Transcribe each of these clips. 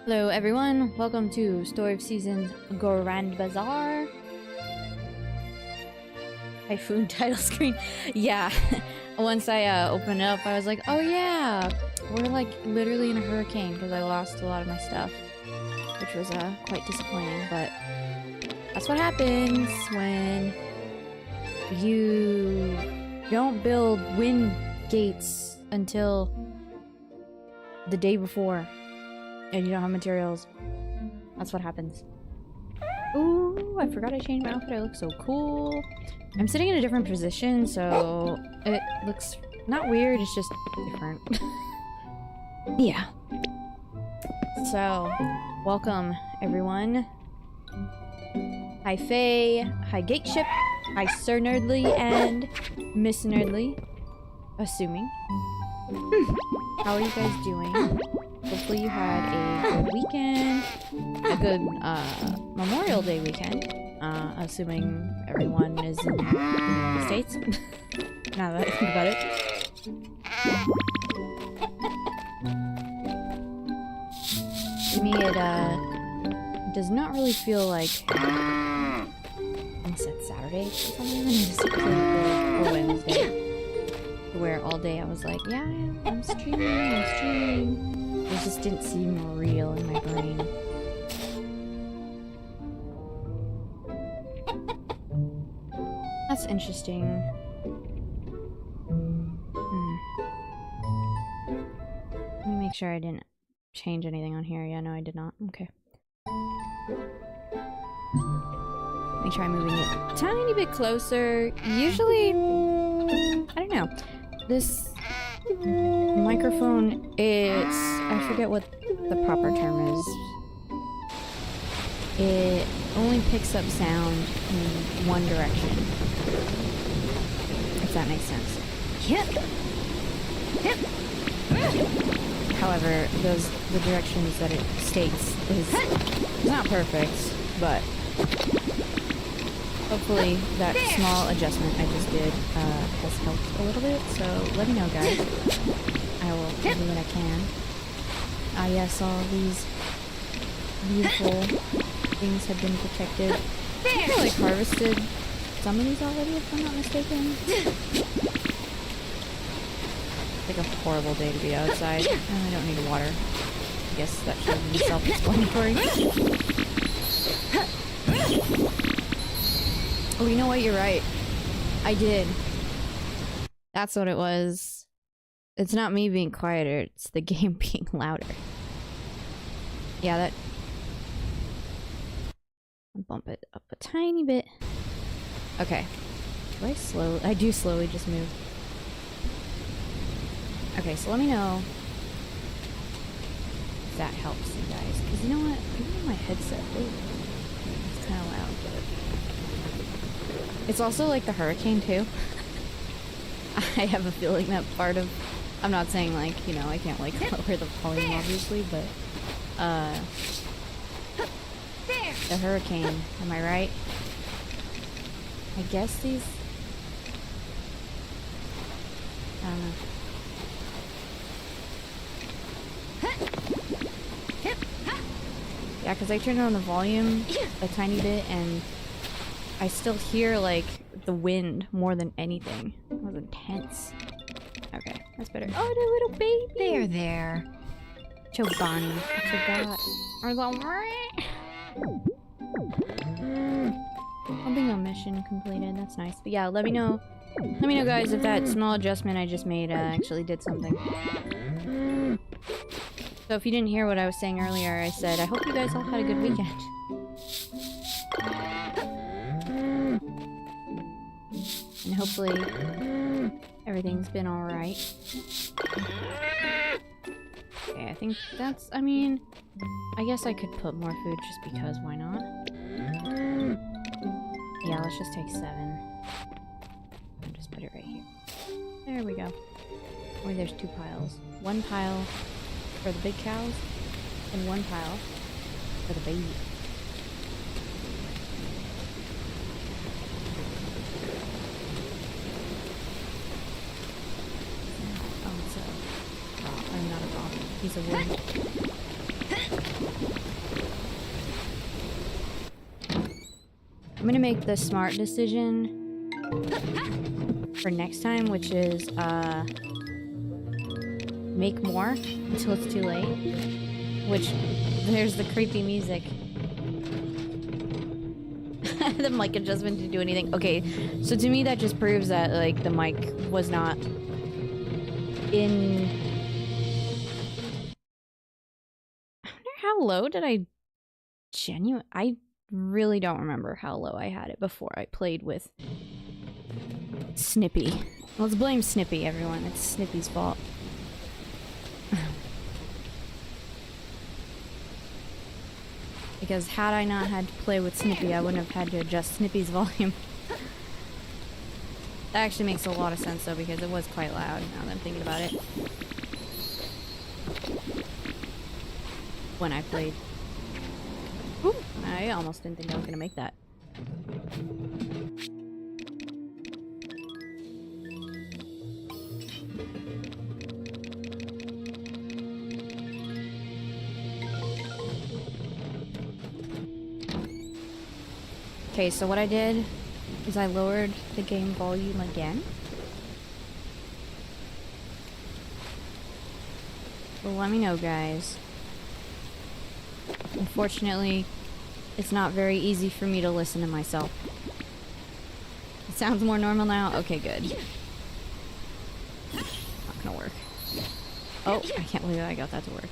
Hello everyone, welcome to Story of Seasons Grand Bazaar. Typhoon title screen. Yeah, once I opened it up, I was like, oh yeah, we're like literally in a hurricane because I lost a lot of my stuff, which was quite disappointing, but that's what happens when you don't build wind gates until the day before. And you don't have materials. That's what happens. Ooh, I forgot I changed my outfit. I look so cool. I'm sitting in a different position, so it looks not weird, it's just different. Yeah. So, welcome, everyone. Hi, Faye. Hi, Gateship. Hi, Sir Nerdly and Miss Nerdly. Assuming. How are you guys doing? Hopefully you had a good weekend, a good Memorial Day weekend, assuming everyone is in the United States. Now that I think about it. To me, it does not really feel like, unless it's Saturday or something, or Wednesday, where all day I was like, yeah, I'm streaming. It just didn't seem real in my brain. That's interesting. Let me make sure I didn't change anything on here. Yeah, no, I did not. Okay. Let me try moving it a tiny bit closer. Usually, I don't know. This microphone is, I forget what the proper term is. It only picks up sound in one direction. If that makes sense. However, the directions that it states is not perfect, but hopefully that small adjustment I just did has helped a little bit, so let me know, guys. I will do what I can. Ah yes, all these beautiful things have been protected. I think I like harvested some of these already, if I'm not mistaken. It's like a horrible day to be outside. I don't need water. I guess that should be self-explanatory. Oh, you know what? You're right. I did. That's what it was. It's not me being quieter, it's the game being louder. Yeah, that... I'll bump it up a tiny bit. Okay. Do I slowly... I do slowly just move. Okay, so let me know if that helps you guys. Because you know what? Even my headset... Ooh, it's kind of loud, but... It's also like the hurricane too. I have a feeling that part of... I'm not saying like, you know, I can't like lower the volume obviously, but the hurricane, am I right? I guess these... I don't know. Yeah, because I turned on the volume a tiny bit and I still hear, like, the wind more than anything. It was intense. Okay, that's better. Oh, the little baby! There. Chobani. I forgot. Bingo mission completed. That's nice. But yeah, let me know. Let me know, guys, if that small adjustment I just made actually did something. So if you didn't hear what I was saying earlier, I said, I hope you guys all had a good weekend. And hopefully, everything's been alright. Okay, I think that's, I mean, I guess I could put more food just because, why not? Yeah, let's just take 7. I'll just put it right here. There we go. Oh, there's 2 piles. 1 pile for the big cows, and 1 pile for the baby. Oh, it's a rock. I'm not a rock. Piece of wood. I'm gonna make the smart decision for next time, which is, make more until it's too late. Which, there's the creepy music. The mic adjustment didn't do anything. Okay, so to me that just proves that, like, the mic was not in... I wonder how low did I I really don't remember how low I had it before I played with Snippy. Let's blame Snippy, everyone. It's Snippy's fault. Because had I not had to play with Snippy, I wouldn't have had to adjust Snippy's volume. That actually makes a lot of sense though, because it was quite loud now that I'm thinking about it. When I played. Ooh, I almost didn't think I was gonna make that. Okay, so what I did is I lowered the game volume again. Well, let me know, guys. Unfortunately, it's not very easy for me to listen to myself. It sounds more normal now? Okay, good. Not gonna work. Oh, I can't believe I got that to work.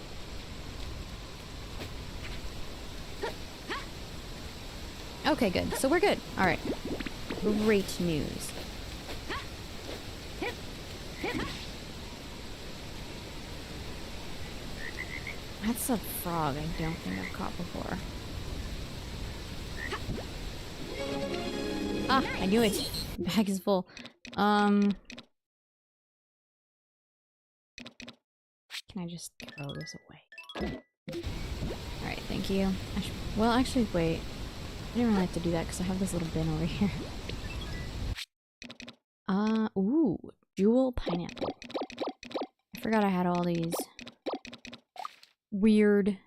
Okay, good. So we're good. Alright. Great news. That's a frog I don't think I've caught before. Ah, I knew it. The bag is full. Can I just throw this away? Alright, thank you. Well, actually, wait. I didn't really have to do that because I have this little bin over here. Ooh, jewel pineapple. I forgot I had all these weird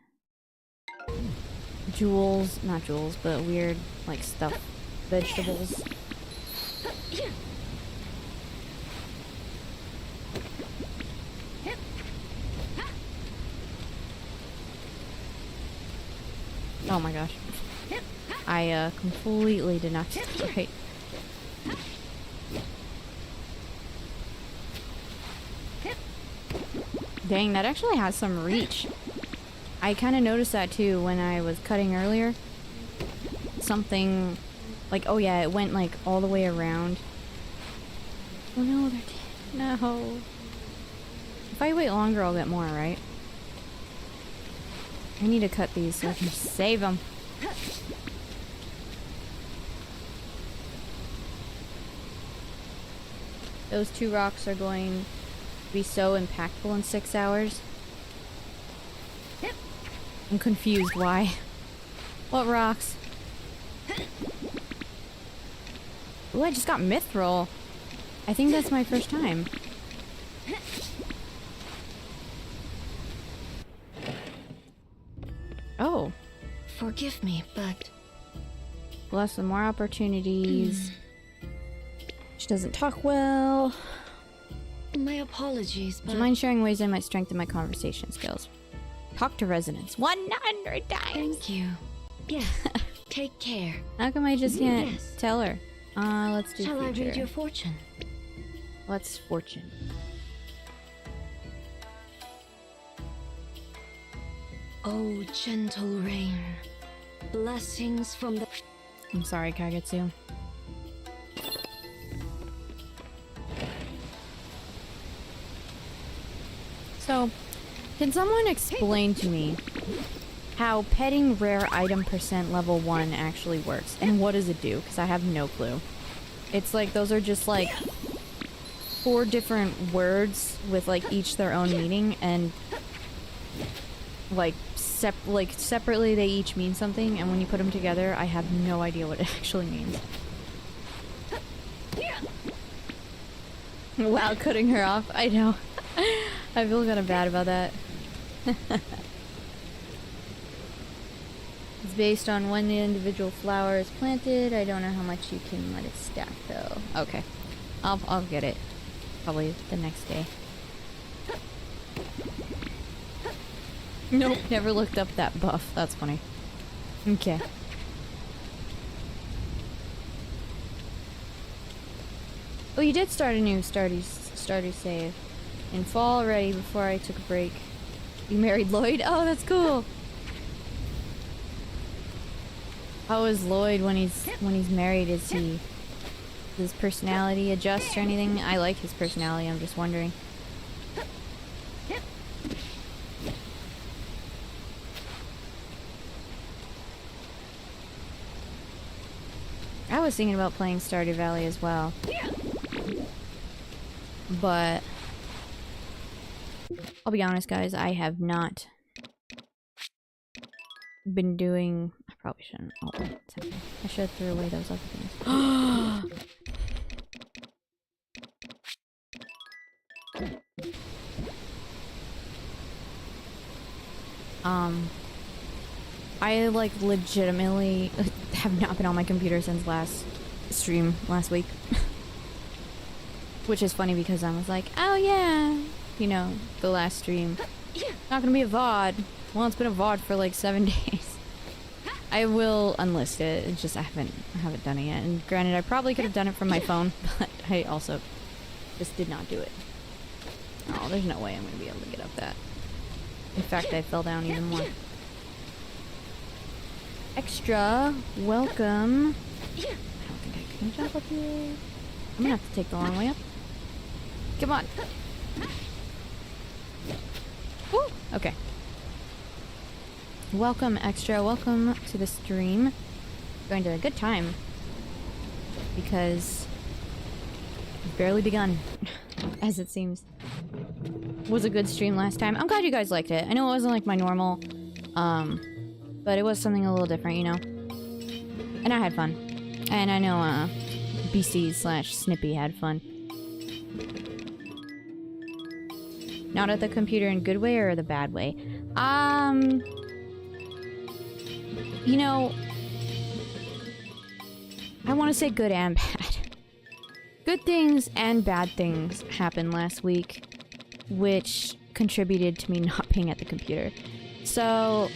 jewels, not jewels, but weird, like, stuffed vegetables. Oh my gosh. I completely did not get that right. Dang, that actually has some reach. I kind of noticed that too when I was cutting earlier. Something like, oh yeah, it went like all the way around. Oh no, they're dead. No. If I wait longer, I'll get more, right? I need to cut these so I can save them. Those 2 rocks are going to be so impactful in 6 hours. I'm confused. Why? What rocks? Ooh, I just got mithril. I think that's my first time. Oh. Forgive me, but... Less and more opportunities. She doesn't talk well. My apologies, but... Do you mind sharing ways I might strengthen my conversation skills? Talk to residents 100 times! Thank you. Yes, take care. How come I just can't tell her? Let's do Shall future. I read your fortune? What's fortune? Oh, gentle rain. Blessings from the... I'm sorry, Kagetsu. So, can someone explain to me how petting rare item percent level 1 actually works? And what does it do? Because I have no clue. It's like, those are just like 4 different words with like each their own meaning, and like separately they each mean something, and when you put them together I have no idea what it actually means. Wow, cutting her off. I know. I feel kind of bad about that. It's based on when the individual flower is planted. I don't know how much you can let it stack though. Okay. I'll get it. Probably the next day. Nope, never looked up that buff. That's funny. Okay. Oh, you did start a new starter save. In fall already, before I took a break. You married Lloyd? Oh, that's cool! How is Lloyd when he's married? Does his personality adjust or anything? I like his personality, I'm just wondering. I was thinking about playing Stardew Valley as well. But I'll be honest, guys, I have not been doing... I probably shouldn't. Oh, wait, I should throw away those other things. I like legitimately have not been on my computer since last stream last week. Which is funny because I was like, oh yeah, you know, the last stream. Not gonna be a VOD. Well, it's been a VOD for like 7 days. I will unlist it. It's just I haven't done it yet. And granted, I probably could have done it from my phone, but I also just did not do it. Oh, there's no way I'm gonna be able to get up that. In fact, I fell down even more. Extra, welcome. I don't think I can jump up here. I'm gonna have to take the long way up. Come on. Woo! Okay. Welcome, Extra. Welcome to the stream. Going to a good time. Because we've barely begun, as it seems. Was a good stream last time. I'm glad you guys liked it. I know it wasn't like my normal, but it was something a little different, you know? And I had fun. And I know, BC/Snippy had fun. Not at the computer in good way or the bad way? You know, I want to say good and bad. Good things and bad things happened last week, which contributed to me not being at the computer. So,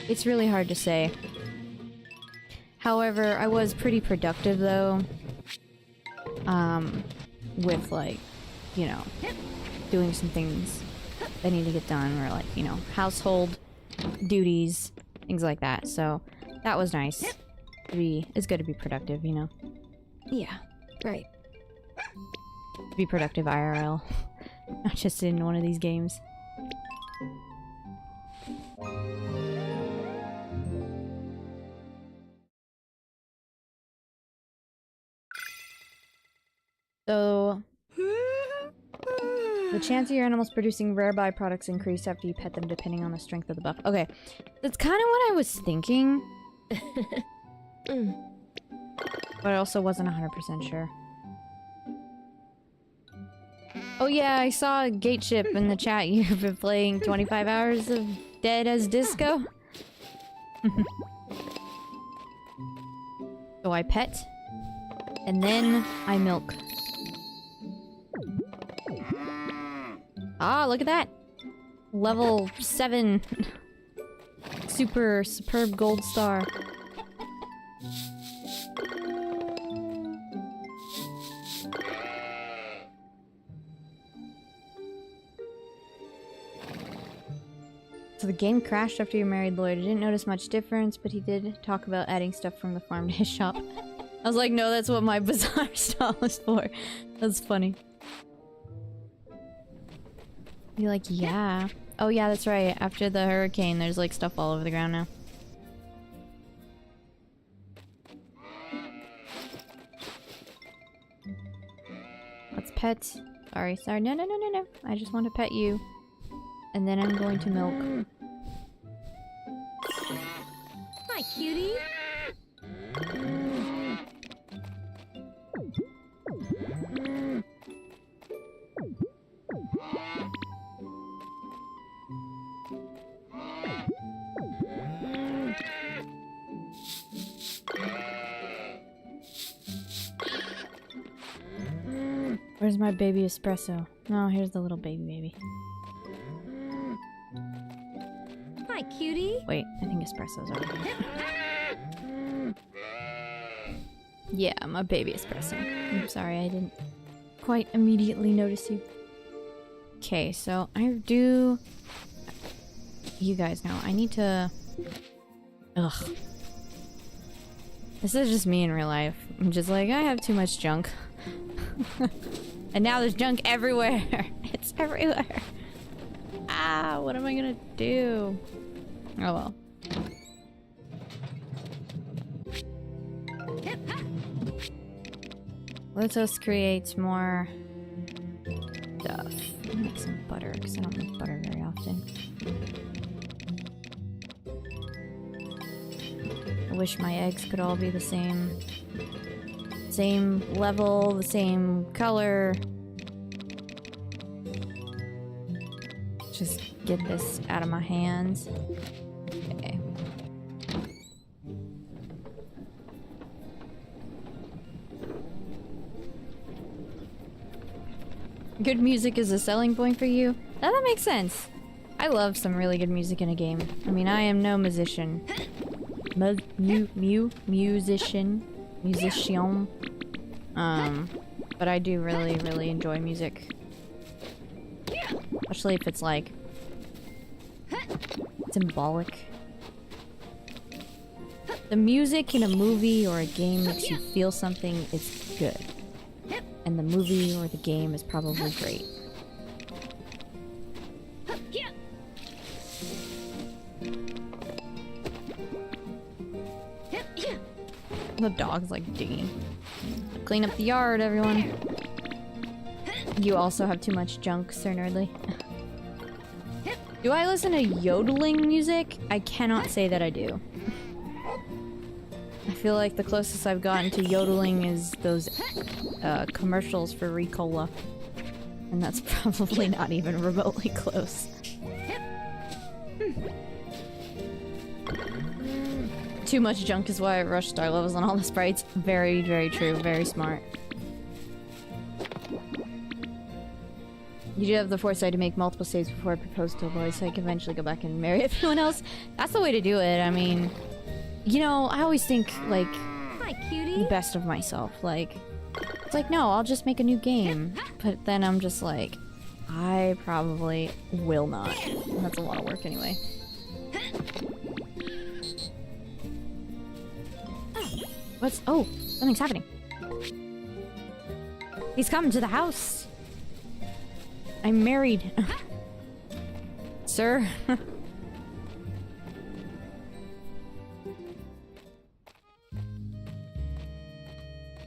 it's really hard to say. However, I was pretty productive though. With like, you know, doing some things that need to get done, or like, you know, household duties, things like that. So, that was nice. It's good to be productive, you know? Yeah, right. To be productive IRL. Not just in one of these games. So, the chance of your animals producing rare byproducts increase after you pet them depending on the strength of the buff. Okay, that's kind of what I was thinking. But I also wasn't 100% sure. Oh yeah, I saw Gateship in the chat. You've been playing 25 hours of Dead as Disco? So I pet, and then I milk. Ah, look at that! Level 7. Super superb gold star. So the game crashed after you married Lloyd. I didn't notice much difference, but he did talk about adding stuff from the farm to his shop. I was like, no, that's what my Bazaar stall is for. That's funny. You're like, yeah. Oh yeah, that's right. After the hurricane, there's like stuff all over the ground now. Let's pet. Sorry. No, no, no, no, no. I just want to pet you. And then I'm going to milk. Hi, cutie. Where's my baby espresso? No, here's the little baby. Hi, cutie. Wait, I think espresso's over here. Yeah, my baby espresso. I'm sorry, I didn't quite immediately notice you. Okay, so I do... You guys know, I need to... Ugh. This is just me in real life. I'm just like, I have too much junk. And now there's junk everywhere. It's everywhere. Ah, what am I gonna do? Oh well. Let us create more stuff. Make some butter, because I don't make butter very often. I wish my eggs could all be the same level, the same color. Just get this out of my hands. Okay. Good music is a selling point for you? Now that makes sense. I love some really good music in a game. I mean, I am no musician. Musician. But I do really enjoy music. Especially if it's like symbolic. The music in a movie or a game makes you feel something, it's good. And the movie or the game is probably great. The dog's like digging. Clean up the yard, everyone. You also have too much junk, Sir Nerdly. Do I listen to yodeling music? I cannot say that I do. I feel like the closest I've gotten to yodeling is those commercials for Ricola. And that's probably not even remotely close. Too much junk is why I rushed star levels on all the sprites. Very true. Very smart. You do have the foresight to make multiple saves before I propose to a boy, so I can eventually go back and marry everyone else. That's the way to do it. I mean, you know, I always think, like, Hi, cutie. the best of myself. Like, it's like, no, I'll just make a new game. But then I'm just like, I probably will not. That's a lot of work anyway. What's... Oh, something's happening. He's coming to the house. I'm married. Sir?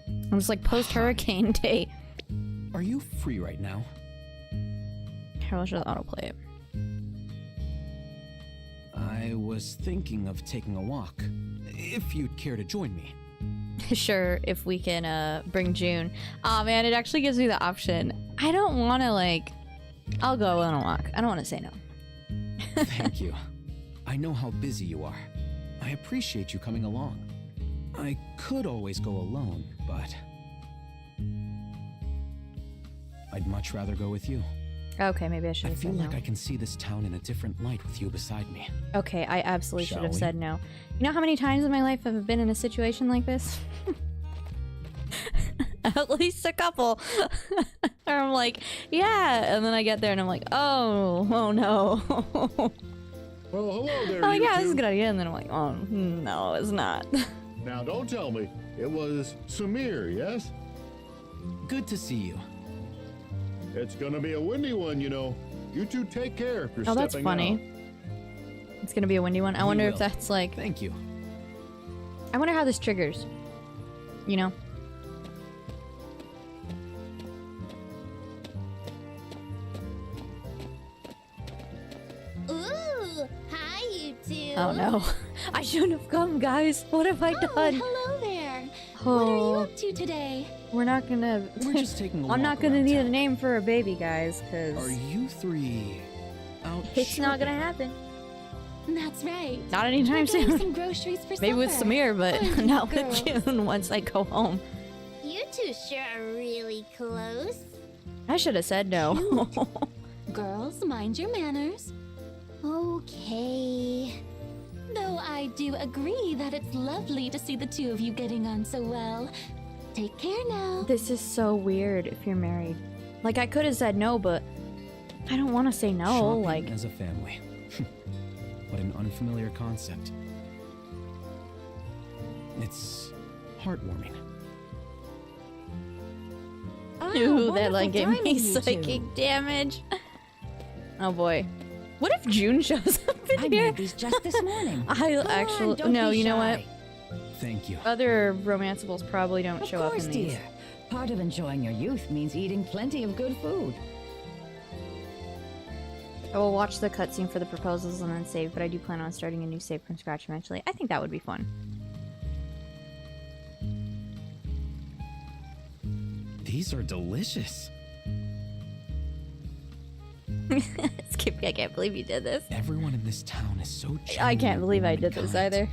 It was like post-hurricane day. Are you free right now? Here, let's just autoplay it. I was thinking of taking a walk. If you'd care to join me. Sure, if we can bring June. Aw, man, it actually gives me the option. I don't want to, like... I'll go on a walk. I don't want to say no. Thank you. I know how busy you are. I appreciate you coming along. I could always go alone, but... I'd much rather go with you. Okay, maybe I should I have feel said no. like I can see this town in a different light with you beside me. Okay, I absolutely should Shall have we? said no. You know how many times in my life I've been in a situation like this? At least a couple. Or I'm like, yeah, and then I get there and I'm like, oh no. Well, hello there, I'm like, you yeah, this is a two. good idea, and then I'm like, oh no, it's not. Now, don't tell me. It was Samir, yes? Good to see you. It's gonna be a windy one, you know. You two take care if you're Oh, that's stepping funny. out. It's gonna be a windy one. I We wonder if will. that's like, Thank you. I wonder how this triggers. You know? Ooh, hi, you two. Oh no. I shouldn't have come, guys. What have I Oh, done? hello there. What are you Oh, up to today? we're not gonna... We're just taking a walk I'm not gonna around need a town. name for a baby, guys, because Are you three out it's not shopping? gonna happen. That's right. Not anytime We're getting soon. some groceries for Maybe with supper. Samir, but Aren't you not girls? with June once I go home. You two sure are really close. I should have said no. Girls, mind your manners. Okay. Though I do agree that it's lovely to see the two of you getting on so well. Take care now. This is so weird if you're married. Like, I could have said no, but I don't want to say no. Shopping Like, as a family. What an unfamiliar concept. It's heartwarming. ooh, that like gave me psychic damage. Oh boy. What if June shows up in I here? made these just this morning. I Come on, actually don't no. be You know what? shy. Thank you. Other romanceables probably don't Of show up course, in these. dear. Part of enjoying your youth means eating plenty of good food. I will watch the cutscene for the proposals and then save, but I do plan on starting a new save from scratch eventually. I think that would be fun. These are delicious. Skippy, I can't believe you did this. Everyone in this town is so I can't genuine, believe I warm, did and this kind. either.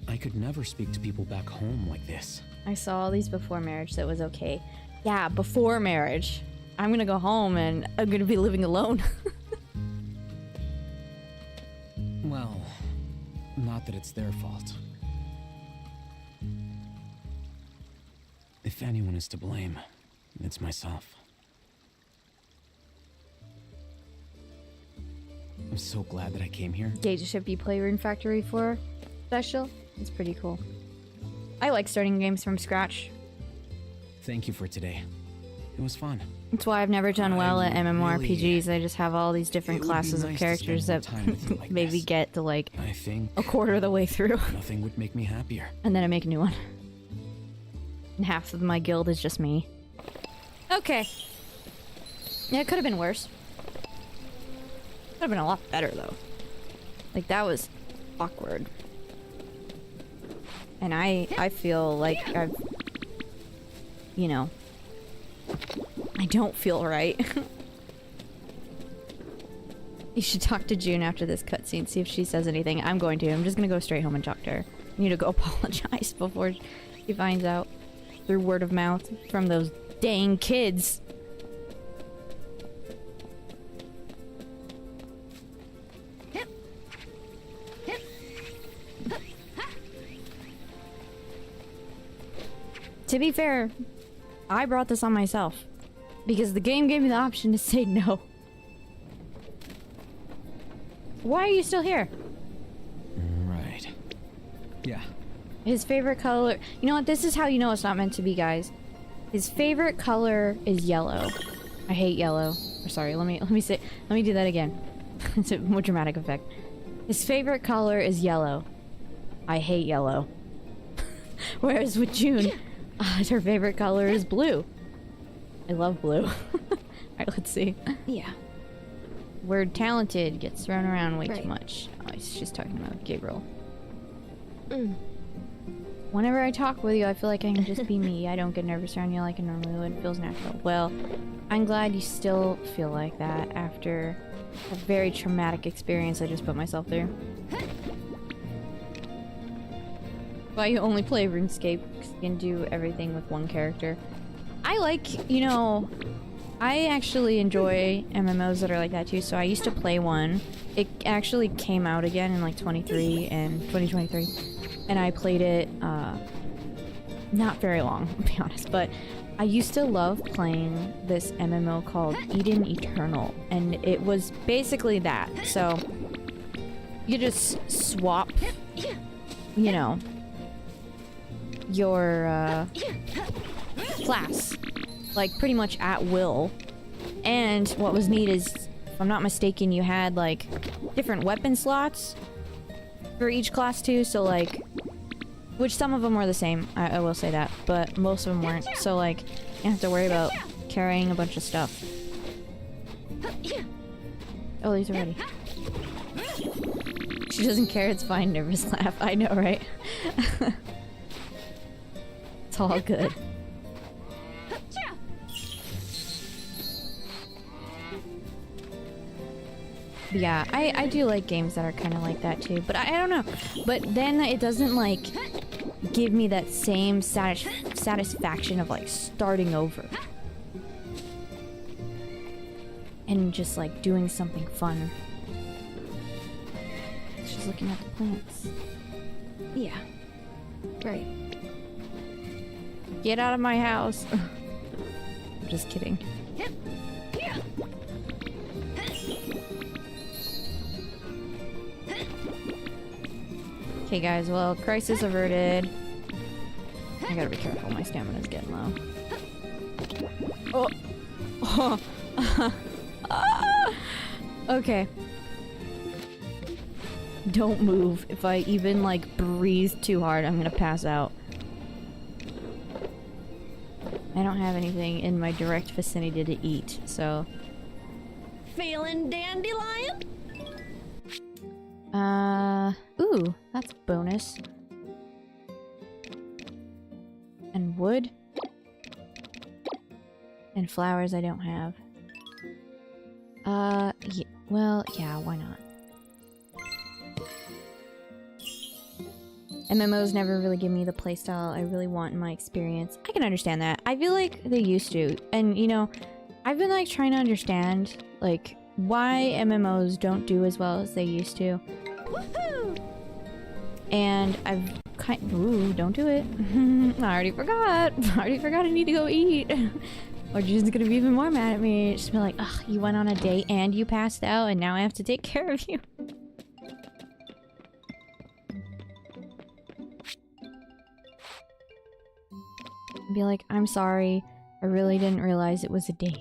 I could never speak to people back home like this. I saw all these before marriage, so it was okay. Yeah, before marriage. I'm gonna go home and I'm gonna be living alone. Well, not that it's their fault. If anyone is to blame, it's myself. I'm so glad that I came here. Gauge ship you play Rune Factory 4 special. It's pretty cool. I like starting games from scratch. Thank you for today. It was fun. That's why I've never done well at MMORPGs. I just have all these different It would be classes of nice to characters spend that more time with you like maybe this. get to like I think a quarter of the way through. nothing would make me happier. And then I make a new one. And half of my guild is just me. Okay. Yeah, it could have been worse. Could have been a lot better though. Like that was awkward. And I feel like I've, you know, I don't feel right. You should talk to June after this cutscene, see if she says anything. I'm going to. I'm just gonna go straight home and talk to her. I need to go apologize before she finds out through word of mouth from those dang kids. To be fair, I brought this on myself because the game gave me the option to say no. Why are you still here? Right. Yeah. His favorite color. You know what? This is how you know it's not meant to be, guys. His favorite color is yellow. I hate yellow. Or sorry, let me do that again. It's a more dramatic effect. His favorite color is yellow. I hate yellow. Whereas with June, her favorite color is blue. I love blue. Alright, let's see. Yeah. Word talented gets thrown around way Right. too much. Oh, she's talking about Gabriel. Mm. Whenever I talk with you, I feel like I can just be me. I don't get nervous around you like I normally would. It feels natural. Well, I'm glad you still feel like that after a very traumatic experience I just put myself through. Why you only play RuneScape? 'Cause you can do everything with one character. I like, you know, I actually enjoy MMOs that are like that too, so I used to play one. It actually came out again in like 2023, and I played it, not very long, to be honest, but I used to love playing this MMO called Eden Eternal, and it was basically that. So, you just swap, you know, your, class, like pretty much at will. And what was neat is, if I'm not mistaken, you had like different weapon slots for each class too, so like, which some of them were the same, I will say that, but most of them weren't, so like, you don't have to worry about carrying a bunch of stuff. Oh, these are ready. She doesn't care, it's fine, nervous laugh, I know, right? It's all good. Yeah, I do like games that are kind of like that too, but I don't know. But then it doesn't like give me that same satisfaction of like starting over. And just like doing something fun. She's looking at the plants. Yeah. Right. Get out of my house. Just kidding. Okay guys, well, crisis averted. I gotta be careful, my stamina's getting low. Oh! Okay. Don't move. If I even, like, breathe too hard, I'm gonna pass out. I don't have anything in my direct vicinity to eat, so... Feeling dandelion? Ooh, that's a bonus. And wood. And flowers I don't have. Yeah, well, yeah, why not? MMOs never really give me the playstyle I really want in my experience. I can understand that. I feel like they used to. And, you know, I've been, like, trying to understand, like, why MMOs don't do as well as they used to. Woohoo! And I've ooh, don't do it. I already forgot. I need to go eat. Or you're just gonna be even more mad at me. Just be like, ugh, you went on a date and you passed out and now I have to take care of you. Be like, I'm sorry. I really didn't realize it was a date.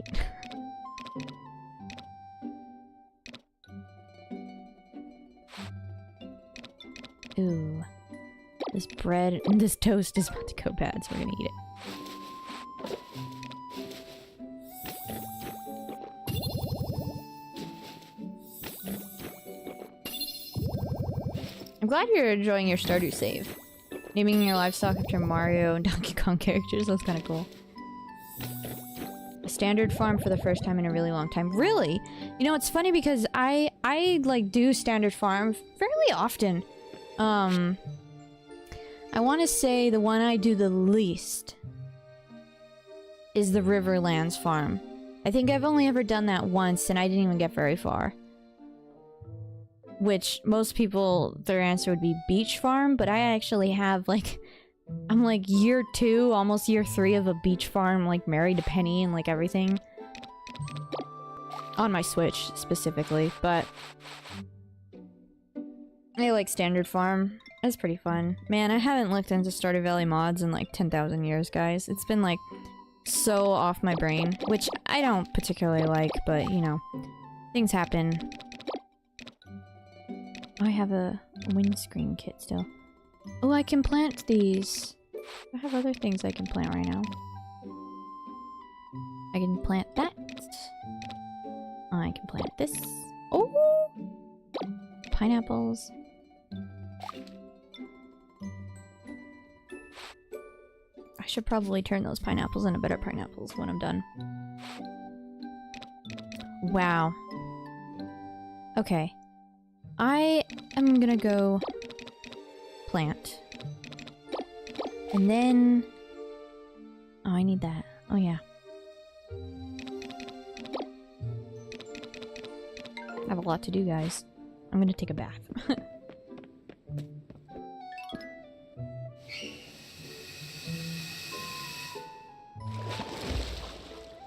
Ooh. This bread, this toast is about to go bad, so we're gonna eat it. I'm glad you're enjoying your Stardew save. Naming your livestock after Mario and Donkey Kong characters, that's kind of cool. A standard farm for the first time in a really long time. Really? You know, it's funny because I like do standard farm fairly often. I want to say the one I do the least is the Riverlands farm. I think I've only ever done that once and I didn't even get very far. Which, most people, their answer would be beach farm, but I actually have, like... I'm, like, year 2, almost year 3 of a beach farm, like, married to Penny and, like, everything. On my Switch, specifically, but... I like standard farm. It's pretty fun. Man, I haven't looked into Stardew Valley mods in, like, 10,000 years, guys. It's been, like, so off my brain, which I don't particularly like, but, you know, things happen. I have a windscreen kit still. Oh, I can plant these. I have other things I can plant right now. I can plant that. I can plant this. Oh! Pineapples. I should probably turn those pineapples into better pineapples when I'm done. Wow. Okay. I am gonna go plant. And then... Oh, I need that. Oh, yeah. I have a lot to do, guys. I'm gonna take a bath.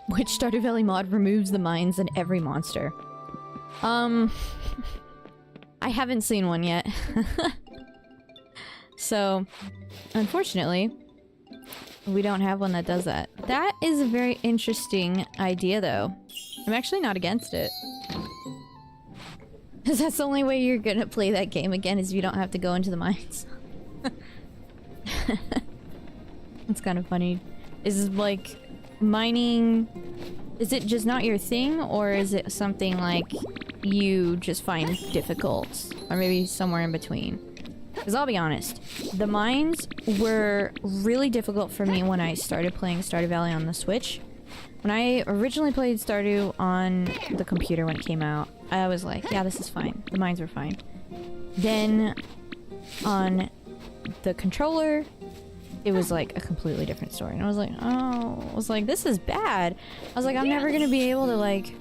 Which Stardew Valley mod removes the mines in every monster? I haven't seen one yet. So, unfortunately, we don't have one that does that. That is a very interesting idea, though. I'm actually not against it. Because that's the only way you're gonna play that game again, is if you don't have to go into the mines. It's kind of funny. Is like mining... Is it just not your thing, or is it something like you just find difficult? Or maybe somewhere in between? Because I'll be honest, the mines were really difficult for me when I started playing Stardew Valley on the Switch. When I originally played Stardew on the computer when it came out, I was like, yeah, this is fine. The mines were fine. Then, on the controller, it was like a completely different story. And I was like, oh, I was like, this is bad. I was like, I'm never gonna be able to like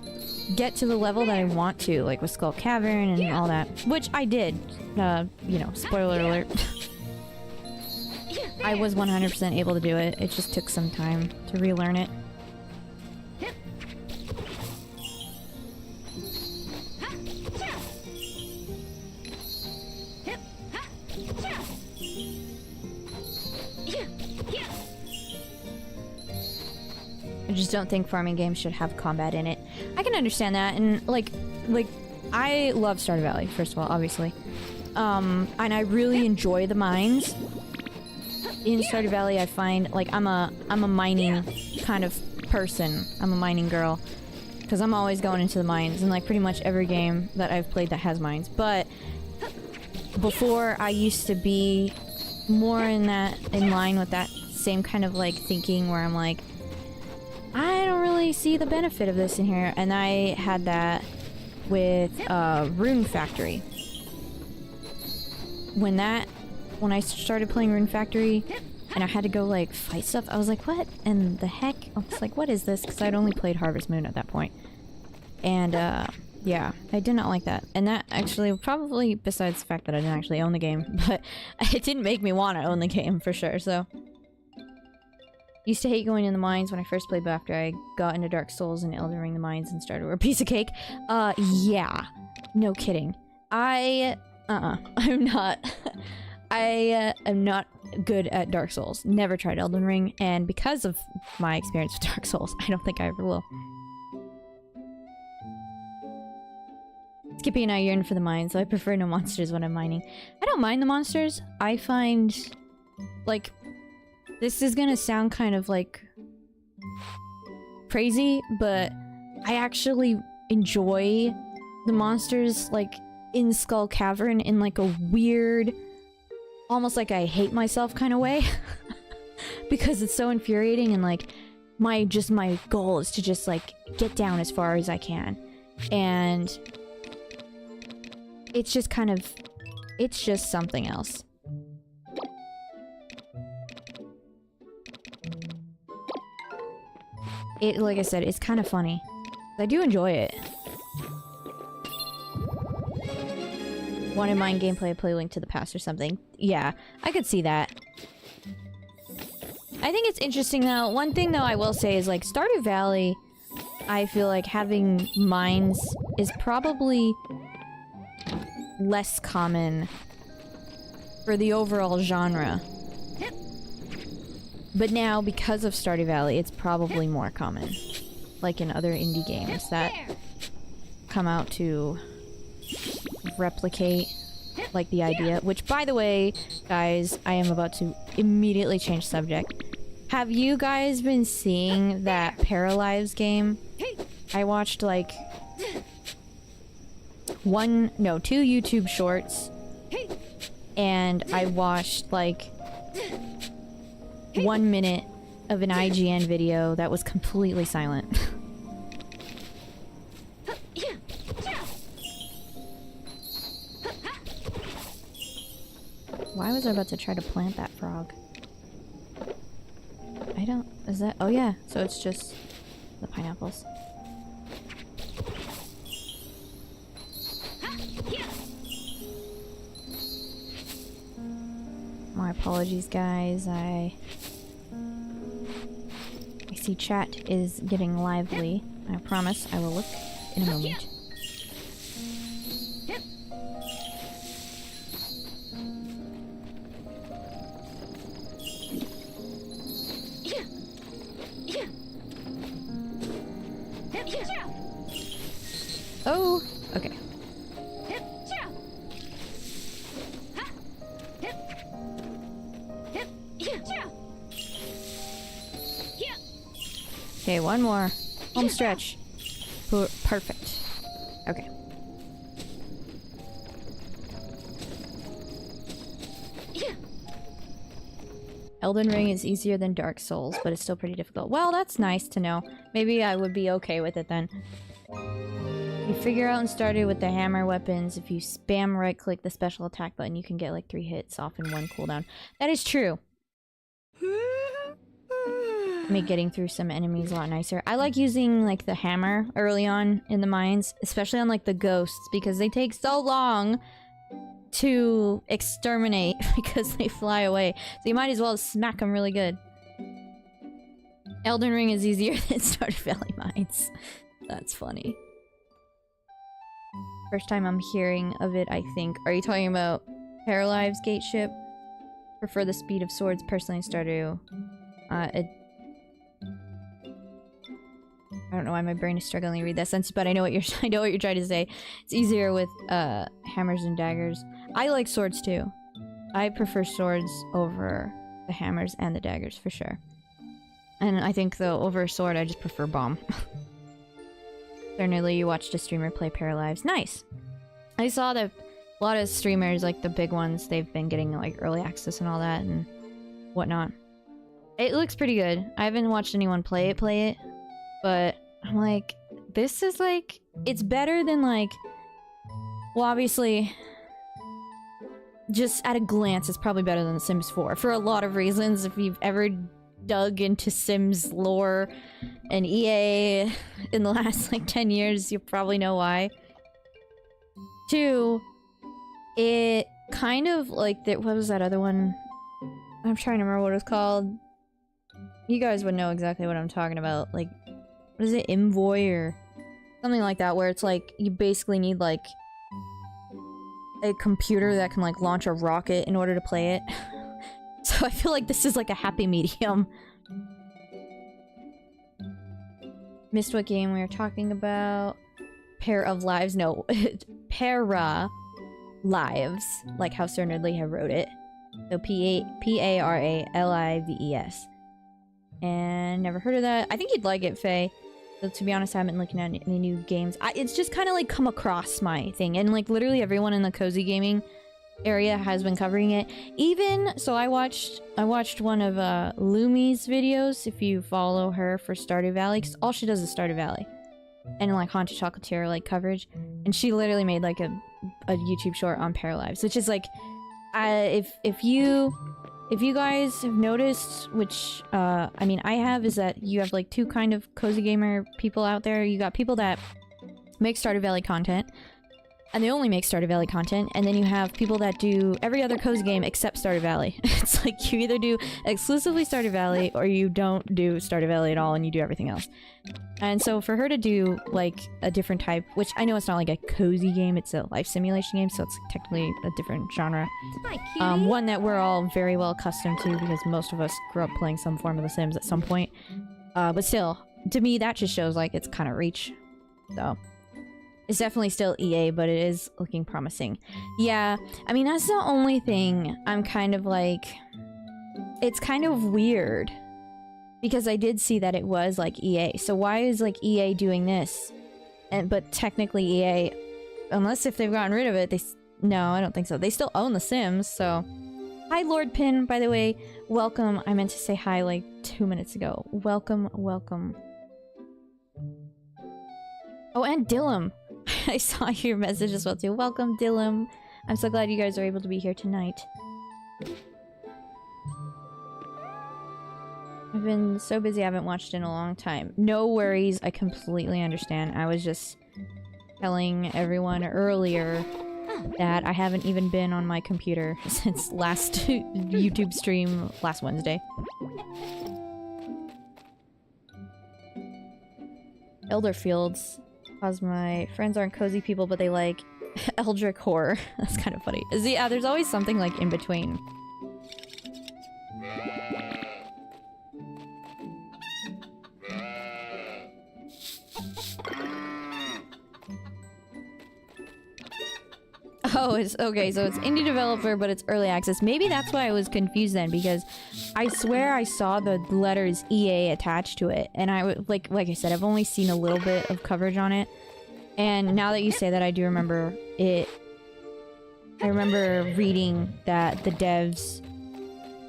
get to the level that I want to, like with Skull Cavern and all that, which I did. You know, spoiler alert. I was 100% able to do it. It just took some time to relearn it. I just don't think farming games should have combat in it. I can understand that, and like I love Stardew Valley, first of all, obviously. And I really enjoy the mines. In Stardew Valley, I find, like, I'm a mining kind of person. I'm a mining girl. Because I'm always going into the mines, in like pretty much every game that I've played that has mines. But before, I used to be more in line with that same kind of like thinking where I'm like, I don't really see the benefit of this in here. And I had that with Rune Factory. When I started playing Rune Factory and I had to go like fight stuff, I was like, what in the heck? I was like, what is this? Because I'd only played Harvest Moon at that point. And yeah, I did not like that. And that actually, probably besides the fact that I didn't actually own the game, but it didn't make me want to own the game for sure, so. Used to hate going in the mines when I first played, but after I got into Dark Souls and Elden Ring the mines and started with a piece of cake. Yeah. No kidding. I'm not... I am not good at Dark Souls. Never tried Elden Ring, and because of my experience with Dark Souls, I don't think I ever will. Skippy and I yearn for the mines, so I prefer no monsters when I'm mining. I don't mind the monsters. I find, like, this is gonna sound kind of, like, crazy, but I actually enjoy the monsters, like, in Skull Cavern in, like, a weird, almost like I hate myself kind of way. Because it's so infuriating, and, like, my goal is to just, like, get down as far as I can. And it's just kind of, it's just something else. It, like I said, it's kind of funny. I do enjoy it. Wanted mine gameplay, play Link to the Past or something. Yeah, I could see that. I think it's interesting though. One thing though I will say is like Stardew Valley, I feel like having mines is probably less common for the overall genre. But now, because of Stardew Valley, it's probably more common. Like in other indie games that come out to replicate, like, the idea. Which, by the way, guys, I am about to immediately change subject. Have you guys been seeing that Paralives game? I watched, like, 2 YouTube shorts. And I watched, like, 1 minute of an IGN video that was completely silent. Why was I about to try to plant that frog? I don't... Is that... Oh yeah, so it's just the pineapples. My apologies, guys. I see chat is getting lively. I promise I will look in a moment. Oh, okay. Okay, one more. Home stretch. Perfect. Okay. Elden Ring is easier than Dark Souls, but it's still pretty difficult. Well, that's nice to know. Maybe I would be okay with it then. You figure out and started with the hammer weapons. If you spam right-click the special attack button, you can get like 3 hits off in 1 cooldown. That is true. make getting through some enemies a lot nicer. I like using like the hammer early on in the mines, especially on like the ghosts, because they take so long to exterminate because they fly away. So you might as well smack them really good. Elden Ring is easier than Stardew Valley mines. That's funny. First time I'm hearing of it, I think. Are you talking about Paralives Gateship? Prefer the speed of swords personally in Stardew. I don't know why my brain is struggling to read that sentence, but I know what you're trying to say. It's easier with hammers and daggers. I like swords too. I prefer swords over the hammers and the daggers for sure. And I think though over a sword I just prefer bomb. Certainly you watched a streamer play Paralives. Nice! I saw that a lot of streamers, like the big ones, they've been getting like early access and all that and whatnot. It looks pretty good. I haven't watched anyone play it, but I'm like, this is like, it's better than like, well obviously, just at a glance it's probably better than The Sims 4 for a lot of reasons. If you've ever dug into Sims lore and EA in the last like 10 years, you probably know why. 2, it kind of like, what was that other one? I'm trying to remember what it was called. You guys would know exactly what I'm talking about. Like, what is it? Envoy or something like that, where it's like, you basically need like a computer that can like launch a rocket in order to play it. So I feel like this is like a happy medium. Missed what game we were talking about. Pair of Lives. No. Para Lives. Like how Sir Nerdly have wrote it. So P-A-R-A-L-I-V-E-S. And never heard of that. I think you'd like it, Faye. So to be honest, I haven't been looking at any new games. It's just kind of like come across my thing. And like literally everyone in the cozy gaming area has been covering it. Even so, I watched one of Lumi's videos, if you follow her, for Stardew Valley, because all she does is Stardew Valley and like Haunted Chocolatier like coverage, and she literally made like a YouTube short on Paralives, which is like, if you guys have noticed, which I mean I have, is that you have like two kind of cozy gamer people out there. You got people that make Stardew Valley content, and they only make Stardew Valley content, and then you have people that do every other cozy game except Stardew Valley. It's like you either do exclusively Stardew Valley, or you don't do Stardew Valley at all and you do everything else. And so for her to do like a different type, which I know it's not like a cozy game, it's a life simulation game, so it's technically a different genre. Hi, One that we're all very well accustomed to because most of us grew up playing some form of The Sims at some point. But still, to me that just shows like it's kind of reach. So it's definitely still EA, but it is looking promising. Yeah, I mean, that's the only thing I'm kind of like... It's kind of weird. Because I did see that it was like EA. So why is like EA doing this? But technically EA... Unless if they've gotten rid of it, they... No, I don't think so. They still own The Sims, so... Hi, Lord Pin, by the way. Welcome. I meant to say hi like 2 minutes ago. Welcome, welcome. Oh, and Dillum. I saw your message as well too. Welcome, Dillum. I'm so glad you guys are able to be here tonight. I've been so busy I haven't watched in a long time. No worries, I completely understand. I was just telling everyone earlier that I haven't even been on my computer since last YouTube stream last Wednesday. Elderfields. Cause my friends aren't cozy people, but they like Eldritch horror. That's kind of funny. Yeah, there's always something like in between. Oh, it's okay, so it's indie developer, but it's early access. Maybe that's why I was confused then, because I swear I saw the letters EA attached to it, and I like I said, I've only seen a little bit of coverage on it, and now that you say that, I do remember it. I remember reading that the devs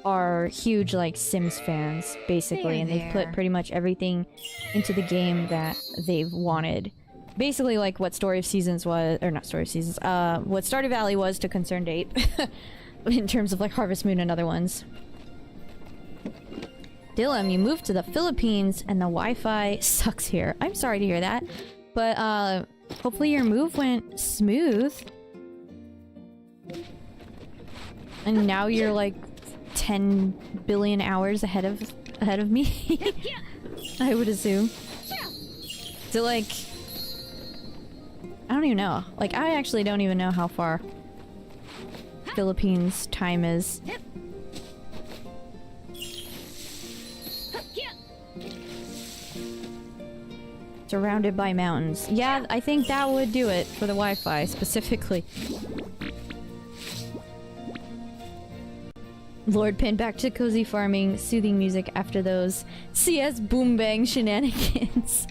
are huge like Sims fans, basically, and they've put pretty much everything into the game that they've wanted. Basically like what Story of Seasons was, or not Story of Seasons, what Stardew Valley was to Concerned Ape, in terms of like Harvest Moon and other ones. Dylan, you moved to the Philippines and the Wi-Fi sucks here. I'm sorry to hear that. But, hopefully your move went smooth. And now you're like 10 billion hours ahead of me. I would assume. So like, I don't even know. Like, I actually don't even know how far Philippines time is. Surrounded by mountains. Yeah, I think that would do it for the Wi-Fi specifically. Lord Pin, back to cozy farming, soothing music after those CS boom bang shenanigans.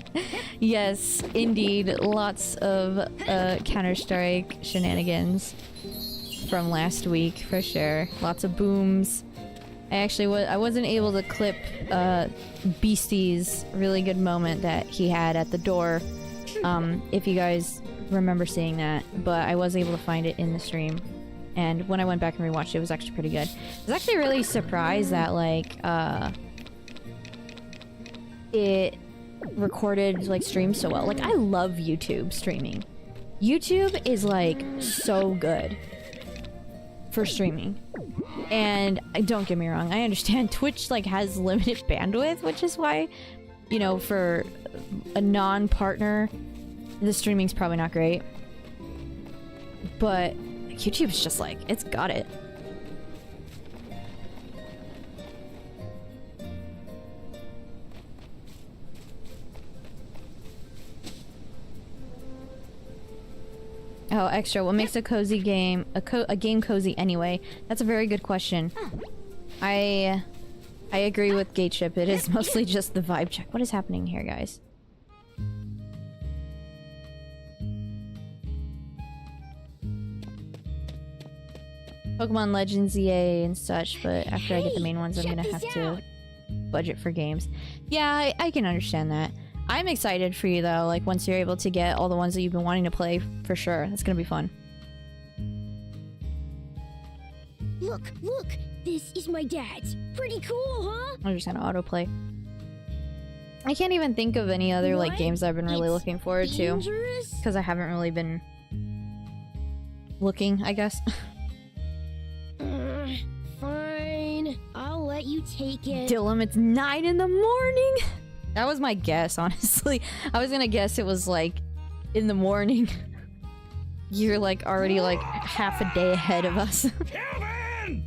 Yes, indeed, lots of Counter-Strike shenanigans from last week for sure. Lots of booms. I wasn't able to clip Beastie's really good moment that he had at the door. If you guys remember seeing that, but I was able to find it in the stream. And when I went back and rewatched it, it was actually pretty good. I was actually really surprised that, like, it recorded, like, streams so well. Like, I love YouTube streaming. YouTube is, like, so good for streaming. And don't get me wrong, I understand Twitch, like, has limited bandwidth, which is why, you know, for a non-partner, the streaming's probably not great. But YouTube's just like, it's got it. Oh, extra. What makes a cozy game a game cozy anyway? That's a very good question. I agree with Gateship. It is mostly just the vibe check. What is happening here, guys? Pokemon Legends EA and such, but after I get the main ones, I'm gonna have to budget for games. Yeah, I can understand that. I'm excited for you though, like once you're able to get all the ones that you've been wanting to play, for sure. That's gonna be fun. Look, this is my dad's. Pretty cool, huh? I'm just gonna autoplay. I can't even think of any other like games that I've been really looking forward to, because I haven't really been looking, I guess. Fine, I'll let you take it. Dylan, it's 9 in the morning. That was my guess, honestly. I was gonna guess it was like in the morning. You're like already like half a day ahead of us. Calvin!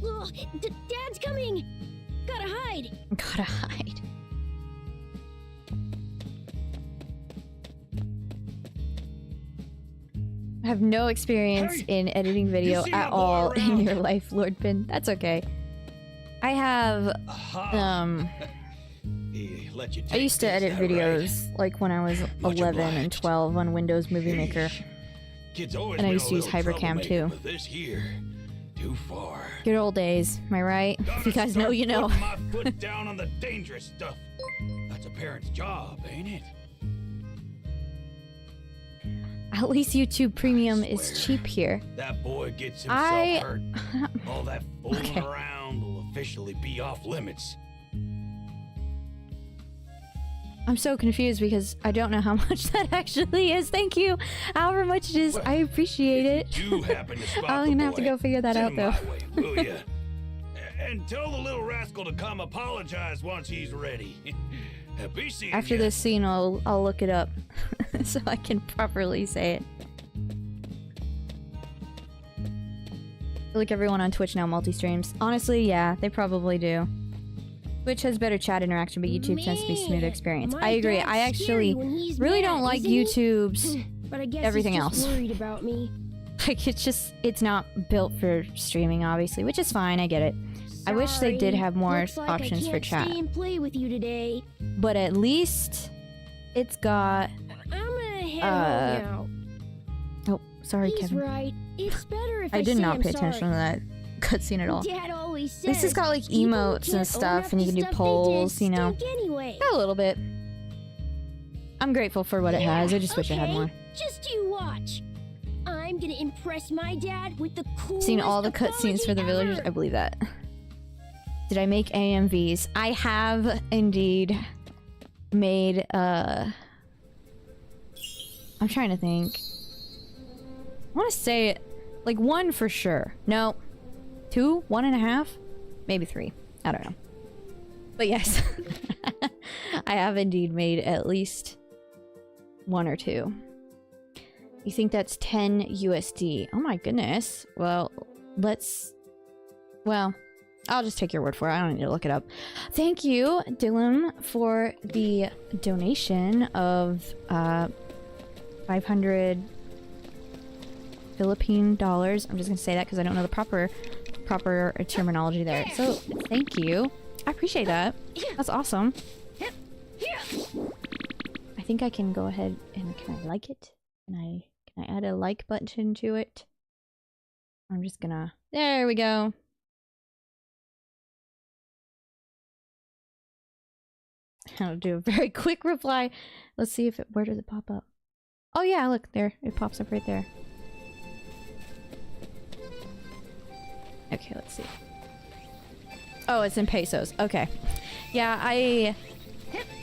Ugh, Dad's coming. Gotta hide. Gotta hide. I have no experience in editing video at all in your life, Lord Pin. That's okay. I have, I used to edit videos like when I was 11 and 12 on Windows Movie Maker. And I used to use Hypercam too. Good old days, am I right? If you guys know, you know. My foot down on the dangerous stuff. That's a parent's job, ain't it? At least YouTube Premium is cheap here. That boy gets himself hurt. All that fooling around will officially be off limits. I'm so confused because I don't know how much that actually is. Thank you. However much it is, I appreciate it. You happen to spot I'm gonna have to go figure that out though. Way, will ya? And tell the little rascal to come apologize once he's ready. Be seeing After this scene, I'll look it up so I can properly say it. I feel like everyone on Twitch now multi-streams. Honestly, yeah, they probably do. Twitch has better chat interaction, but YouTube tends to be smoother experience. I agree. I actually really don't like YouTube's but I guess everything else. Worried about me. Like, it's not built for streaming, obviously, which is fine. I get it. I wish they did have more options for chat. Stay and play with you today. But at least it's got. I'm gonna head home now. Oh, sorry, He's Kevin. right. It's better if I did say not I'm pay attention to sorry. that cutscene at all. Dad always says This has got like people emotes and can't stuff, own and you up can to do stuff they did polls, you know. stink Anyway. A little bit. I'm grateful for what it has. I just wish it had more. Just you watch. I'm gonna impress my dad with the coolest Seen all the cutscenes for the apology villagers. ever. I believe that. Did I make AMVs? I have indeed made, I'm trying to think. I want to say, like, 1 for sure. No. 2? 1.5? Maybe 3. I don't know. But yes. I have indeed made at least 1 or 2. You think that's 10 USD? Oh my goodness. Well, well, I'll just take your word for it. I don't need to look it up. Thank you, Dylan, for the donation of 500 Philippine dollars. I'm just gonna say that because I don't know the proper terminology there. So thank you. I appreciate that. That's awesome. I think I can go ahead and can I like it? Can I add a like button to it? I'm just gonna. There we go. I'll do a very quick reply. Let's see if it. Where does it pop up? Oh yeah, look there. It pops up right there. Okay, let's see. Oh, it's in pesos. Okay. Yeah, I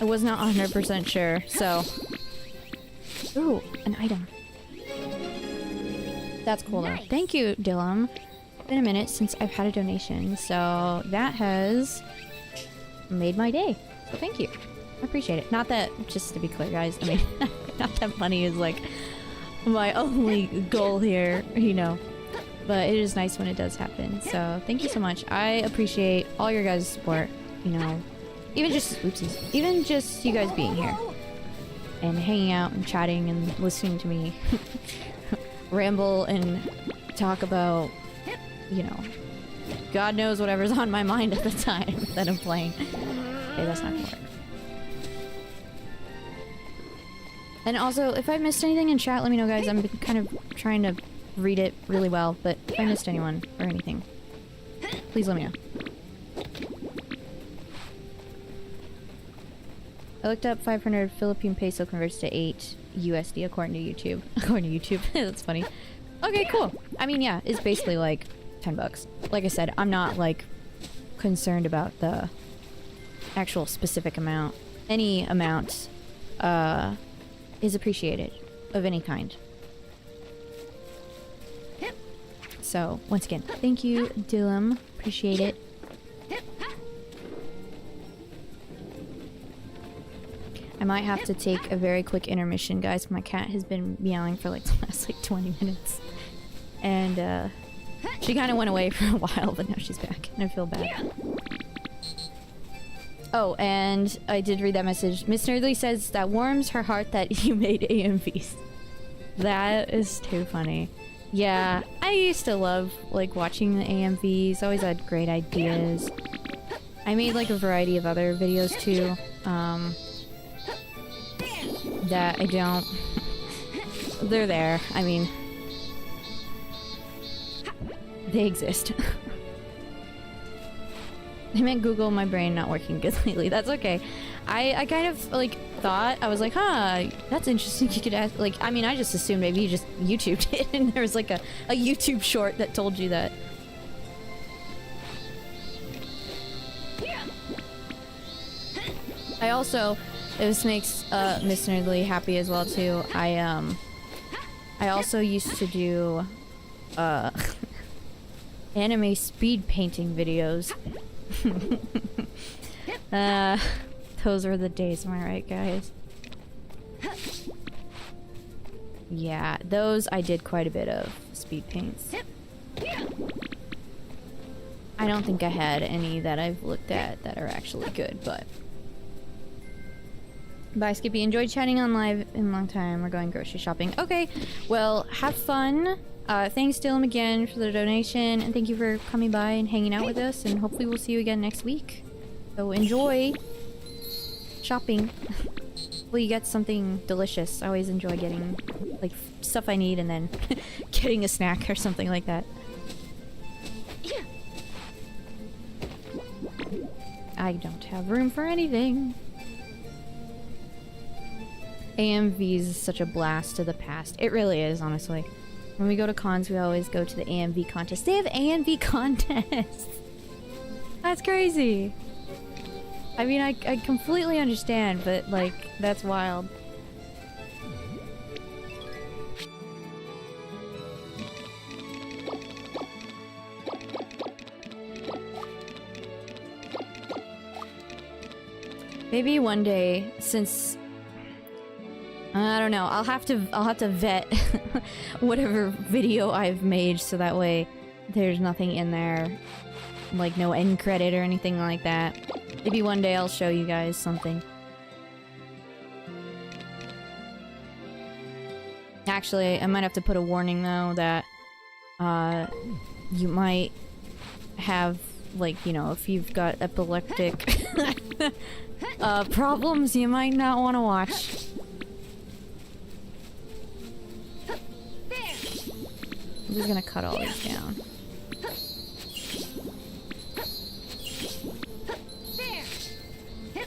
was not 100% sure, so. Ooh, an item. That's cool though. Thank you, Dylan. It's been a minute since I've had a donation, so that has made my day. So thank you. I appreciate it. Not that, just to be clear, guys, I mean, not that money is like my only goal here, you know. But it is nice when it does happen. So thank you so much. I appreciate all your guys' support. You know, even just oopsies, even just you guys being here and hanging out and chatting and listening to me ramble and talk about, you know, God knows whatever's on my mind at the time that I'm playing. Okay, that's not gonna work. And also, if I missed anything in chat, let me know, guys. I'm kind of trying to read it really well, but if I missed anyone or anything, please let me know. I looked up 500 Philippine peso converts to 8 USD according to YouTube. According to YouTube. That's funny. Okay, cool. I mean, yeah, it's basically like 10 bucks. Like I said, I'm not like concerned about the actual specific amount. Any amount is appreciated of any kind. So, once again, thank you, Dylan. Appreciate it. I might have to take a very quick intermission, guys. My cat has been meowing for like the last like 20 minutes. And she kind of went away for a while, but now she's back, and I feel bad. Oh, and I did read that message. Miss Nerdly says that warms her heart that you made AMVs. That is too funny. Yeah, I used to love, like, watching the AMVs. Always had great ideas. I made, like, a variety of other videos, too. That I don't... They're there. I mean... They exist. I meant Google, my brain not working good lately. That's okay. I kind of, like, thought, I was like, huh, that's interesting. You could ask, like, I mean, I just assumed maybe you just YouTubed it and there was, like, a YouTube short that told you that. I also, this makes Miss Nerdly happy as well, too. I also used to do, anime speed painting videos. Those were the days, am I right, guys? Yeah, those I did quite a bit of speed paints. I don't think I had any that I've looked at that are actually good, but... Bye, Skippy. Enjoyed chatting on live in a long time. We're going grocery shopping. Okay, well, have fun. Thanks, Dylan, again for the donation, and thank you for coming by and hanging out with us, and hopefully we'll see you again next week. So enjoy shopping. Well, you get something delicious. I always enjoy getting, like, stuff I need and then getting a snack or something like that. I don't have room for anything. AMVs is such a blast to the past. It really is, honestly. When we go to cons, we always go to the AMV contest. They have AMV contests! That's crazy! I mean, I completely understand, but, like, that's wild. Maybe one day, since I don't know, I'll have to vet whatever video I've made so that way there's nothing in there, like no end credit or anything like that. Maybe one day I'll show you guys something. Actually, I might have to put a warning though that you might have, like, you know, if you've got epileptic problems, you might not want to watch. I'm just gonna cut all these down. Okay.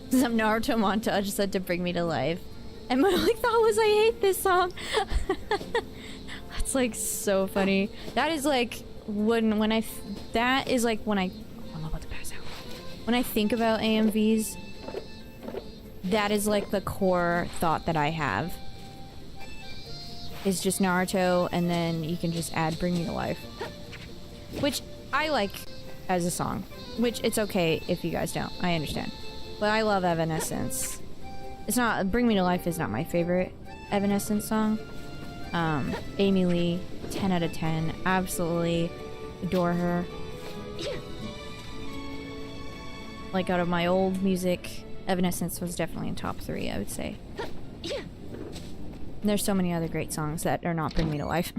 Some Naruto montage said to bring me to life. And my only thought was, I hate this song. That's like so funny. That is like when I I'm about to pass out. When I think about AMVs, that is like the core thought that I have. It's just Naruto, and then you can just add Bring Me to Life. Which I like as a song. Which it's okay if you guys don't. I understand. But I love Evanescence. It's not, Bring Me to Life is not my favorite Evanescence song. Amy Lee, 10 out of 10. Absolutely adore her. Like, out of my old music, Evanescence was definitely in top 3, I would say. There's so many other great songs that are not Bring Me to Life.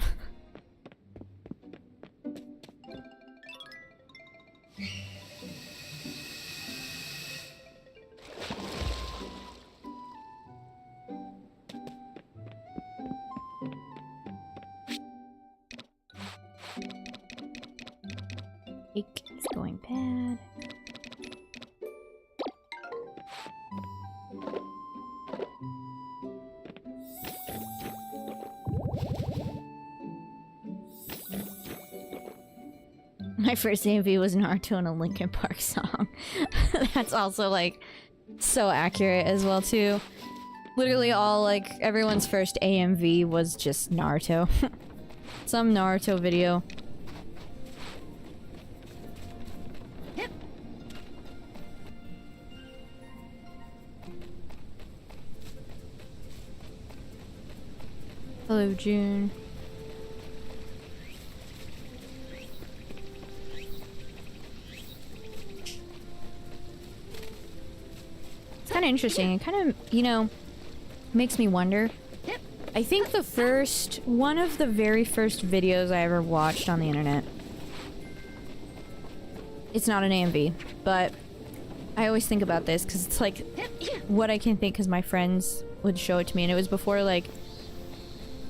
Cake is going bad. My first AMV was Naruto and a Linkin Park song. That's also, like, so accurate as well, too. Literally all, like, everyone's first AMV was just Naruto. Some Naruto video. Hello, June. It's kind of interesting. It kind of, you know, makes me wonder. I think one of the very first videos I ever watched on the internet. It's not an AMV, but I always think about this because it's like what I can think because my friends would show it to me, and it was before, like,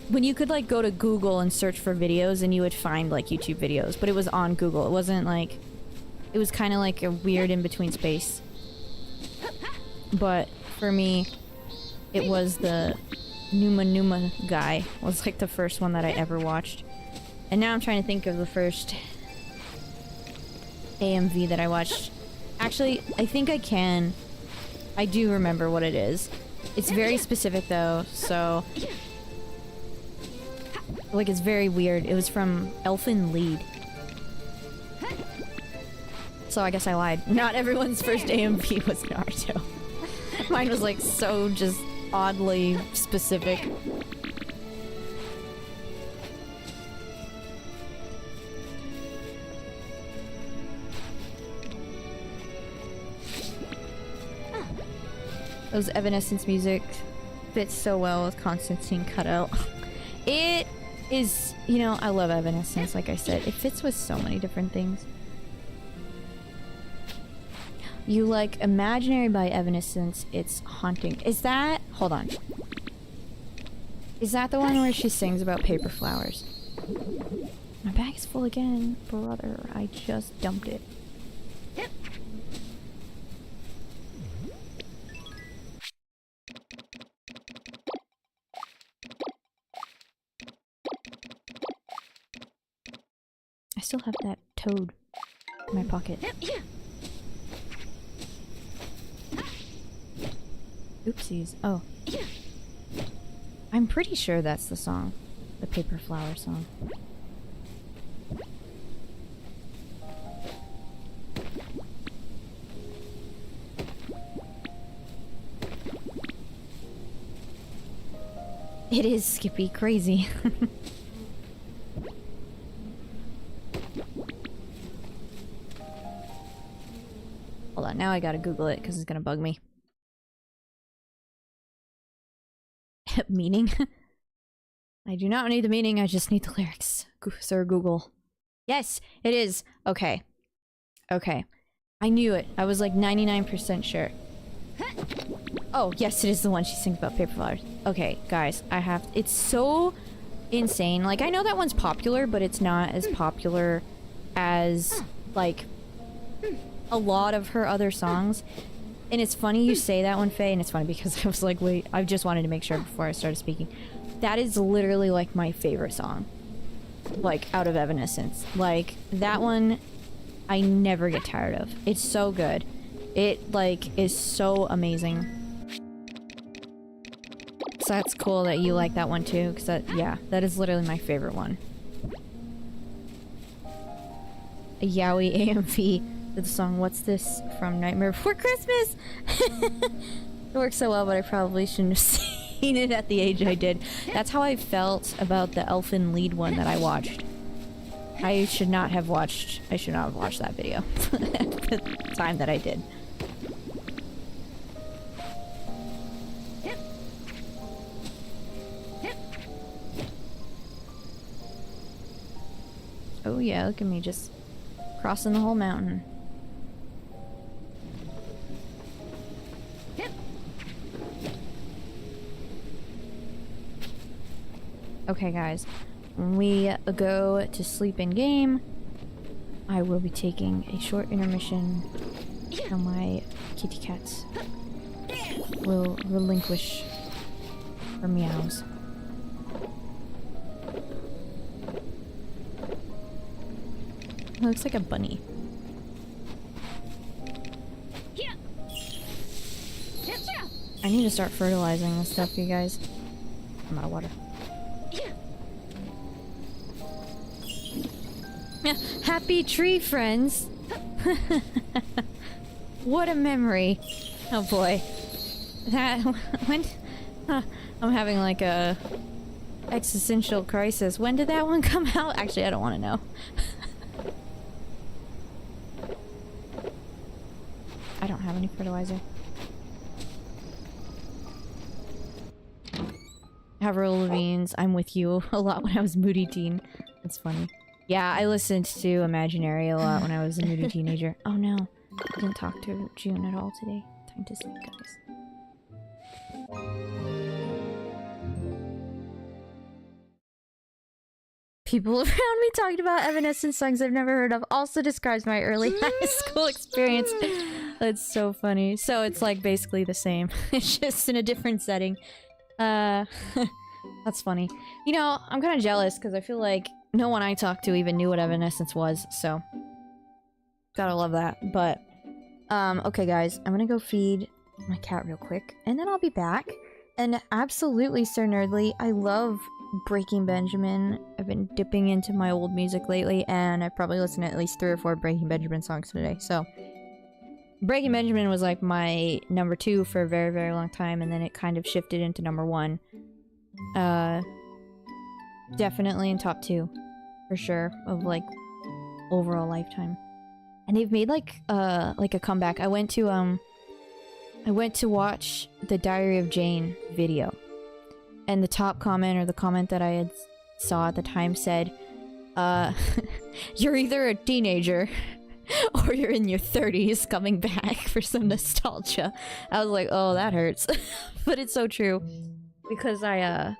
when you could, like, go to Google and search for videos and you would find, like, YouTube videos, but it was on Google. It wasn't, like... It was kind of like a weird in-between space. But for me, it was the Numa guy. Was, like, the first one that I ever watched. And now I'm trying to think of the first AMV that I watched. Actually, I think I can. I do remember what it is. It's very specific, though, so... Like, it's very weird. It was from Elfin Lied. So I guess I lied. Not everyone's first AMV was Naruto. Mine was, like, so just oddly specific. Those Evanescence music fits so well with Constantine cutout. It is, you know, I love Evanescence, like I said. It fits with so many different things. You like Imaginary by Evanescence, it's haunting. Is that... Hold on. Is that the one where she sings about paper flowers? My bag is full again, brother. I just dumped it. I still have that toad in my pocket. Oopsies. Oh. I'm pretty sure that's the song. The Paper Flower song. It is Skippy crazy. Hold on, now I gotta Google it because it's gonna bug me. Meaning? I do not need the meaning, I just need the lyrics. Sir Google. Yes, it is. Okay. Okay. I knew it. I was like 99% sure. Oh, yes, it is the one she sings about paper flowers. Okay, guys, I have... It's so insane. Like, I know that one's popular, but it's not as popular as, like, a lot of her other songs. And it's funny you say that one, Faye, and it's funny because I was like, wait, I just wanted to make sure before I started speaking. That is literally, like, my favorite song. Like, out of Evanescence. Like, that one, I never get tired of. It's so good. It, like, is so amazing. So that's cool that you like that one too, because that, yeah, that is literally my favorite one. A Yowie AMV. The song What's This from Nightmare Before Christmas? It works so well, but I probably shouldn't have seen it at the age I did. That's how I felt about the Elfin lead one that I watched. I should not have watched that video at the time that I did. Oh yeah, look at me just crossing the whole mountain. Okay guys, when we go to sleep in game, I will be taking a short intermission so my kitty cats will relinquish her meows. It looks like a bunny. I need to start fertilizing this stuff, you guys. I'm out of water. Happy tree friends! What a memory. Oh boy. That... when... I'm having like a... existential crisis. When did that one come out? Actually, I don't want to know. I don't have any fertilizer. Avril Lavigne's I'm With You a lot when I was moody teen. That's funny. Yeah, I listened to Imaginary a lot when I was a moody teenager. Oh no, I didn't talk to June at all today. Time to sleep, guys. People around me talking about Evanescence songs I've never heard of also describes my early high school experience. That's so funny. So it's like basically the same. It's just in a different setting. That's funny. You know, I'm kind of jealous because I feel like no one I talked to even knew what Evanescence was, so gotta love that. But okay guys, I'm gonna go feed my cat real quick and then I'll be back. And absolutely, Sir Nerdly, I love Breaking Benjamin. I've been dipping into my old music lately and I've probably listened to at least 3 or 4 Breaking Benjamin songs today. So Breaking Benjamin was like my number 2 for a very, very long time, and then it kind of shifted into number 1. Definitely in top 2, for sure, of like overall lifetime. And they've made like a comeback. I went to watch the Diary of Jane video, and the top comment, or the comment that I had saw at the time said, you're either a teenager or you're in your 30s coming back for some nostalgia. I was like, oh, that hurts. But it's so true. Because I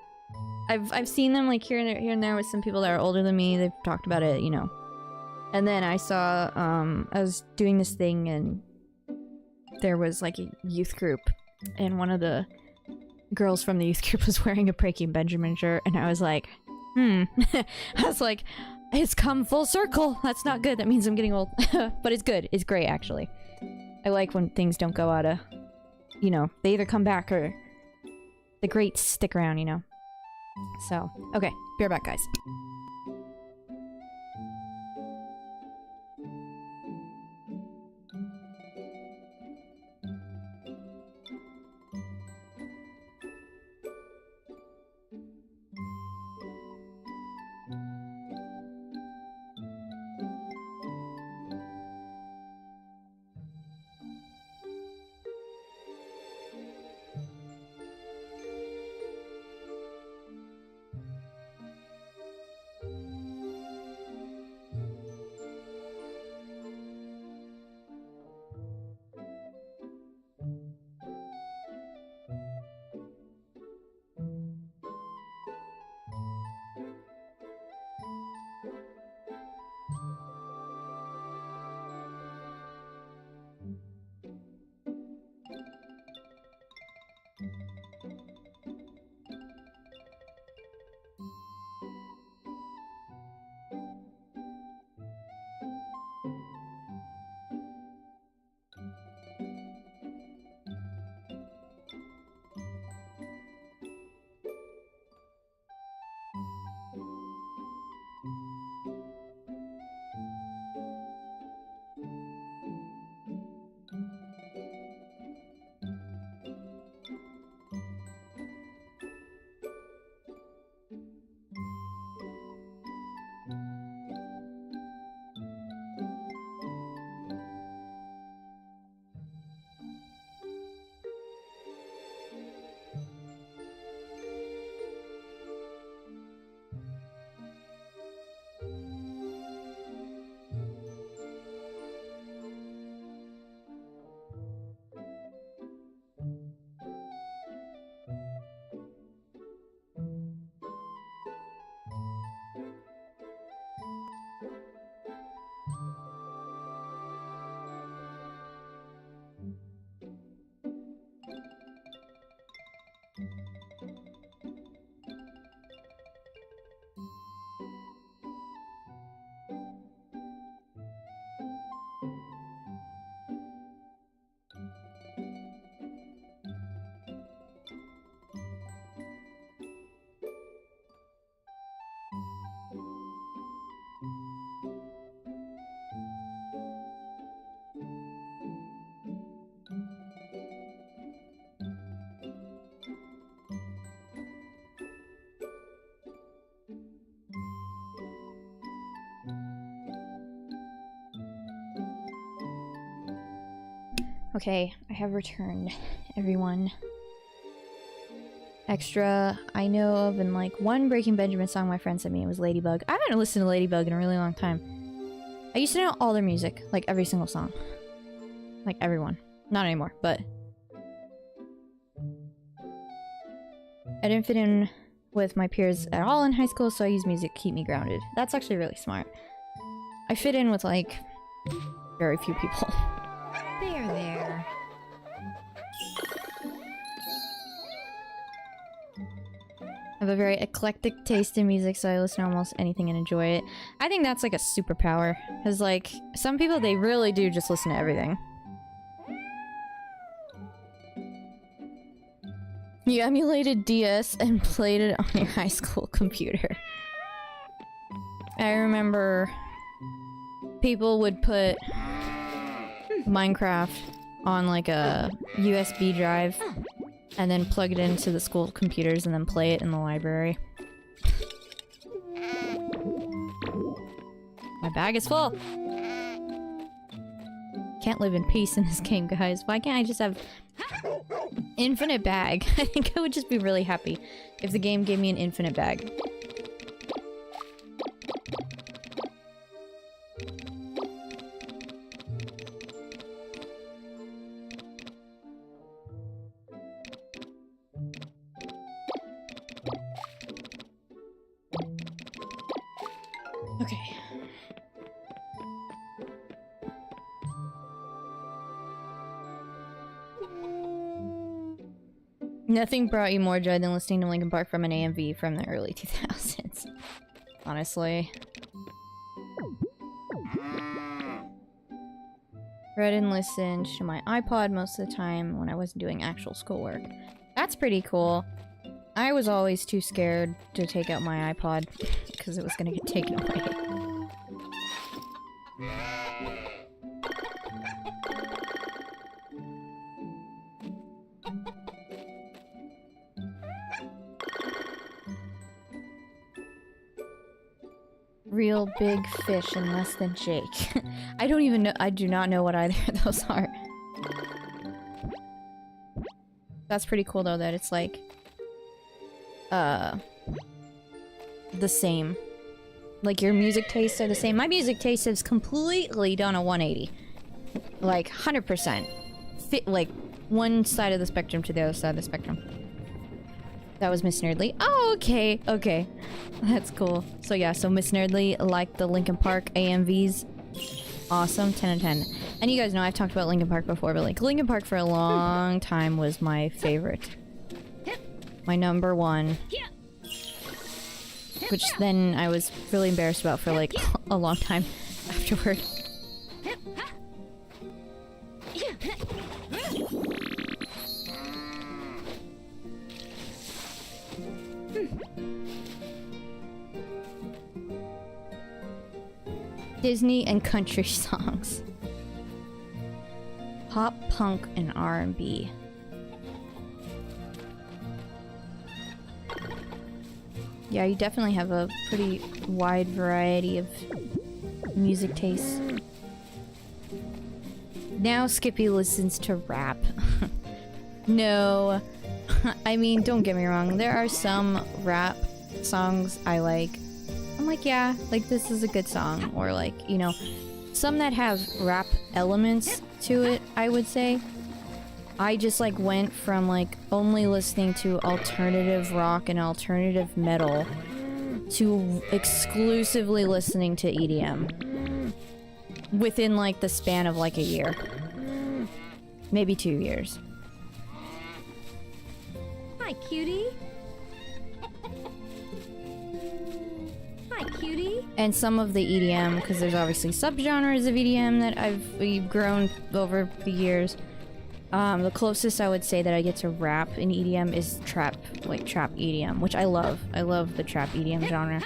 I've seen them like here and there with some people that are older than me. They've talked about it, you know. And then I saw I was doing this thing and there was like a youth group and one of the girls from the youth group was wearing a Breaking Benjamin shirt and I was like, I was like, it's come full circle. That's not good. That means I'm getting old. But it's good. It's great actually. I like when things don't go out of, you know, they either come back or the greats stick around, you know. So, okay, be right back, guys. Okay, I have returned, everyone. Extra I know of, and like one Breaking Benjamin song my friend sent me, it was Ladybug. I haven't listened to Ladybug in a really long time. I used to know all their music, like every single song. Like everyone. Not anymore, but... I didn't fit in with my peers at all in high school, so I use music to keep me grounded. That's actually really smart. I fit in with like very few people. There. I have a very eclectic taste in music, so I listen to almost anything and enjoy it. I think that's like a superpower. Because like, some people, they really do just listen to everything. You emulated DS and played it on your high school computer. I remember people would put Minecraft on like a USB drive and then plug it into the school computers and then play it in the library. My bag is full! Can't live in peace in this game, guys. Why can't I just have infinite bag? I think I would just be really happy if the game gave me an infinite bag. Nothing brought you more joy than listening to Linkin Park from an AMV from the early 2000s. Honestly. Read and listened to my iPod most of the time when I wasn't doing actual schoolwork. That's pretty cool. I was always too scared to take out my iPod because it was gonna get taken away. Real big fish and less than Jake. I don't even know. I do not know what either of those are. That's pretty cool though that it's like the same. Like your music tastes are the same. My music taste has completely done a 180. Like 100%. Like one side of the spectrum to the other side of the spectrum. That was Miss Nerdly. Oh, okay, okay. That's cool. So yeah, so Miss Nerdly liked the Linkin Park AMVs. Awesome, 10 out of 10. And you guys know I've talked about Linkin Park before, but like Linkin Park for a long time was my favorite. My number one. Which then I was really embarrassed about for like a long time afterward. Disney and country songs. Pop, punk, and R&B. Yeah, you definitely have a pretty wide variety of music tastes. Now Skippy listens to rap. No. I mean, don't get me wrong. There are some rap songs I like. I'm like, yeah, like this is a good song. Or like, you know, some that have rap elements to it, I would say. I just like went from like only listening to alternative rock and alternative metal to exclusively listening to EDM within like the span of like a year, maybe 2 years. Hi, cutie. Hi, cutie. And some of the EDM, because there's obviously subgenres of EDM that we've grown over the years. The closest I would say that I get to rap in EDM is trap EDM, which I love. I love the trap EDM genre.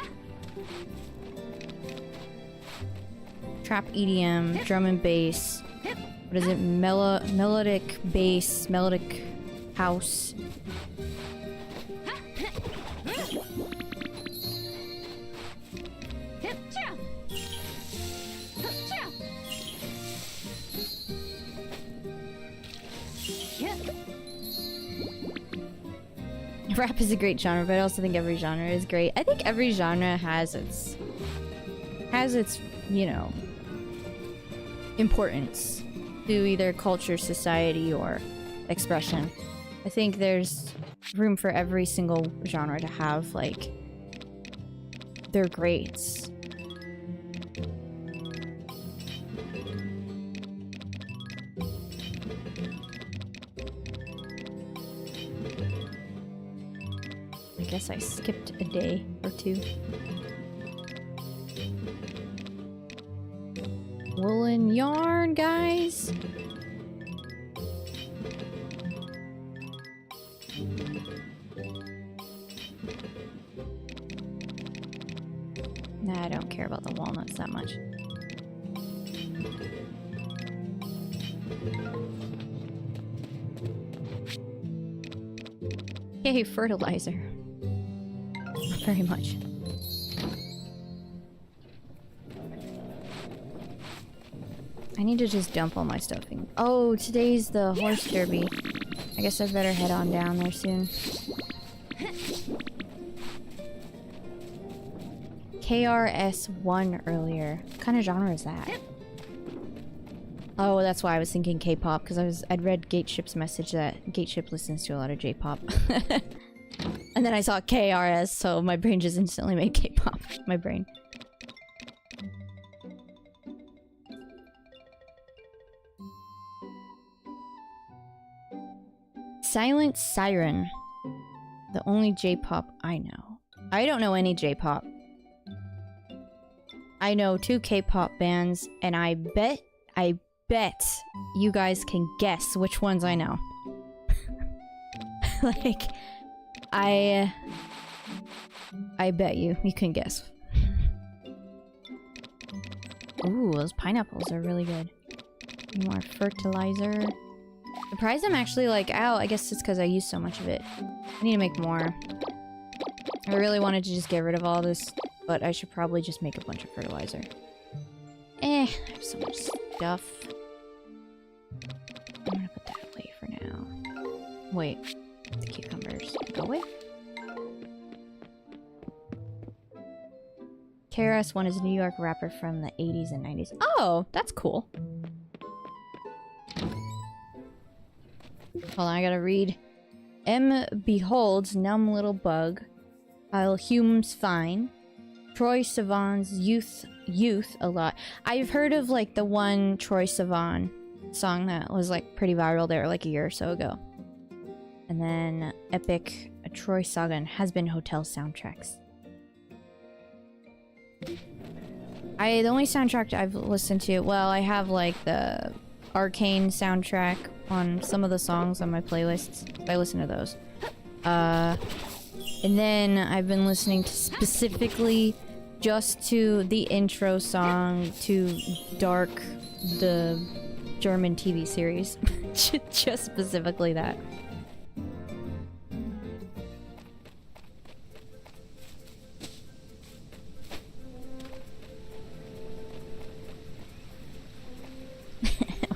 Trap EDM, drum and bass. What is it? Melodic bass, melodic house. Rap is a great genre, but I also think every genre is great. I think every genre has its, you know, importance to either culture, society, or expression. I think there's room for every single genre to have, like, their greats. I guess I skipped a day or two. Woolen yarn, guys. Nah, I don't care about the walnuts that much. Yay, fertilizer. Not very much. I need to just dump all my stuff in. Oh, today's the horse derby. I guess I better head on down there soon. KRS-One earlier. What kind of genre is that? Oh, that's why I was thinking K-pop, because I'd read Gateship's message that Gateship listens to a lot of J-pop. And then I saw KRS, so my brain just instantly made K-pop. My brain. Silent Siren. The only J-pop I know. I don't know any J-pop. I know 2 K-pop bands, and I bet you guys can guess which ones I know. Like, I bet you can guess. Ooh, those pineapples are really good. More fertilizer. Surprised I'm actually like out. I guess it's because I use so much of it. I need to make more. I really wanted to just get rid of all this, but I should probably just make a bunch of fertilizer. I have so much stuff. I'm gonna put that away for now. Wait, the cucumbers go away. KRS-One is a New York rapper from the 80s and 90s. Oh, that's cool. Hold on, I gotta read. M beholds numb little bug, while Hume's fine. Troy Sivan's youth a lot. I've heard of like the one Troy Sivan song that was like pretty viral there like a year or so ago. And then Epic, a Troy Sagan, Has Been Hotel soundtracks. The only soundtrack I've listened to, well, I have like the Arcane soundtrack on some of the songs on my playlists. I listen to those. And then I've been listening to specifically just to the intro song to Dark, the German TV series. Just specifically that.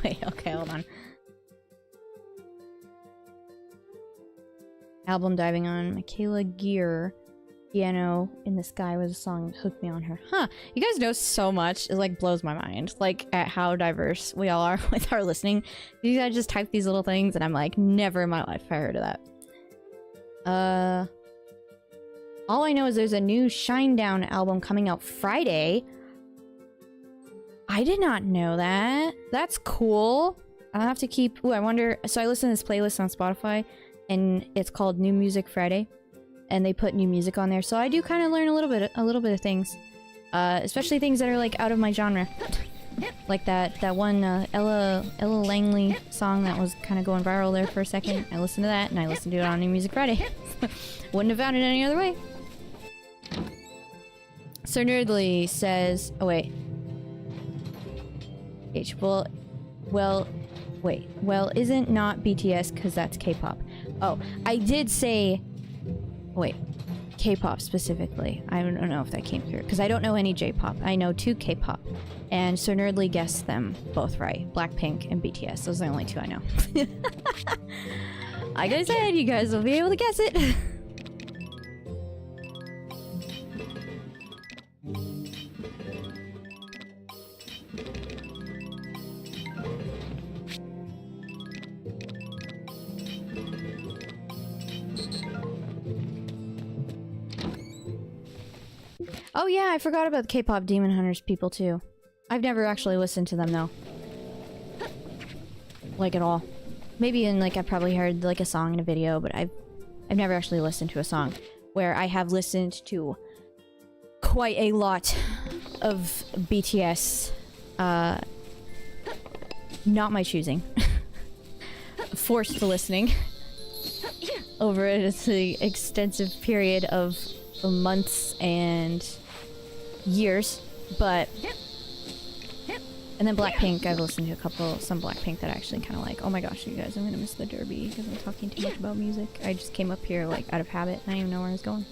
Wait, okay, hold on. Album Diving On, Michaela Gear. Piano in the Sky was a song that hooked me on her. Huh, you guys know so much. It like blows my mind, like at how diverse we all are with our listening. You guys just type these little things and I'm like, never in my life have I heard of that. All I know is there's a new Shinedown album coming out Friday. I did not know that. That's cool. I'll have to keep... Ooh, I wonder... So I listen to this playlist on Spotify, and it's called New Music Friday, and they put new music on there. So I do kind of learn a little bit of things, especially things that are like out of my genre, like that one Ella Langley song that was kind of going viral there for a second. I listened to that, and I listened to it on New Music Friday. Wouldn't have found it any other way. Sir Nerdly says... Oh wait. Well, wait. Well, isn't not BTS because that's K-pop. Oh, I did say... Wait. K-pop specifically. I don't know if that came through. Because I don't know any J-pop. I know 2 K-pop. And Sir Nerdly guessed them both right. Blackpink and BTS. Those are the only 2 I know. Like I said, you guys will be able to guess it. Oh yeah, I forgot about the K-pop Demon Hunters people too. I've never actually listened to them though. Like at all. Maybe in like I probably heard like a song in a video, but I've never actually listened to a song. Where I have listened to quite a lot of BTS. Not my choosing. Forced listening. Over the extensive period of months and years, but and then Blackpink, I've listened to some Blackpink that I actually kind of like. Oh my gosh, you guys, I'm gonna miss the derby because I'm talking too much about music. I just came up here like out of habit. I didn't even know where I was going.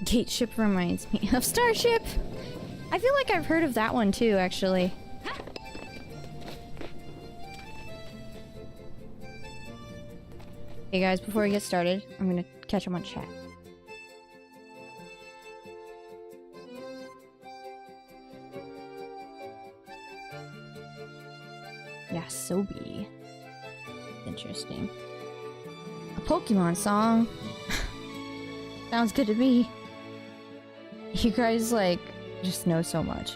Gateship reminds me of Starship. I feel like I've heard of that one too, actually. Hey guys, before we get started, I'm gonna catch them on chat. Yeah, Sobi. Interesting. A Pokemon song. Sounds good to me. You guys, like, just know so much.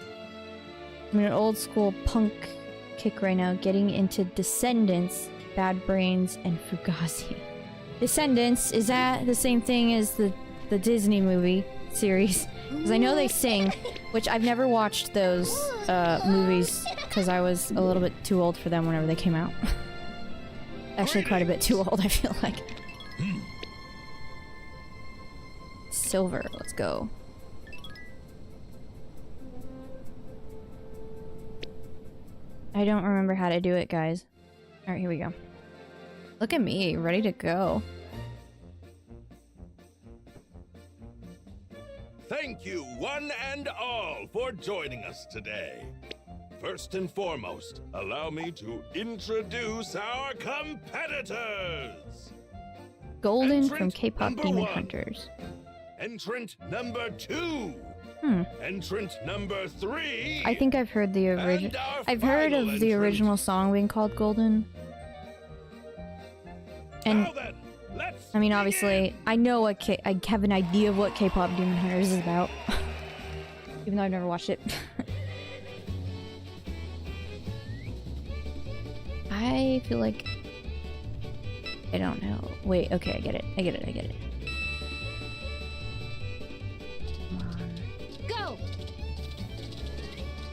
I'm an old school punk kick right now, getting into Descendants, Bad Brains, and Fugazi. Descendants, is that the same thing as the Disney movie series? Because I know they sing, which I've never watched those movies because I was a little bit too old for them whenever they came out. Actually, quite a bit too old, I feel like. Silver, let's go. I don't remember how to do it, guys. Alright, here we go. Look at me, ready to go. Thank you, one and all, for joining us today. First and foremost, allow me to introduce our competitors. Golden Entrant from K-pop number Demon 1. Hunters. Entrant number 2. Entrant number 3. I think I've heard the original. And our I've heard of final the entrant. original song being called Golden. And Now then, let's I mean, begin. obviously, I know what I have an idea of what K-pop Demon Hunters is about, even though I've never watched it. I feel like I don't know. Wait, okay, I get it. I get it. I get it. Come on.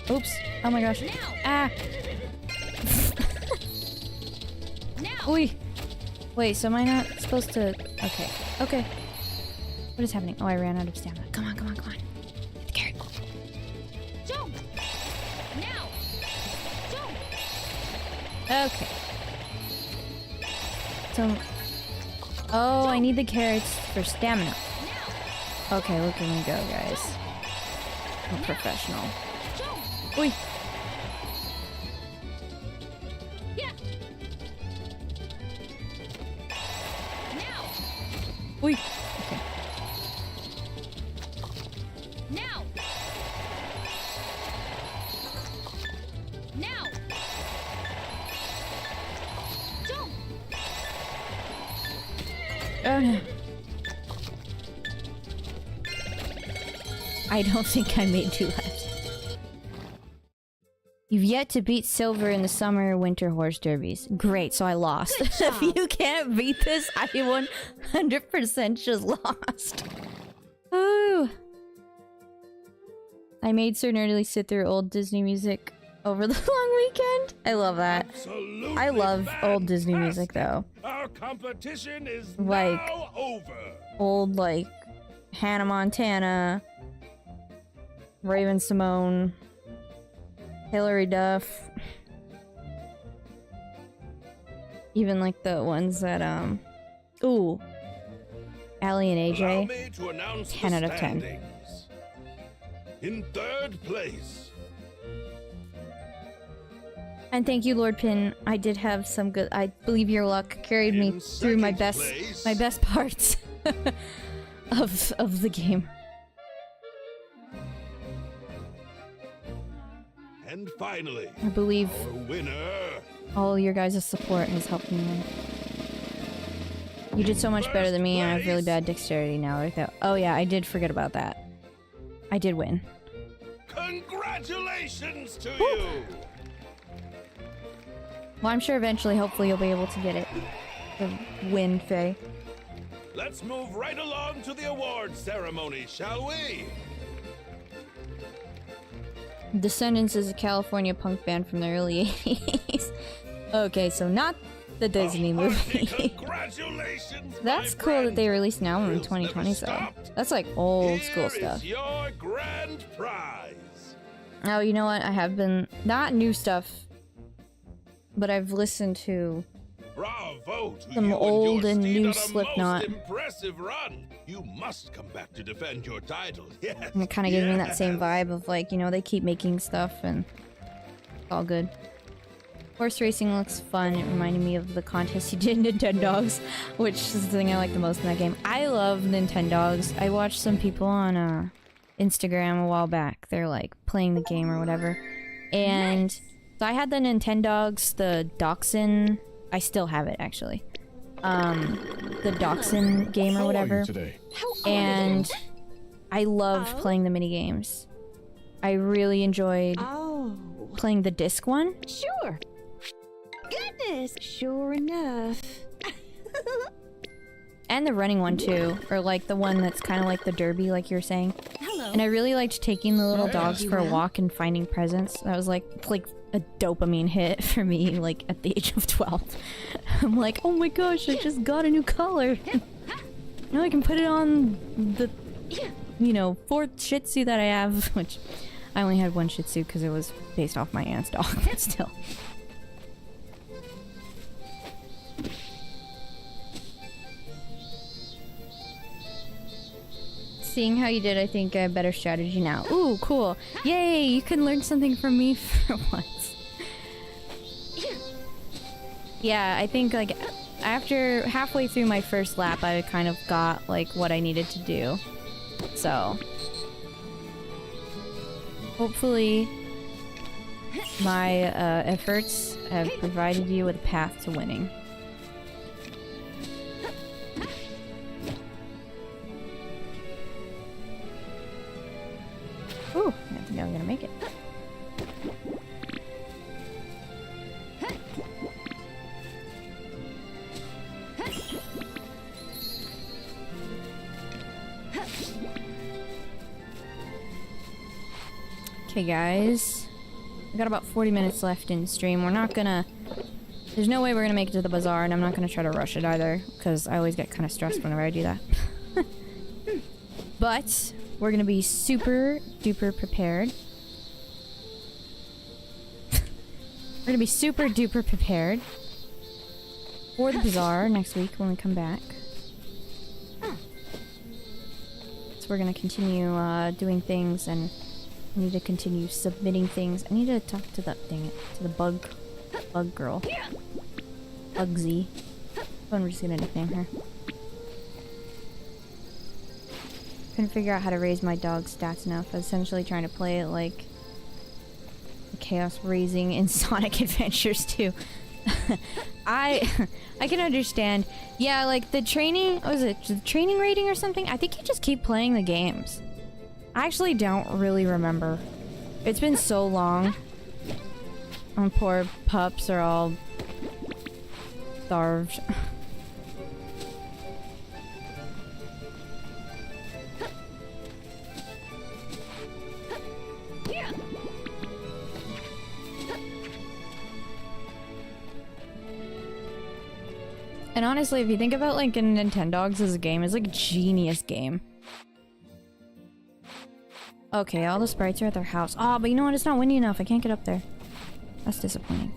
Go! Oops! Oh my gosh! Now! Ah! Now! Oi! Wait, so am I not supposed to... Okay. Okay. What is happening? Oh, I ran out of stamina. Come on, come on, come on. Get the carrot. Jump! Now! Jump! Okay. So... Oh, I need the carrots for stamina. Now! Okay, look at me go, guys. I'm a professional. Jump! Oi! Yeah! Now! Oi! Okay. Now! Now! Jump! Oh no. I don't think I made 2 laps. You've yet to beat Silver in the summer winter horse derbies. Great, so I lost. If you can't beat this, I 100% just lost. Ooh. I made Sir Nerdily sit through old Disney music over the long weekend. I love that. Absolutely I love old Disney music though. Our competition is Like- now over. Old, like, Hannah Montana, Raven Simone, Hilary Duff. Even like the ones that, ooh. Allie and Allow AJ. me to announce 10 the out of 10. standings. In third place, And thank you, Lord Pin. I did have some good. I believe your luck carried me In through my second best, place. parts of the game. and finally, I believe our winner. all your guys' support has helped me win. You did so much better than me, and I have really bad dexterity now. Oh yeah, I did forget about that. I did win. Congratulations to you! Well, I'm sure eventually, hopefully, you'll be able to get it. The win, Faye. Let's move right along to the award ceremony, shall we? Descendants is a California punk band from the early 80s. Okay, so not the Disney A hearty movie. Congratulations, That's my cool that friend. they released an album in Thrills never 2020, so stopped. that's like old school Here stuff. is your grand prize. Oh, you know what? I have been not new stuff, but I've listened to Bravo to some you old and and your steed new on a Slipknot. most impressive run. You must come back to defend your title. Yes. And it kind of gave me that same yes. vibe of like, you know, they keep making stuff and it's all good. Horse racing looks fun. It reminded me of the contest you did in Nintendogs, which is the thing I like the most in that game. I love Nintendogs. I watched some people on Instagram a while back. They're like playing the game or whatever. And so I had the Nintendogs, the Dachshund. I still have it actually. The Dachshund game or whatever. And I loved playing the mini games. I really enjoyed playing the disc one. Sure. Goodness, sure enough. And the running one too, or like the one that's kind of like the derby, like you were saying. Hello. And I really liked taking the little dogs for a walk and finding presents. That was like a dopamine hit for me, like at the age of 12. I'm like, oh my gosh, I just got a new collar. Now I can put it on the, you know, 4th Shih Tzu that I have, which I only had 1 Shih Tzu because it was based off my aunt's dog, but still. Seeing how you did, I think I have better strategy now. Ooh, cool. Yay, you can learn something from me for once. Yeah, I think like after halfway through my first lap, I kind of got like what I needed to do. So hopefully my efforts have provided you with a path to winning. Ooh, I think I'm gonna make it. Okay, guys. We got about 40 minutes left in stream. We're not gonna... There's no way we're gonna make it to the bazaar, and I'm not gonna try to rush it either, because I always get kind of stressed whenever I do that. But we're gonna be super duper prepared. We're gonna be super duper prepared for the bazaar next week when we come back. So we're gonna continue doing things, and I need to continue submitting things. I need to talk to the to the bug girl, Bugsy. I'm just gonna nickname her. Couldn't figure out how to raise my dog's stats enough. I was essentially trying to play it like Chaos Raising in Sonic Adventures 2. I can understand. Yeah, like the training, was it the training rating or something? I think you just keep playing the games. I actually don't really remember. It's been so long. My poor pups are all starved. And honestly, if you think about like Nintendogs as a game, it's like a genius game. Okay, all the sprites are at their house. Oh, but you know what? It's not windy enough. I can't get up there. That's disappointing.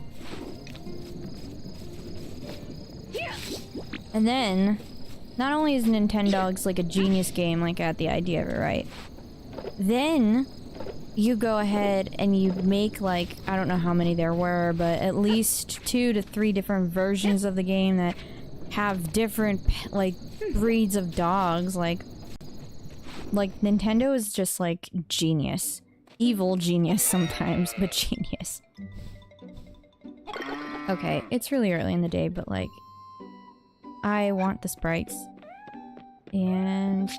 And then, not only is Nintendogs like a genius game, like I had the idea of it, right? Then, you go ahead and you make like, I don't know how many there were, but at least 2 to 3 different versions of the game that have different like breeds of dogs. Like Nintendo is just like genius. Evil genius sometimes, but genius. Okay, it's really early in the day, but like I want the sprites and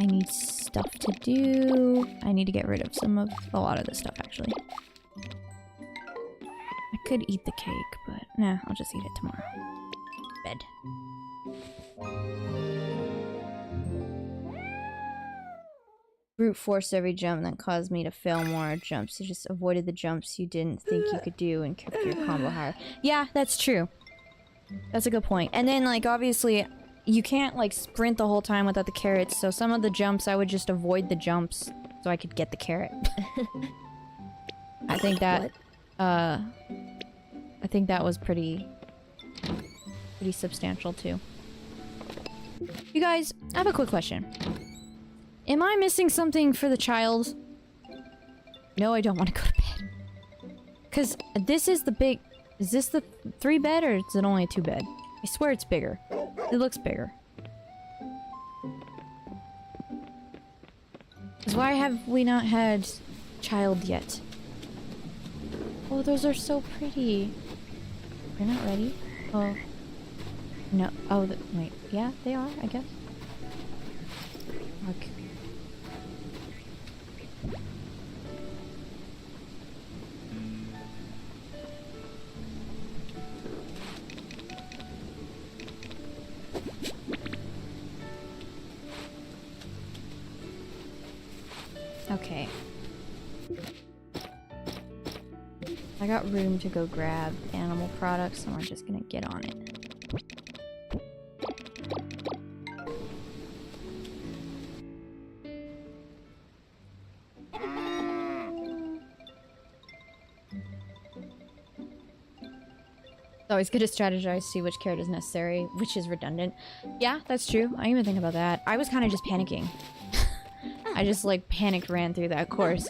I need stuff to do. I need to get rid of a lot of this stuff actually. I could eat the cake, but nah, I'll just eat it tomorrow. Bed. Brute force every jump that caused me to fail more jumps. You just avoided the jumps you didn't think you could do and kept your combo higher. Yeah, that's true. That's a good point. And then, like, obviously, you can't, like, sprint the whole time without the carrots, so some of the jumps, I would just avoid the jumps so I could get the carrot. I think that, I think that was pretty substantial, too. You guys, I have a quick question. Am I missing something for the child? No, I don't want to go to bed. Because this is the big... Is this the 3-bed or is it only a 2-bed? I swear it's bigger. It looks bigger. Because why have we not had child yet? Oh, those are so pretty. They're not ready? Oh. No. Oh, wait. Yeah, they are, I guess. Okay. Okay. I got room to go grab animal products, so I'm just gonna get on it. It's always good to strategize, see which carrot is necessary, which is redundant. Yeah, that's true. I didn't even think about that. I was kind of just panicking. I just, like, panicked ran through that course.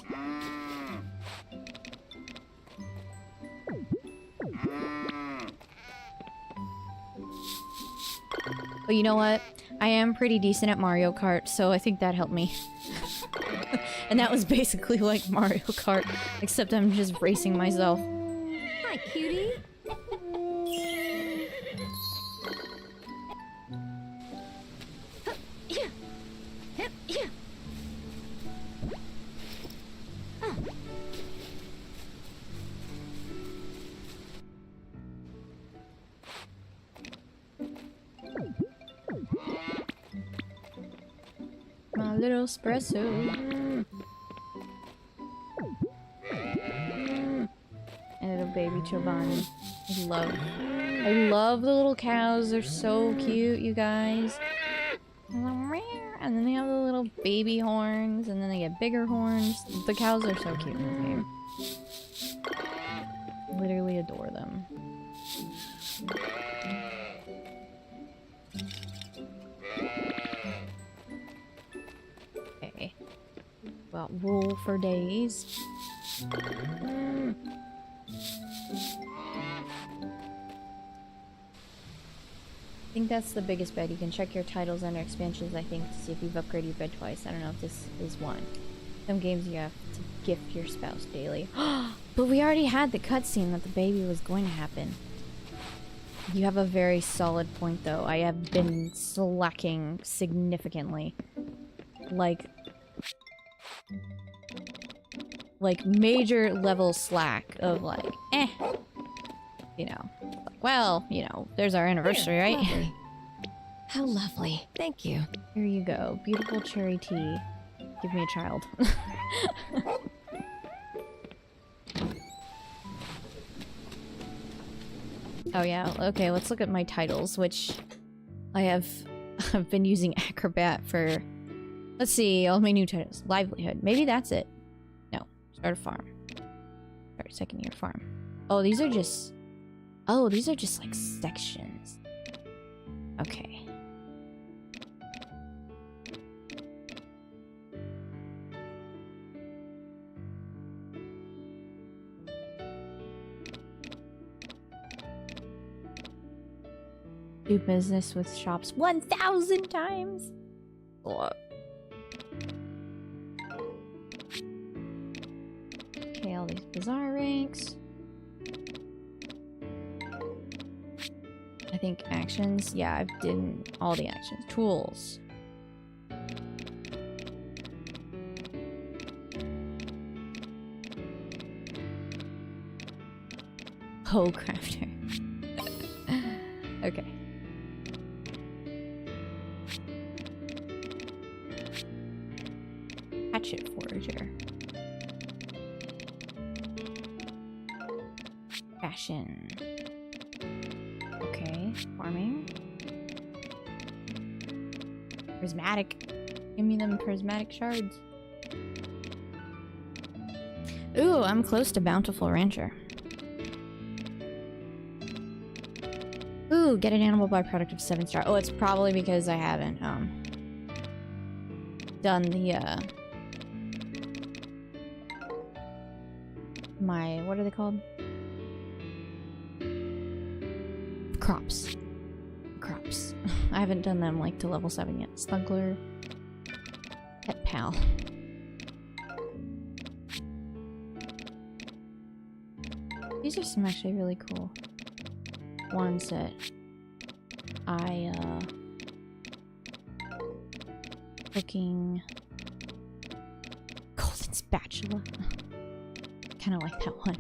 But you know what? I am pretty decent at Mario Kart, so I think that helped me. And that was basically like Mario Kart, except I'm just racing myself. Hi, cutie. My little espresso. And little baby Chobani. I love the little cows. They're so cute, you guys. And then they have the little baby horns, and then they get bigger horns. The cows are so cute in this game. Literally adore them. Okay. Well, wool for days. I think that's the biggest bed. You can check your titles under expansions, I think, to see if you've upgraded your bed twice. I don't know if this is one. Some games you have to gift your spouse daily. But we already had the cutscene that the baby was going to happen. You have a very solid point, though. I have been slacking significantly. Like major level slack of like, you know, like, well, you know, there's our anniversary, right? Lovely. How lovely. Thank you. Here you go. Beautiful cherry tea. Give me a child. Oh yeah, okay, let's look at my titles, which I've been using Acrobat for, let's see, all my new titles. Livelihood, maybe that's it. No, start a farm. Start a second year farm. Oh, these are just like sections. Okay. Do business with shops 1,000 times. Oh. Okay, all these Bazaar ranks. I think actions. Yeah, I've done all the actions. Tools. Hoe crafter. Okay. Hatchet forager. Fashion. Okay, farming. Prismatic. Give me them prismatic shards. Ooh, I'm close to Bountiful Rancher. Ooh, get an animal byproduct of 7-star. Oh, it's probably because I haven't done the my, what are they called? Crops. I haven't done them like to level 7 yet. Snuggler. Pet pal. These are some actually really cool ones that I cooking golden spatula. Kind of like that one.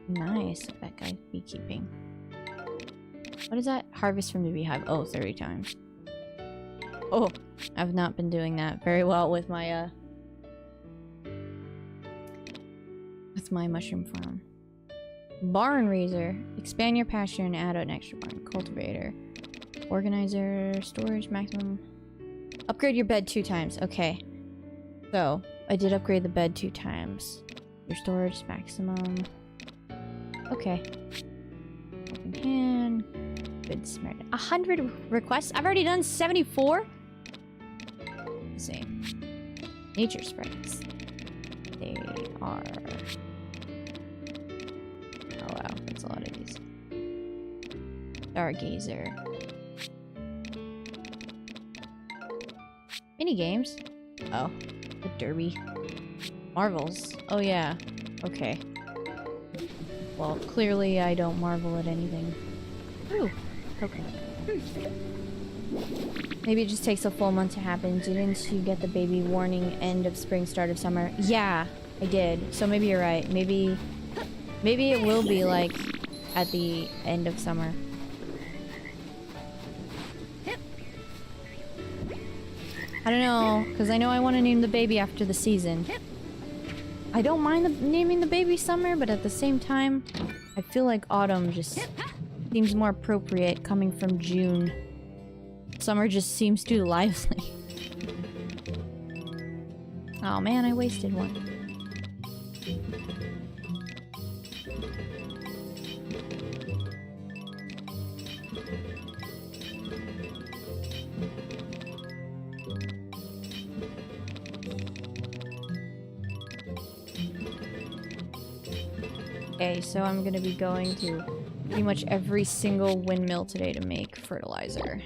Nice. That guy's beekeeping. What is that? Harvest from the beehive. Oh, 30 times. Oh, I've not been doing that very well with my mushroom farm. Barn raiser. Expand your pasture and add an extra barn. Cultivator. Organizer. Storage maximum. Upgrade your bed 2 times. Okay. So, I did upgrade the bed 2 times. Your storage maximum. Okay. Open hand. Good Samaritan. 100 requests? I've already done 74? Let's see. Nature sprites. They are... Oh wow, that's a lot of these. Stargazer. Mini games. Oh, the derby. Marvels. Oh yeah. Okay. Well, clearly I don't marvel at anything. Ooh, okay. Maybe it just takes a full month to happen. Didn't you get the baby warning end of spring, start of summer? Yeah, I did. So maybe you're right. Maybe it will be like at the end of summer. I don't know, because I know I want to name the baby after the season. I don't mind naming the baby summer, but at the same time, I feel like autumn just seems more appropriate coming from June. Summer just seems too lively. Oh man, I wasted one. Okay, so I'm gonna be going to pretty much every single windmill today to make fertilizer.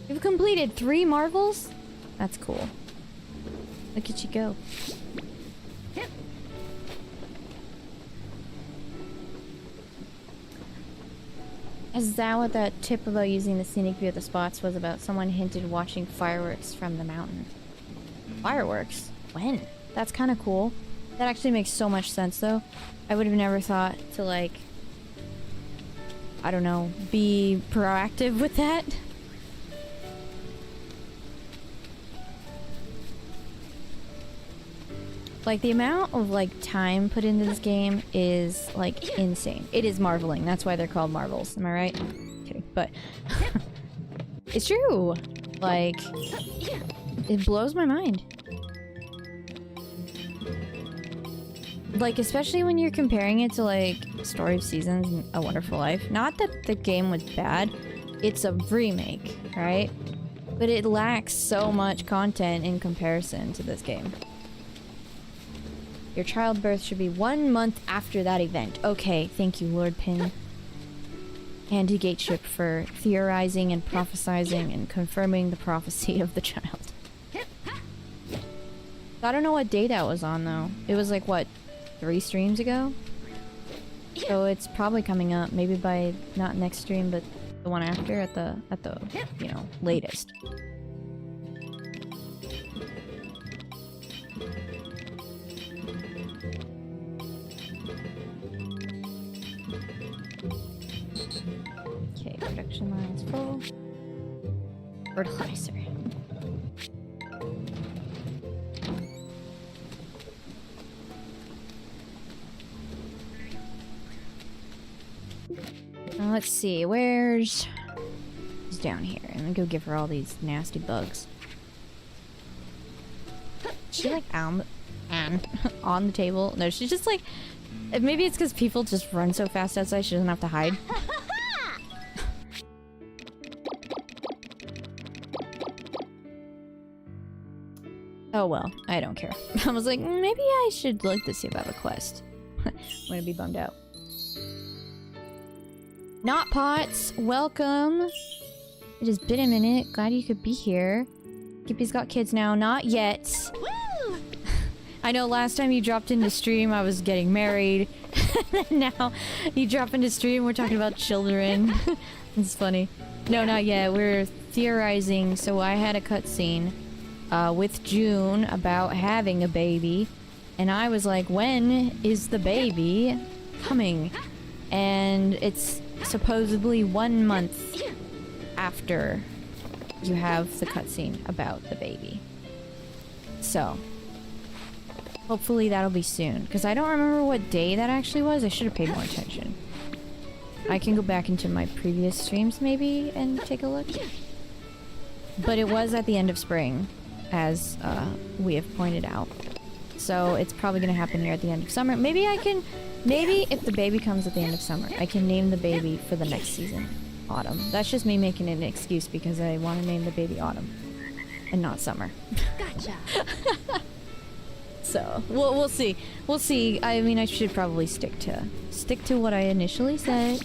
You've completed 3 marvels? That's cool. Look at you go. Is that what that tip about using the scenic view of the spots was about? Someone hinted watching fireworks from the mountain. Fireworks? When? That's kind of cool. That actually makes so much sense, though. I would have never thought to, like... I don't know, be proactive with that. Like, the amount of, like, time put into this game is, like, insane. It is marveling. That's why they're called marvels. Am I right? Kidding. But... it's true! Like... it blows my mind. Like, especially when you're comparing it to, like, Story of Seasons and A Wonderful Life. Not that the game was bad. It's a remake, right? But it lacks so much content in comparison to this game. Your childbirth should be 1 month after that event. Okay, thank you, Lord Pin. Anti-Gateship for theorizing and prophesizing and confirming the prophecy of the child. I don't know what day that was on, though. It was like, what, 3 streams ago? So it's probably coming up, maybe by not next stream, but the one after at the you know, latest. Okay, production line's full. Fertilizer. Let's see, where's... It's down here. I'm gonna go give her all these nasty bugs. Is she like on the table? No, she's just like... Maybe it's because people just run so fast outside she doesn't have to hide. Oh well, I don't care. I was like, maybe I should look to see about the quest. I'm gonna be bummed out. Not Pots, welcome. It has been a minute. Glad you could be here. Gippy's got kids now. Not yet. Woo! I know last time you dropped into stream, I was getting married. Now you drop into stream, we're talking about children. It's funny. No, not yet. We're theorizing. So I had a cutscene with June about having a baby, and I was like, "When is the baby coming?" And it's supposedly 1 month after you have the cutscene about the baby. So, hopefully that'll be soon. Because I don't remember what day that actually was. I should have paid more attention. I can go back into my previous streams maybe and take a look. But it was at the end of spring, as we have pointed out. So it's probably going to happen here at the end of summer. Maybe if the baby comes at the end of summer, I can name the baby for the next season. Autumn. That's just me making an excuse because I want to name the baby Autumn. And not Summer. Gotcha. So, we'll see. We'll see. I mean, I should probably stick to what I initially said.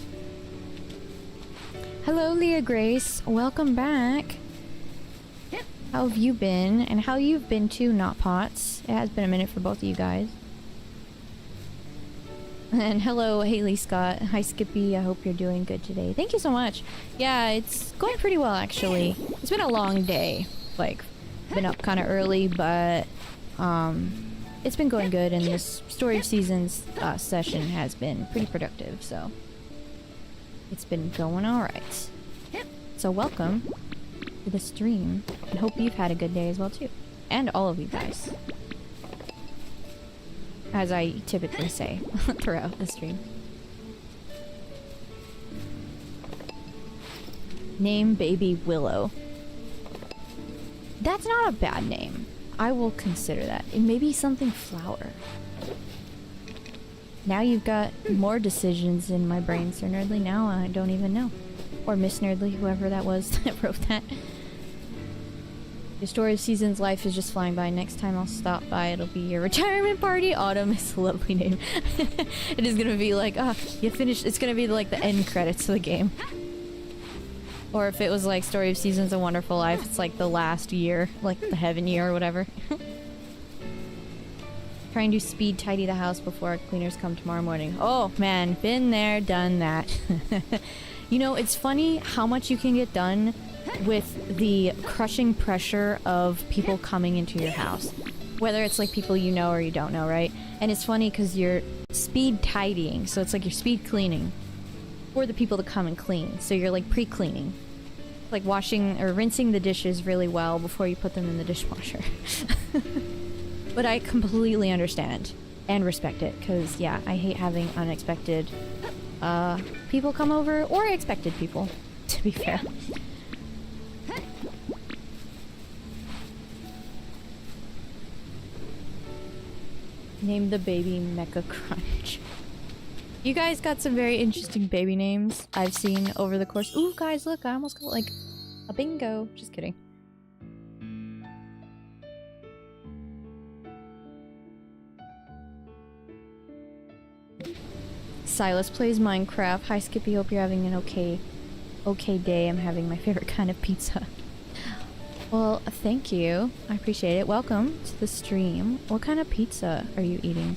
Hello, Leah Grace. Welcome back. How have you been? And how you've been too, Not Pots. It has been a minute for both of you guys. And hello, Haley Scott. Hi, Skippy. I hope you're doing good today. Thank you so much. Yeah, it's going pretty well, actually. It's been a long day. Like, been up kind of early, but it's been going good, and this Story of Seasons session has been pretty productive, so it's been going alright. So welcome to the stream, and hope you've had a good day as well, too. And all of you guys. As I typically say throughout the stream. Name baby Willow. That's not a bad name. I will consider that. It may be something flower. Now you've got more decisions in my brain, Sir Nerdly. Now I don't even know. Or Miss Nerdly, whoever that was that wrote that. Your Story of Seasons life is just flying by. Next time I'll stop by, it'll be your retirement party. Autumn is a lovely name. It is gonna be like, you finished. It's gonna be like the end credits of the game. Or if it was like Story of Seasons, A Wonderful Life, it's like the last year, like the heaven year or whatever. Trying to speed tidy the house before cleaners come tomorrow morning. Oh man, been there, done that. You know, it's funny how much you can get done with the crushing pressure of people coming into your house. Whether it's like people you know or you don't know, right? And it's funny because you're speed tidying, so it's like you're speed cleaning for the people to come and clean. So you're like pre-cleaning. Like washing or rinsing the dishes really well before you put them in the dishwasher. But I completely understand and respect it, because yeah, I hate having unexpected people come over, or expected people, to be fair. Name the baby Mecha Crunch. You guys got some very interesting baby names I've seen over the course. Ooh, guys, look, I almost got like a bingo. Just kidding. Silas plays Minecraft. Hi, Skippy. Hope you're having an okay day. I'm having my favorite kind of pizza. Well, thank you. I appreciate it. Welcome to the stream. What kind of pizza are you eating?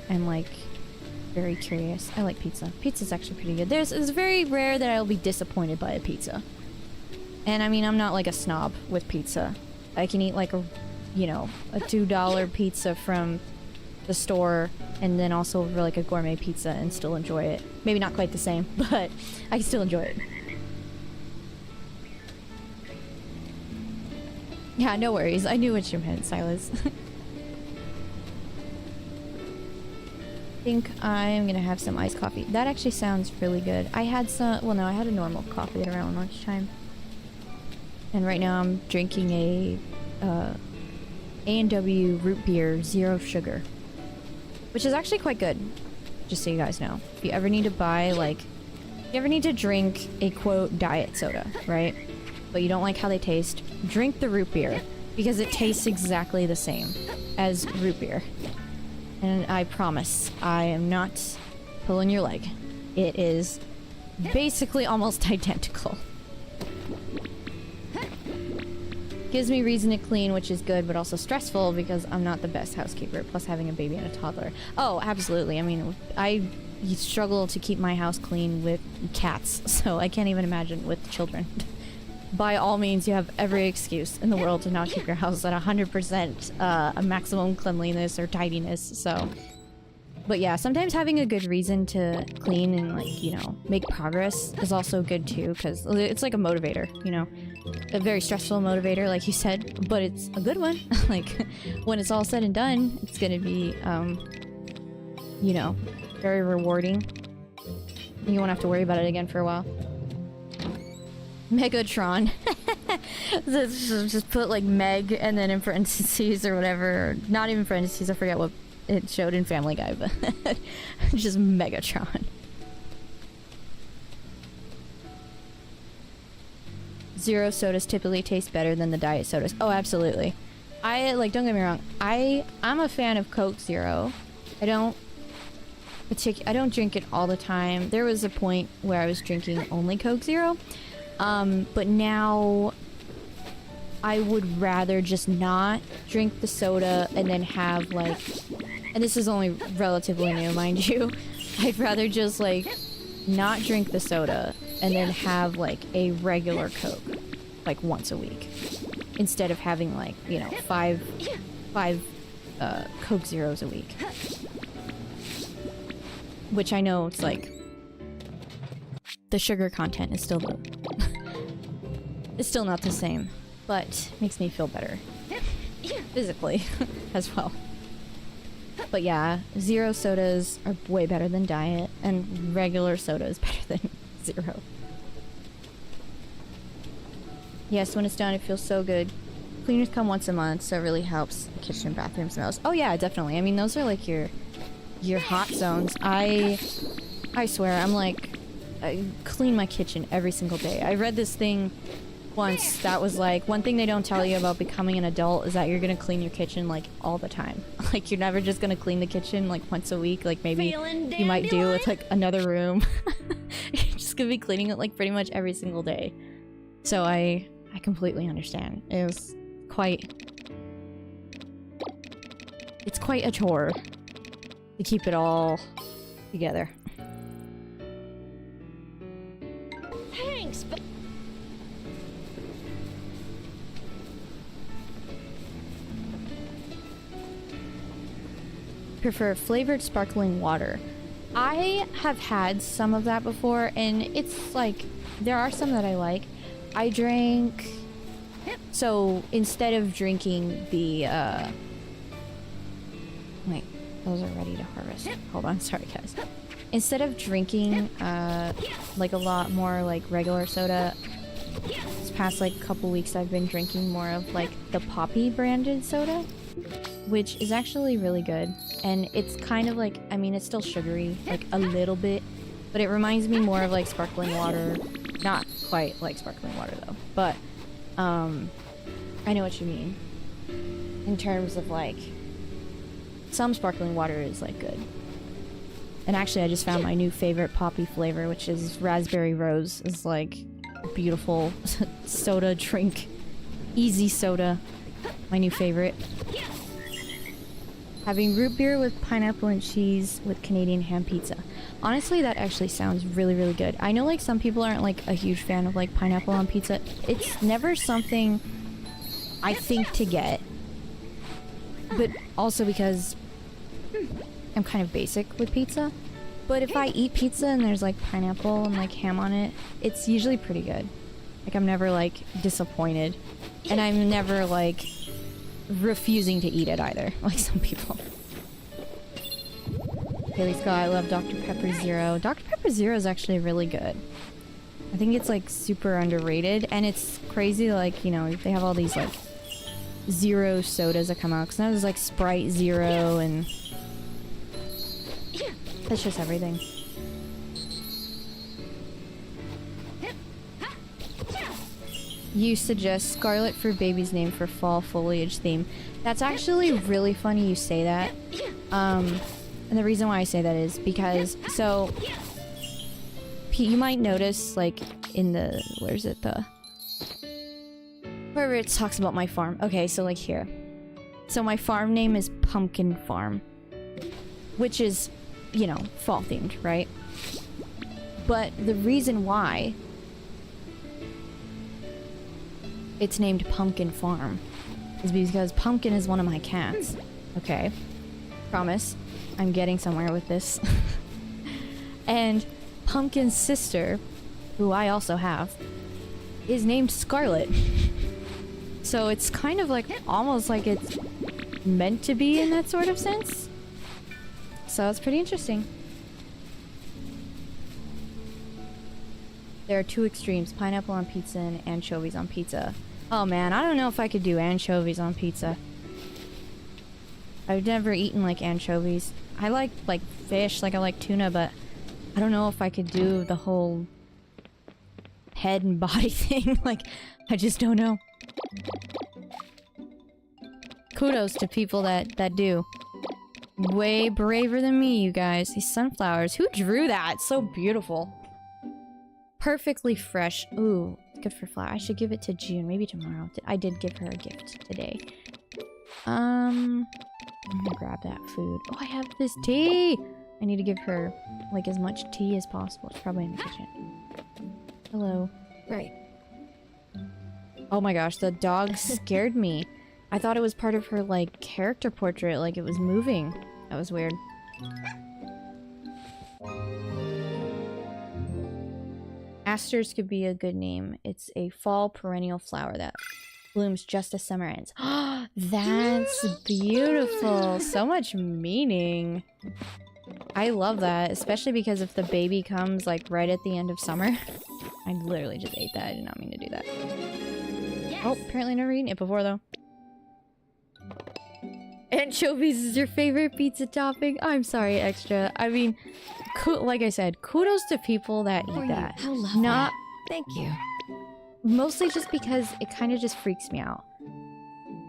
I'm like very curious. I like pizza. Pizza's actually pretty good. It's very rare that I'll be disappointed by a pizza. And I mean, I'm not like a snob with pizza. I can eat like a, you know, a $2 pizza from the store, and then also like a gourmet pizza and still enjoy it. Maybe not quite the same, but I can still enjoy it. Yeah, no worries. I knew what you meant, Silas. I think I'm gonna have some iced coffee. That actually sounds really good. I had some, well no, I had a normal coffee at around lunchtime. And right now I'm drinking a A&W root beer, 0 sugar. Which is actually quite good, just so you guys know. If you ever need to buy, like, if you ever need to drink a, quote, diet soda, right? But you don't like how they taste, drink the root beer, because it tastes exactly the same as root beer. And I promise, I am not pulling your leg. It is basically almost identical. Gives me reason to clean, which is good, but also stressful because I'm not the best housekeeper, plus having a baby and a toddler. Oh, absolutely. I mean, I struggle to keep my house clean with cats, so I can't even imagine with children. By all means, you have every excuse in the world to not keep your house at 100% a maximum cleanliness or tidiness, so But yeah, sometimes having a good reason to clean and, like, you know, make progress is also good too, because it's like a motivator, you know? A very stressful motivator, like you said, but it's a good one. Like, when it's all said and done, it's gonna be, you know, very rewarding. You won't have to worry about it again for a while. Megatron. Just put, like, Meg and then in parentheses or whatever. Or not even parentheses, I forget what it showed in Family Guy, but just Megatron. Zero sodas typically taste better than the diet sodas. Oh, absolutely. Like, don't get me wrong. I'm a fan of Coke Zero. I don't drink it all the time. There was a point where I was drinking only Coke Zero. But now I would rather just not drink the soda and then have, like, and this is only relatively new, mind you. I'd rather just, like, not drink the soda and then have, like, a regular Coke, like, once a week. Instead of having, like, you know, five Coke Zeros a week. Which I know it's, like, the sugar content is still the... it's still not the same, but makes me feel better. Physically, as well. But yeah, zero sodas are way better than diet, and regular soda is better than zero. Yes, when it's done, it feels so good. Cleaners come once a month, so it really helps the kitchen and bathroom smells. Oh yeah, definitely. I mean, those are like your hot zones. I swear, I'm like, I clean my kitchen every single day. I read this thing once that was like, one thing they don't tell you about becoming an adult is that you're gonna clean your kitchen like all the time. Like, you're never just gonna clean the kitchen like once a week, like maybe you might do with like another room. You're just gonna be cleaning it like pretty much every single day. So I completely understand. It's quite a chore to keep it all together. Thanks, but Prefer flavored sparkling water. I have had some of that before, and it's like, there are some that I like. I drank, so instead of drinking the wait, those are ready to harvest. Hold on, sorry guys. Instead of drinking like a lot more like regular soda, this past like couple weeks I've been drinking more of like the Poppy branded soda, which is actually really good. And it's kind of like, I mean, it's still sugary, like a little bit, but it reminds me more of like sparkling water. Not quite like sparkling water though, but I know what you mean. In terms of like, some sparkling water is like good. And actually I just found my new favorite Poppy flavor, which is raspberry rose. It's like a beautiful soda drink. Easy soda. My new favorite. Having root beer with pineapple and cheese with Canadian ham pizza. Honestly, that actually sounds really, really good. I know like some people aren't like a huge fan of like pineapple on pizza. It's never something I think to get. But also because I'm kind of basic with pizza. But if I eat pizza and there's like pineapple and like ham on it, it's usually pretty good. Like, I'm never like disappointed. And I'm never like refusing to eat it either, like some people. Haley Scott, I love Dr. Pepper Zero. Dr. Pepper Zero is actually really good. I think it's like super underrated, and it's crazy, like, you know, they have all these like zero sodas that come out, because now there's like Sprite Zero, and that's just everything. You suggest Scarlet for baby's name for fall foliage theme. That's actually really funny you say that. And the reason why I say that is because, so, you might notice, like, in the, where's it, wherever it talks about my farm. Okay, so like here. So my farm name is Pumpkin Farm, which is, you know, fall themed, right? But the reason why it's named Pumpkin Farm is because Pumpkin is one of my cats, okay? Promise. I'm getting somewhere with this. And Pumpkin's sister, who I also have, is named Scarlet. So it's kind of like, almost like it's meant to be in that sort of sense. So it's pretty interesting. There are two extremes, pineapple on pizza and anchovies on pizza. Oh man, I don't know if I could do anchovies on pizza. I've never eaten like anchovies. I like fish, like I like tuna, but I don't know if I could do the whole head and body thing. Like, I just don't know. Kudos to people that do. Way braver than me, you guys. These sunflowers. Who drew that? It's so beautiful. Perfectly fresh. Ooh, good for flower. I should give it to June. Maybe tomorrow. I did give her a gift today. I'm gonna grab that food. Oh, I have this tea! I need to give her, like, as much tea as possible. It's probably in the kitchen. Hello. Right. Oh my gosh, the dog scared me. I thought it was part of her, like, character portrait, like it was moving. That was weird. Asters could be a good name. It's a fall perennial flower that blooms just as summer ends. That's beautiful. So much meaning. I love that, especially because if the baby comes like right at the end of summer. I literally just ate that. I did not mean to do that. Yes. Oh, apparently never eaten it before though. Anchovies is your favorite pizza topping? I'm sorry, Extra. I mean, like I said, kudos to people that eat that. How lovely. Not Thank you. mostly just because it kind of just freaks me out.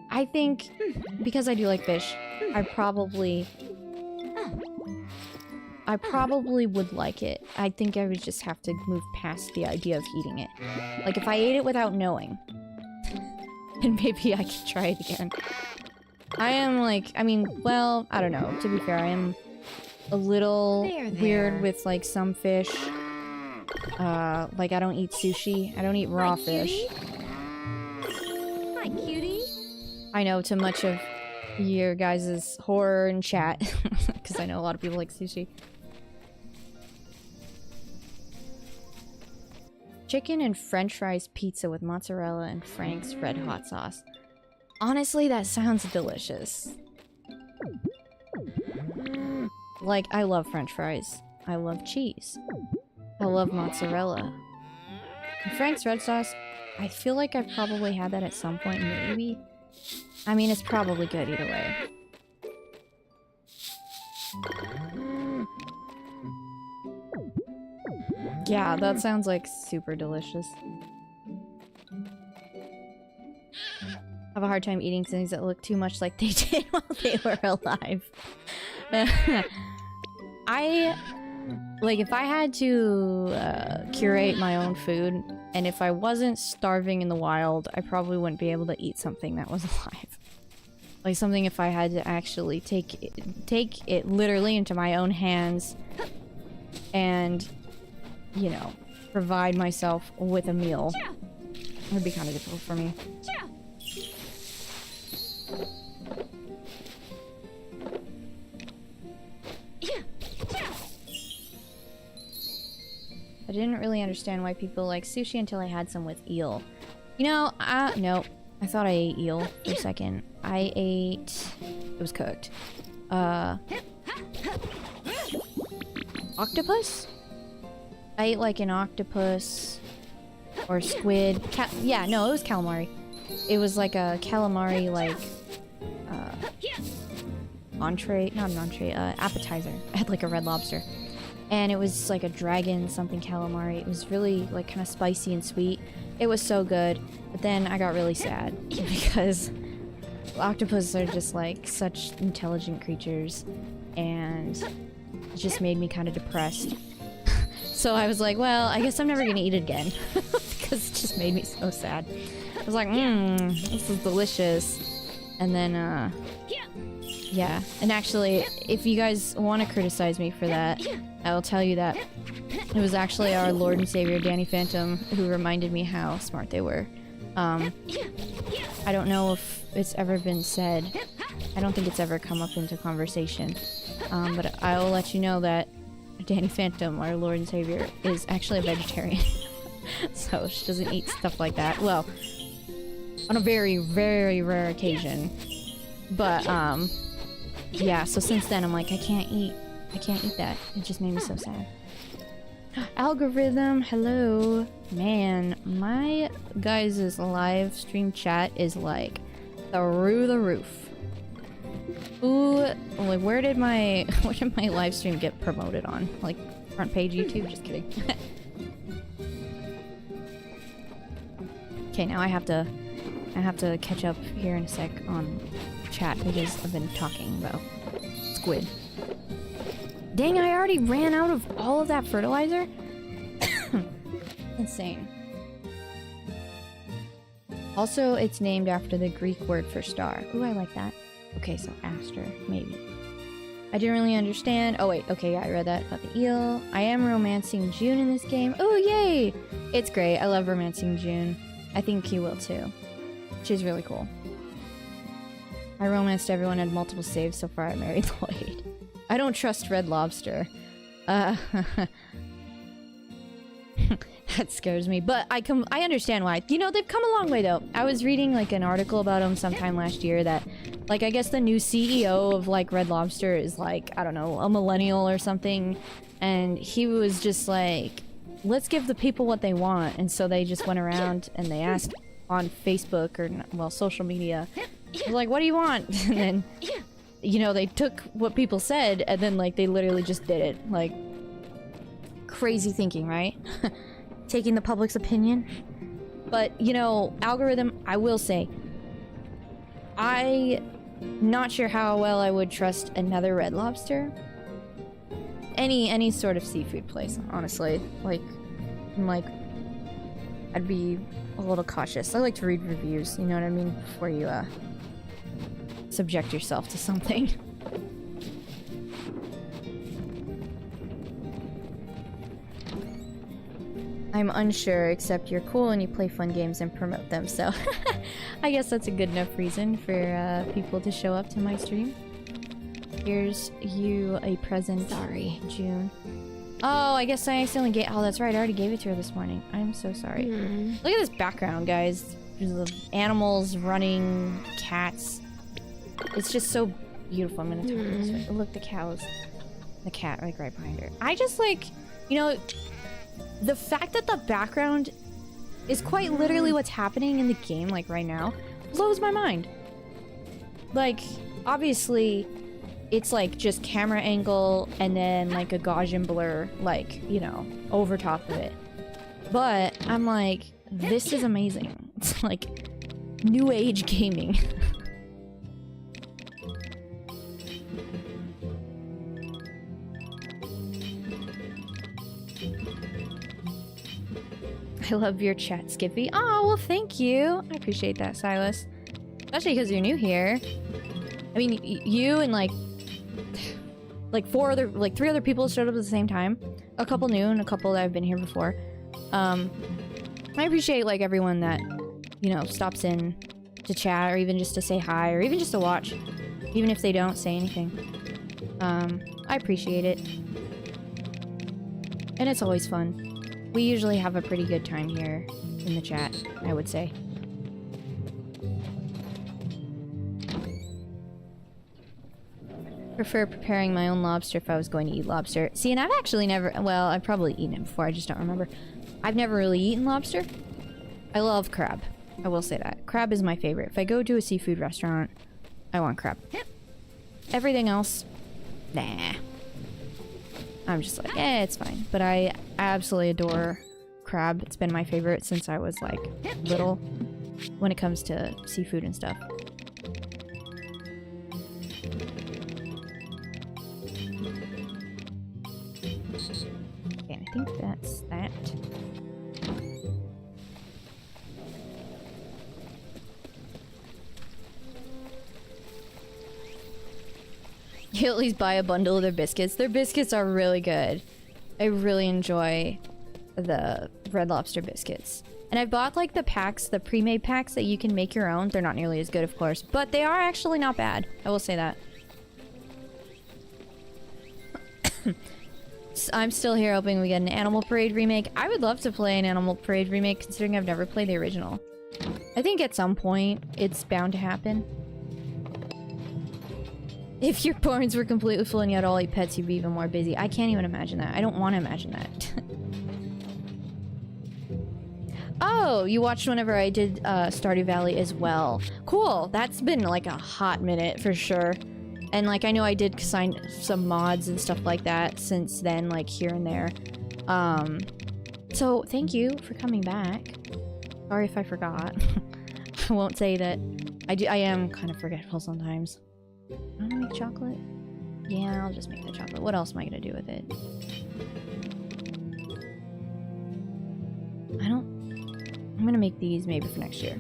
I think because I do like fish, I probably would like it. I think I would just have to move past the idea of eating it. Like if I ate it without knowing, then maybe I could try it again. I am like, I mean, well, I don't know. To be fair, I am a little weird with like some fish. Like I don't eat sushi. I don't eat raw fish. Hi, cutie. I know too much of your guys' horror and chat. Because I know a lot of people like sushi. Chicken and french fries pizza with mozzarella and Frank's red hot sauce. Honestly, that sounds delicious. Like, I love french fries. I love cheese. I love mozzarella. And Frank's red sauce, I feel like I've probably had that at some point, maybe. I mean, it's probably good either way. Yeah, that sounds like super delicious. I have a hard time eating things that look too much like they did while they were alive. If I had to curate my own food, and if I wasn't starving in the wild, I probably wouldn't be able to eat something that was alive. Like something if I had to actually take it literally into my own hands and, you know, provide myself with a meal. It would be kind of difficult for me. I didn't really understand why people like sushi until I had some with eel. You know, no. I thought I ate eel for a second. I ate... It was cooked. Octopus? I ate like an octopus or squid. Yeah, no, it was calamari. It was like a calamari, like, entree, not an entree, appetizer. I had like a red lobster. And it was like a dragon something calamari. It was really like kind of spicy and sweet. It was so good. But then I got really sad because octopuses are just like such intelligent creatures. And it just made me kind of depressed. So I was like, well, I guess I'm never gonna eat it again. Because it just made me so sad. I was like, this is delicious. And then, yeah. And actually, if you guys want to criticize me for that, I will tell you that it was actually our Lord and Savior, Danny Phantom, who reminded me how smart they were. I don't know if it's ever been said, I don't think it's ever come up into conversation. But I'll let you know that Danny Phantom, our Lord and Savior, is actually a vegetarian. So she doesn't eat stuff like that. Well, on a very, very rare occasion. But, yeah, so since then I'm like, I can't eat that. It just made me so sad. Algorithm, hello. Man, my guys' live stream chat is like through the roof. Ooh, like where did my live stream get promoted on? Like front page YouTube? Just kidding. Okay, now I have to catch up here in a sec on chat because I've been talking about squid. Dang, I already ran out of all of that fertilizer? Insane. Also, it's named after the Greek word for star. Ooh, I like that. Okay, so Aster, maybe. I didn't really understand. Oh wait, okay, yeah, I read that about the eel. I am romancing June in this game. Oh, yay! It's great. I love romancing June. I think you will too. She's really cool. I romanced everyone, had multiple saves so far. I married Lloyd. I don't trust Red Lobster. That scares me, but I understand why. You know, they've come a long way though. I was reading like an article about them sometime last year that, like, I guess the new CEO of like Red Lobster is like, I don't know, a millennial or something, and he was just like, let's give the people what they want. And so they just went around and they asked on Facebook or, well, social media, like, what do you want? And then, you know, they took what people said and then like they literally just did it. Like, crazy thinking, right? Taking the public's opinion. But, you know, algorithm, I will say, I'm not sure how well I would trust another Red Lobster. Any sort of seafood place, honestly. Like, I'd be a little cautious. I like to read reviews, you know what I mean? Before you, subject yourself to something. I'm unsure, except you're cool and you play fun games and promote them, so I guess that's a good enough reason for people to show up to my stream. Here's you a present. Sorry, June. Oh, I guess I accidentally gave. Oh, that's right. I already gave it to her this morning. I'm so sorry. Look at this background, guys. There's the animals running, cats. It's just so beautiful. I'm gonna turn this way. Look, the cows. The cat, like right behind her. I just like, you know, the fact that the background is quite literally what's happening in the game, like right now, blows my mind. Like, obviously, it's like just camera angle and then like a Gaussian blur, like, you know, over top of it. But I'm like, this is amazing. It's like new age gaming. I love your chat, Skippy. Oh, well, thank you. I appreciate that, Silas. Especially because you're new here. I mean, you and like three other people showed up at the same time. A couple new and a couple that have been here before. I appreciate like everyone that, you know, stops in to chat or even just to say hi or even just to watch, even if they don't say anything. I appreciate it. And it's always fun. We usually have a pretty good time here in the chat, I would say. Prefer preparing my own lobster if I was going to eat lobster. See, and I've actually never... Well, I've probably eaten it before, I just don't remember. I've never really eaten lobster. I love crab. I will say that. Crab is my favorite. If I go to a seafood restaurant, I want crab. Everything else, nah. I'm just like, it's fine. But I absolutely adore crab. It's been my favorite since I was like little when it comes to seafood and stuff. Okay, I think that's that. You at least buy a bundle of their biscuits. Their biscuits are really good. I really enjoy the Red Lobster biscuits. And I bought like the packs, the pre-made packs that you can make your own. They're not nearly as good, of course, but they are actually not bad. I will say that. I'm still here hoping we get an Animal Parade remake. I would love to play an Animal Parade remake considering I've never played the original. I think at some point it's bound to happen. If your barns were completely full and you had all 8 pets, you'd be even more busy. I can't even imagine that. I don't want to imagine that. Oh, you watched whenever I did Stardew Valley as well. Cool. That's been like a hot minute for sure. And like I know I did sign some mods and stuff like that since then, like here and there. So thank you for coming back. Sorry if I forgot. I won't say that. I am kind of forgetful sometimes. I want to make chocolate. Yeah, I'll just make the chocolate. What else am I gonna do with it? I'm gonna make these maybe for next year.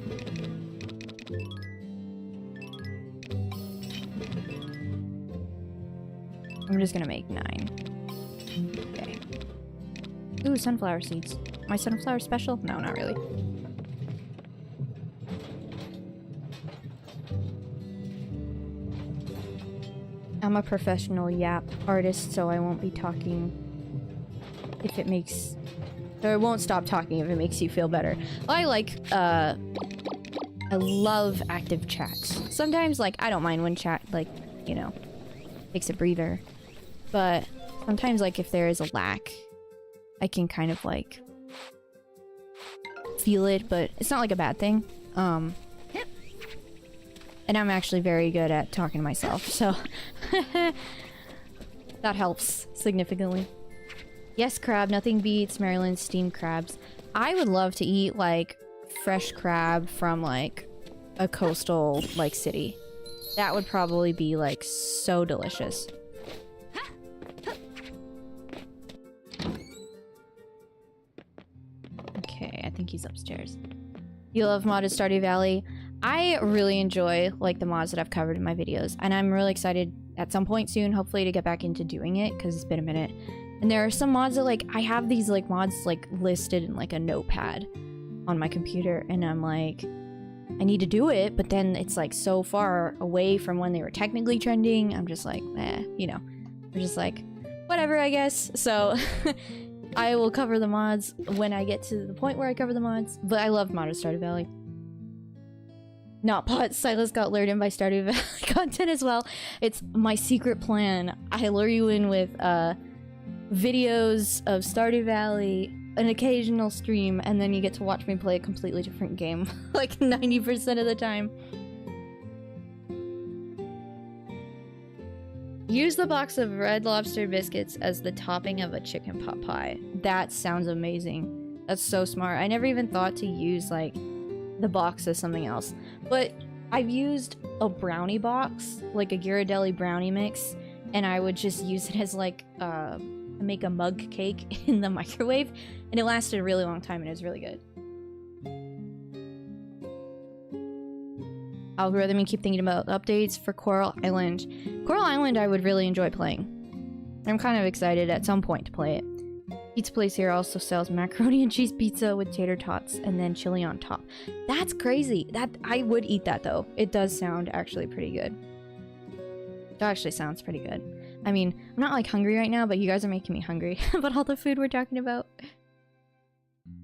I'm just gonna make 9. Okay. Ooh, sunflower seeds. My sunflower special? No, not really. I'm a professional yap artist, so I won't be talking if it makes... Or I won't stop talking if it makes you feel better. I love active chats. Sometimes, like, I don't mind when chat, like, you know, takes a breather. But sometimes, like, if there is a lack, I can kind of, like, feel it, but it's not, like, a bad thing. And I'm actually very good at talking to myself, so... that helps significantly. Yes, crab. Nothing beats Maryland's steamed crabs. I would love to eat, like, fresh crab from, like, a coastal, like, city. That would probably be, like, so delicious. Okay, I think he's upstairs. You love modded Stardew Valley? I really enjoy, like, the mods that I've covered in my videos. And I'm really excited at some point soon, hopefully, to get back into doing it, because it's been a minute. And there are some mods that, like, I have these, like, mods, like, listed in, like, a notepad on my computer. And I'm like, I need to do it, but then it's, like, so far away from when they were technically trending. I'm just like, you know. I'm just like, whatever, I guess. So, I will cover the mods when I get to the point where I cover the mods. But I love modded Stardew Valley. Not pot. Silas got lured in by Stardew Valley content as well. It's my secret plan. I lure you in with, videos of Stardew Valley, an occasional stream, and then you get to watch me play a completely different game, like 90% of the time. Use the box of Red Lobster biscuits as the topping of a chicken pot pie. That sounds amazing. That's so smart. I never even thought to use, like, the box as something else. But I've used a brownie box, like a Ghirardelli brownie mix, and I would just use it as, like, make a mug cake in the microwave, and it lasted a really long time and it was really good. Algorithm, and keep thinking about updates for Coral Island. Coral Island I would really enjoy playing. I'm kind of excited at some point to play it. Pizza place here also sells macaroni and cheese pizza with tater tots and then chili on top. That's crazy. That I would eat that though. It does sound actually pretty good. It actually sounds pretty good. I mean, I'm not, like, hungry right now, but you guys are making me hungry about all the food we're talking about.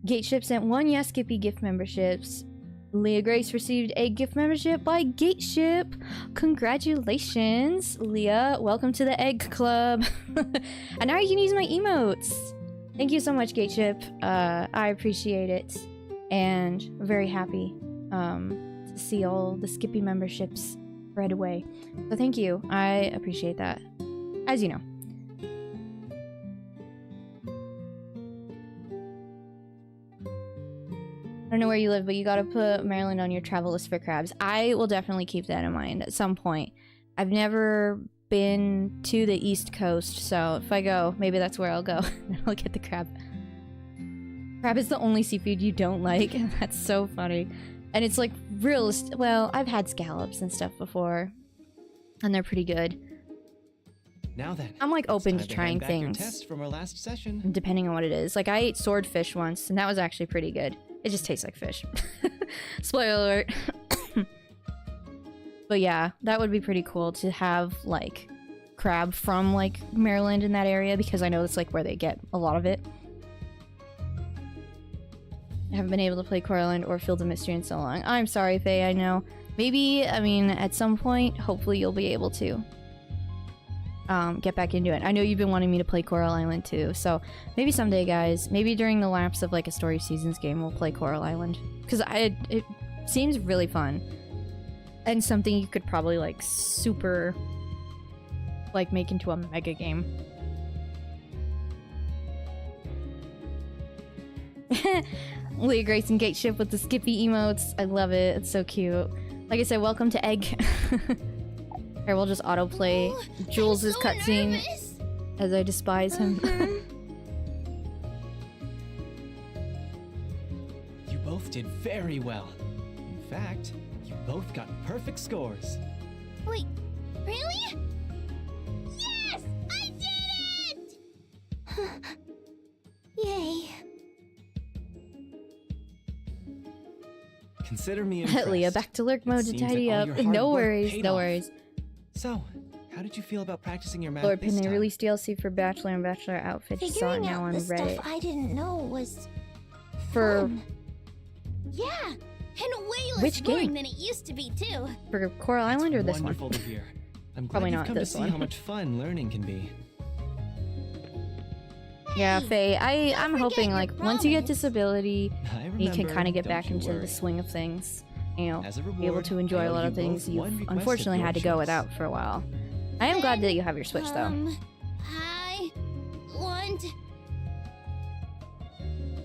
Gateship sent 1 Yes Skippy gift memberships. Leah Grace received a gift membership by Gateship. Congratulations, Leah. Welcome to the Egg Club. And now you can use my emotes. Thank you so much, Gateship. I appreciate it. And I'm very happy to see all the Skippy memberships right away. So thank you. I appreciate that. As you know. I don't know where you live, but you gotta put Maryland on your travel list for crabs. I will definitely keep that in mind at some point. I've never been to the East Coast, so if I go, maybe that's where I'll go. And I'll get the crab. Crab is the only seafood you don't like. That's so funny. And it's like realistic. Well, I've had scallops and stuff before, and they're pretty good. Now then, I'm like open to trying hand back your things. test from our last session. Depending on what it is. Like I ate swordfish once, and that was actually pretty good. It just tastes like fish. Spoiler alert. But yeah, that would be pretty cool to have, like, crab from, like, Maryland in that area, because I know that's, like, where they get a lot of it. I haven't been able to play Coraline or Field of Mystery in so long. I'm sorry, Faye, I know. Maybe, I mean, at some point, hopefully you'll be able to get back into it. I know you've been wanting me to play Coral Island too, so maybe someday, guys. Maybe during the lapse of, like, a Story Seasons game, we'll play Coral Island. Because it seems really fun. And something you could probably, like, super, like, make into a mega game. Leah Grayson Gateship with the Skippy emotes. I love it. It's so cute. Like I said, welcome to Egg. Here, we'll just autoplay Jules' cutscene as I despise him. You both did very well. In fact, you both got perfect scores. Wait, really? Yes! I did it! Yay. Consider me impressed. Leah, back to lurk mode to seems tidy like all up. your hard No work worries, paid no off. worries. So, how did you feel about practicing your math Lord this Pin, they time? released DLC for Bachelor and Bachelor outfits. Saw it Figuring now out on the Reddit. stuff I didn't know was For fun. Yeah, and way less Which boring game? than it used to be too. For Coral Island or this one? Wonderful to hear. I'm glad Probably you've not come this to see one. how much fun learning can be. Yeah, Faye, I'm forget hoping, your like, once you get promise. disability, I remember, you can kind of get don't back you into worry. the swing of things. You know, As a be able reward, to enjoy I a owe lot you of things both you've one request of unfortunately your had to go choice. without for a while. I am glad that you have your Switch, though. I want.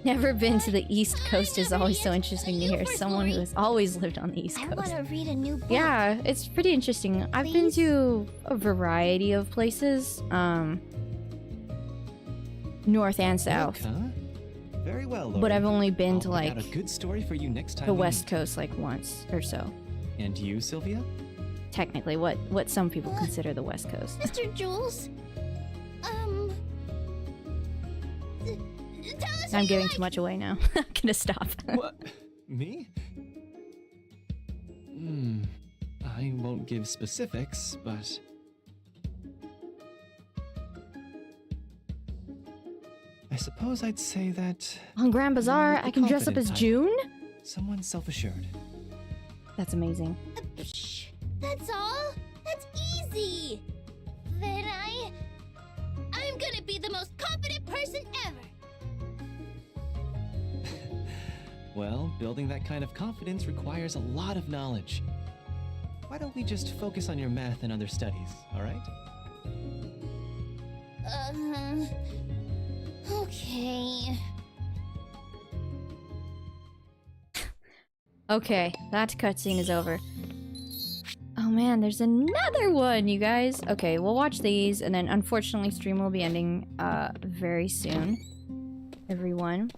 Never been to the East Coast is never always so yet. interesting to You hear. first, Someone who Lori. has always lived on the East I Coast. want to read a new book. Yeah, it's pretty interesting. I've been Please? to a variety of places, north and south. Look, huh? Very well, Lori. But I've only been I'll to, pick like, out a good story for you next time the we West meet. Coast, like, once or so. And you, Sylvia? Technically, what some people What? consider the West Coast. Mr. Jules. Tell us I'm what giving you too like. much away now. I'm gonna stop. What? Me? I won't give specifics, but... I suppose I'd say that On Grand Bazaar, the I can dress up as confident type. June? someone self-assured. That's amazing. Psh, that's all? That's easy. Then I'm gonna be the most confident person ever. Well, building that kind of confidence requires a lot of knowledge. Why don't we just focus on your math and other studies, all right? Okay. Okay, that cutscene is over. Oh man, there's another one, you guys! Okay, we'll watch these, and then unfortunately stream will be ending, very soon. Everyone.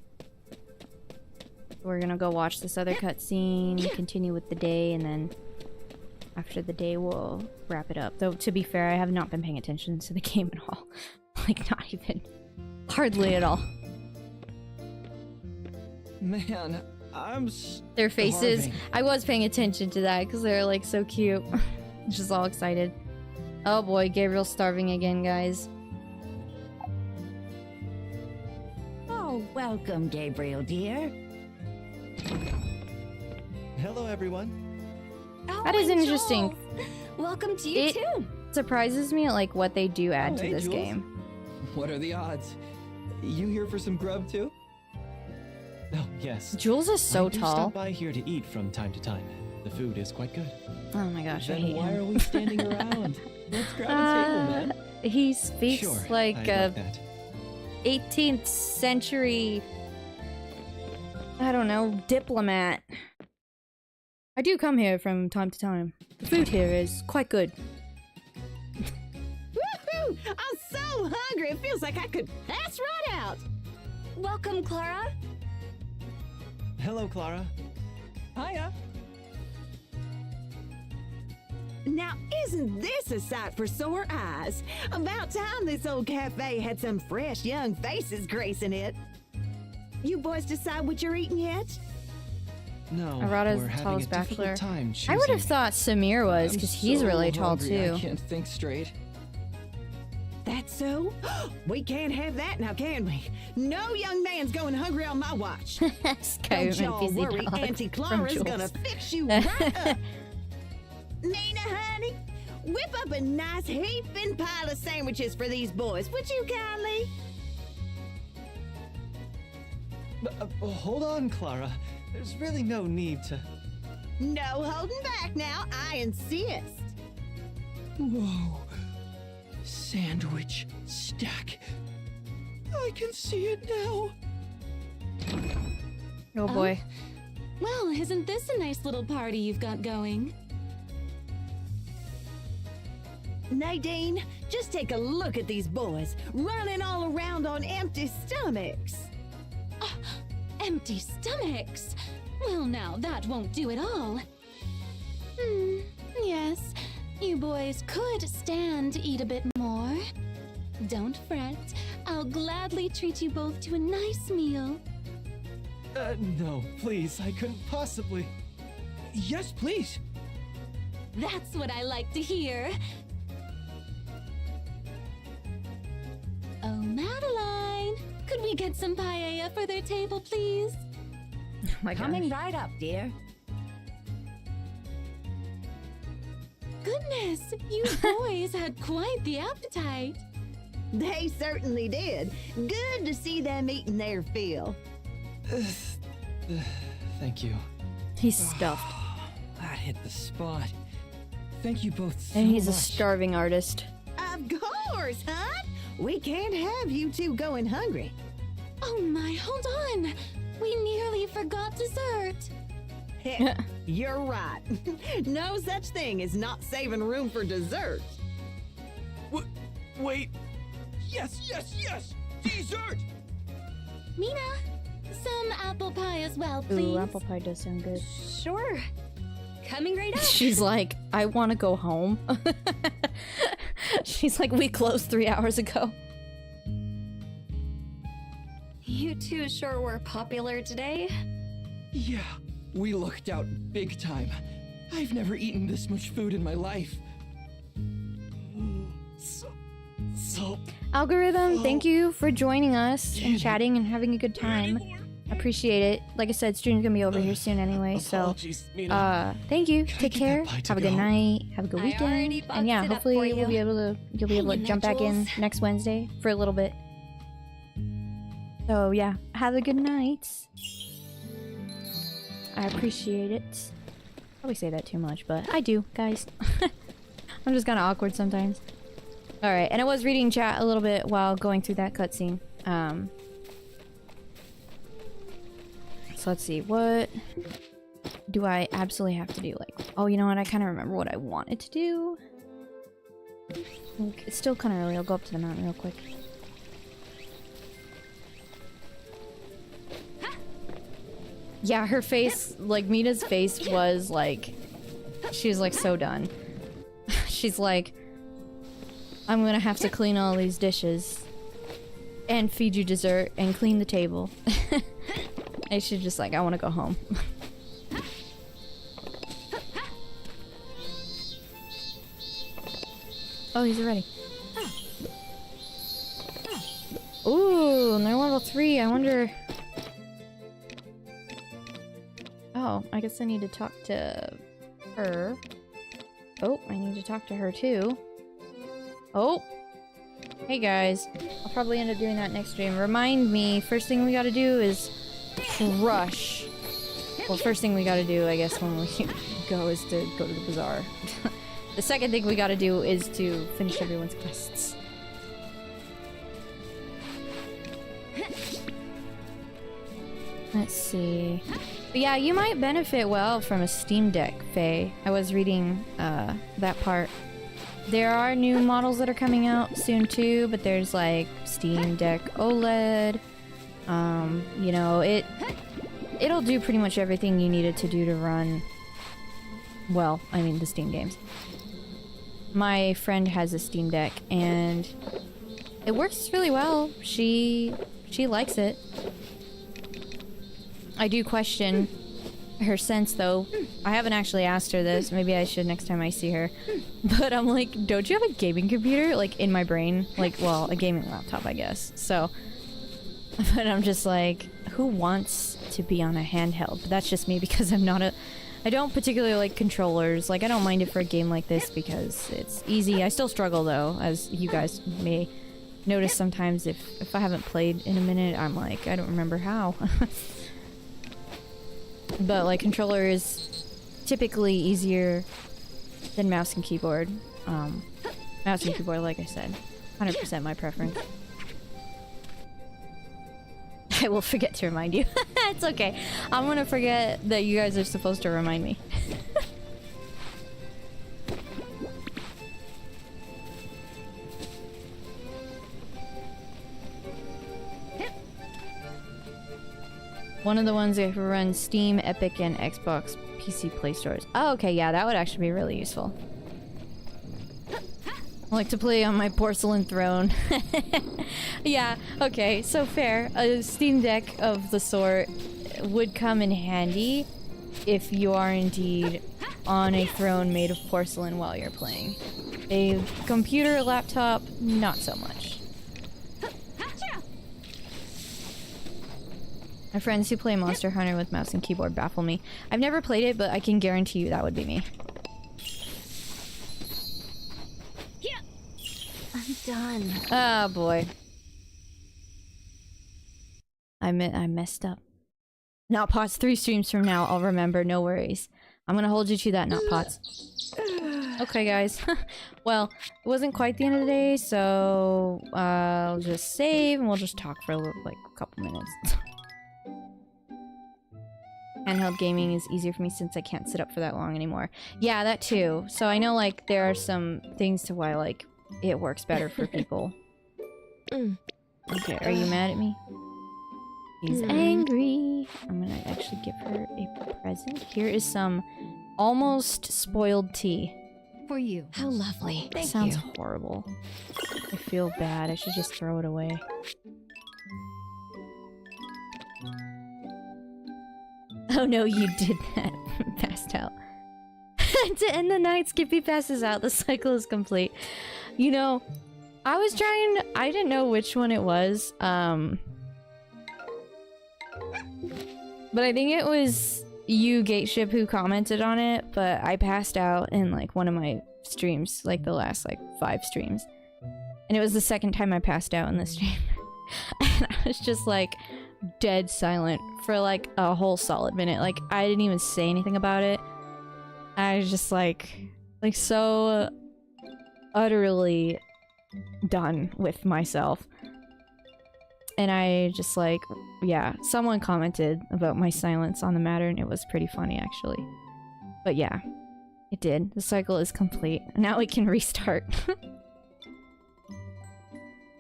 We're gonna go watch this other cutscene, continue with the day, and then after the day we'll wrap it up. Though, to be fair, I have not been paying attention to the game at all. Like, not even. Hardly at all. Man, I'm Their faces. starving. I was paying attention to that because they're like so cute. Just all excited. Oh boy, Gabriel's starving again, guys. Oh, welcome, Gabriel, dear. Hello, everyone. That is interesting. Welcome to you It too. surprises me at like what they do add Oh, to hey, this Jules. game. What are the odds? You here for some grub too? Oh, yes. Jules is so I do tall. stop by here to eat from time to time. The food is quite good. Oh my gosh, I Then hate why him. are we standing around? Let's grab a table, man. He speaks Sure, like I'd a that. 18th century, I don't know, diplomat. I do come here from time to time. The food here is quite good. Woohoo! I'm so hungry, it feels like I could pass right out. Welcome, Clara. Hello, Clara. Hiya. Now, isn't this a sight for sore eyes? About time this old cafe had some fresh young faces gracing it. You boys decide what you're eating yet? No, Arata's we're the having tallest a difficult bachelor. time I would have choosing. thought Samir was, because he's really tall too. I can't think straight. That's so? We can't have that now, can we? No young man's going hungry on my watch. Don't Skyrim y'all NPC worry, dialogue Auntie from Clara's Jules. gonna fix you right up. Nina, honey, whip up a nice heaping pile of sandwiches for these boys, would you kindly? Hold on, Clara. There's really no need to. No holding back now, I insist. Whoa. Sandwich stack. I can see it now. Oh boy. Well, isn't this a nice little party you've got going? Nadine, just take a look at these boys, running all around on empty stomachs. Empty stomachs? Well, now that won't do at all. Yes, you boys could stand to eat a bit more. Don't fret, I'll gladly treat you both to a nice meal. No, please, I couldn't possibly. Yes, please. That's what I like to hear. Oh, Madeline, could we get some paella for their table, please? Oh my god. Coming right up, dear. Goodness, you boys had quite the appetite. They certainly did. Good to see them eating their fill. Thank you. He's stuffed. That hit the spot. Thank you both so And he's a much. starving artist. Of course, hon. We can't have you two going hungry. Oh my, hold on. We nearly forgot dessert. Heck, you're right. No such thing as not saving room for dessert. Wait. Yes, yes, yes! Dessert! Mina, some apple pie as well, please. Ooh, apple pie does sound good. Sure. Coming right up. She's like, I want to go home. She's like, we closed 3 hours ago. You two sure were popular today. Yeah, we looked out big time. I've never eaten this much food in my life. So Algorithm, thank you for joining us and chatting and having a good time. Appreciate it. Like I said, stream's gonna be over here soon anyway, so apologies, Mina. thank you. Can I Take get care. that pie to Have a good go? night. Have a good I weekend. already And yeah, boxed it up hopefully for you'll you. be able to Hang in jump there, back in Jules. next Wednesday for a little bit. So yeah, have a good night. I appreciate it. Probably say that too much, but I do, guys. I'm just kind of awkward sometimes. All right, and I was reading chat a little bit while going through that cutscene. So let's see, what do I absolutely have to do? Like, oh, you know what? I kind of remember what I wanted to do. It's still kind of early. I'll go up to the mountain real quick. Yeah, her face, like Mina's face was like, she was like so done. She's like, I'm gonna have to clean all these dishes and feed you dessert and clean the table. And she's just like, I want to go home. Oh, he's ready. Ooh, and they're level 3. I wonder... Oh, I guess I need to talk to her. Oh, I need to talk to her too. Oh! Hey guys. I'll probably end up doing that next stream. Remind me, first thing we gotta do is crush. Well, first thing we gotta do, I guess, when we go is to go to the Bazaar. The second thing we gotta do is to finish everyone's quests. Let's see. But yeah, you might benefit well from a Steam Deck, Faye. I was reading that part. There are new models that are coming out soon too, but there's like Steam Deck OLED. You know, it'll do pretty much everything you need it to do to run, well, I mean the Steam games. My friend has a Steam Deck and it works really well. She likes it. I do question her sense, though. I haven't actually asked her this. Maybe I should next time I see her. But I'm like, don't you have a gaming computer? Like, in my brain. Like, well, a gaming laptop, I guess. So, but I'm just like, who wants to be on a handheld? But that's just me because I'm not a... I don't particularly like controllers. Like, I don't mind it for a game like this because it's easy. I still struggle, though, as you guys may notice sometimes. If I haven't played in a minute, I'm like, I don't remember how. But, like, controller is typically easier than mouse and keyboard. Mouse and keyboard, like I said, 100% my preference. I will forget to remind you. It's okay. I'm gonna forget that you guys are supposed to remind me. One of the ones that run Steam, Epic, and Xbox PC Play stores. Oh, okay, yeah, that would actually be really useful. I like to play on my porcelain throne. Yeah, okay, so fair. A Steam Deck of the sort would come in handy if you are indeed on a throne made of porcelain while you're playing. A computer, laptop, not so much. My friends who play Monster Hunter with mouse and keyboard baffle me. I've never played it, but I can guarantee you that would be me. I'm done. Oh boy. I messed up. Not Pots, 3 streams from now, I'll remember, no worries. I'm gonna hold you to that, Not Pots. Okay, guys. Well, it wasn't quite the end of the day, so I'll just save and we'll just talk for like a couple minutes. Handheld gaming is easier for me since I can't sit up for that long anymore. Yeah, that too. So I know, like, there are some things to why, like, it works better for people. Okay, are you mad at me? He's angry. I'm gonna actually give her a present. Here is some almost spoiled tea. For you. How lovely. That sounds horrible. I feel bad. I should just throw it away. Oh no, you did that. Passed out. To end the night, Skippy passes out. The cycle is complete. You know, I was trying... I didn't know which one it was. But I think it was you, Gateship, who commented on it. But I passed out in, like, one of my streams. Like, the last, like, 5 streams. And it was the second time I passed out in the stream. And I was just, like... dead silent for like a whole solid minute. Like, I didn't even say anything about it. I was just like so utterly done with myself. And I just like, yeah, someone commented about my silence on the matter and it was pretty funny actually. But yeah, it did. The cycle is complete. Now we can restart.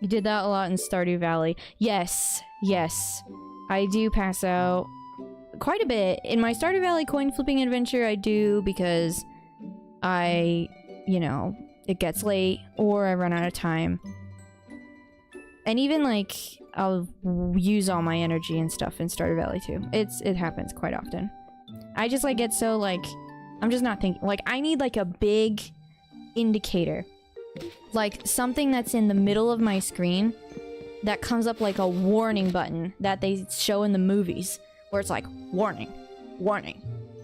You did that a lot in Stardew Valley. Yes, yes. I do pass out quite a bit. In my Stardew Valley coin flipping adventure, I do because you know, it gets late or I run out of time. And even, like, I'll use all my energy and stuff in Stardew Valley too. It happens quite often. I just, like, get so, like, I'm just not thinking. Like, I need, like, a big indicator. Like, something that's in the middle of my screen that comes up like a warning button that they show in the movies. Where it's like, warning, warning,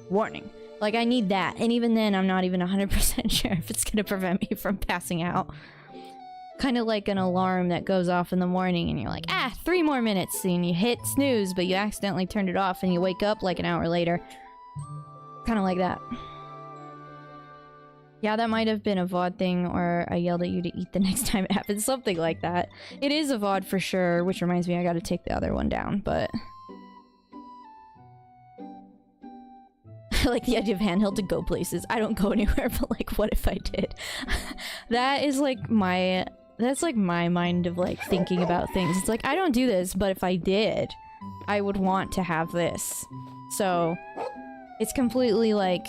warning. Like, I need that. And even then, I'm not even 100% sure if it's gonna prevent me from passing out. Kind of like an alarm that goes off in the morning and you're like, 3 more minutes. And you hit snooze, but you accidentally turned it off and you wake up like an hour later. Kind of like that. Yeah, that might have been a VOD thing, or I yelled at you to eat the next time it happens. Something like that. It is a VOD for sure, which reminds me I gotta take the other one down, but... I like the idea of handheld to go places. I don't go anywhere, but like, what if I did? That is like my... That's like my mind of like thinking about things. It's like, I don't do this, but if I did, I would want to have this. So, it's completely like...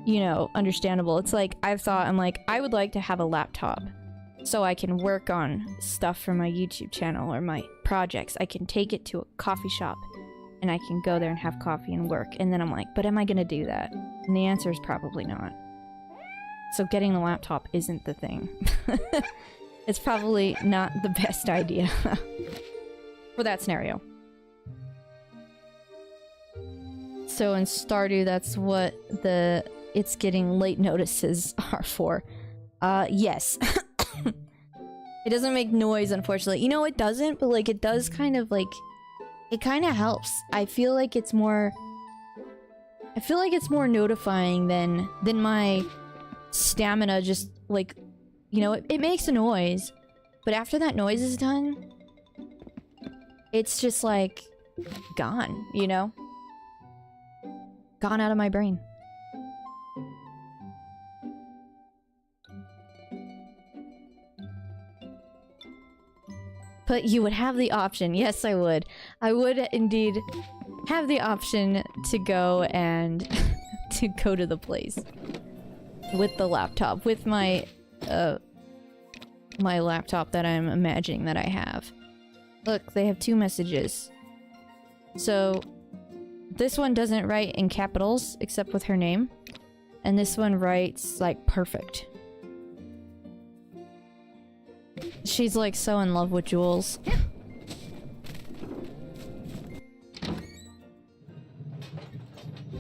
you know, understandable. It's like, I've thought, I'm like, I would like to have a laptop so I can work on stuff for my YouTube channel or my projects. I can take it to a coffee shop and I can go there and have coffee and work. And then I'm like, but am I gonna do that? And the answer is probably not. So getting the laptop isn't the thing. It's probably not the best idea for that scenario. So in Stardew, that's what the it's getting late notices are for. Yes. It doesn't make noise, unfortunately. You know, it doesn't, but like it does kind of like... It kind of helps. I feel like it's more notifying than my stamina just like, you know, it makes a noise, but after that noise is done, it's just like gone, you know? Gone out of my brain. But you would have the option. Yes, I would. I would indeed have the option to go and to go to the place with the laptop, with my my laptop that I'm imagining that I have. Look, they have 2 messages. So this one doesn't write in capitals except with her name, and this one writes like perfect. She's like so in love with Jules.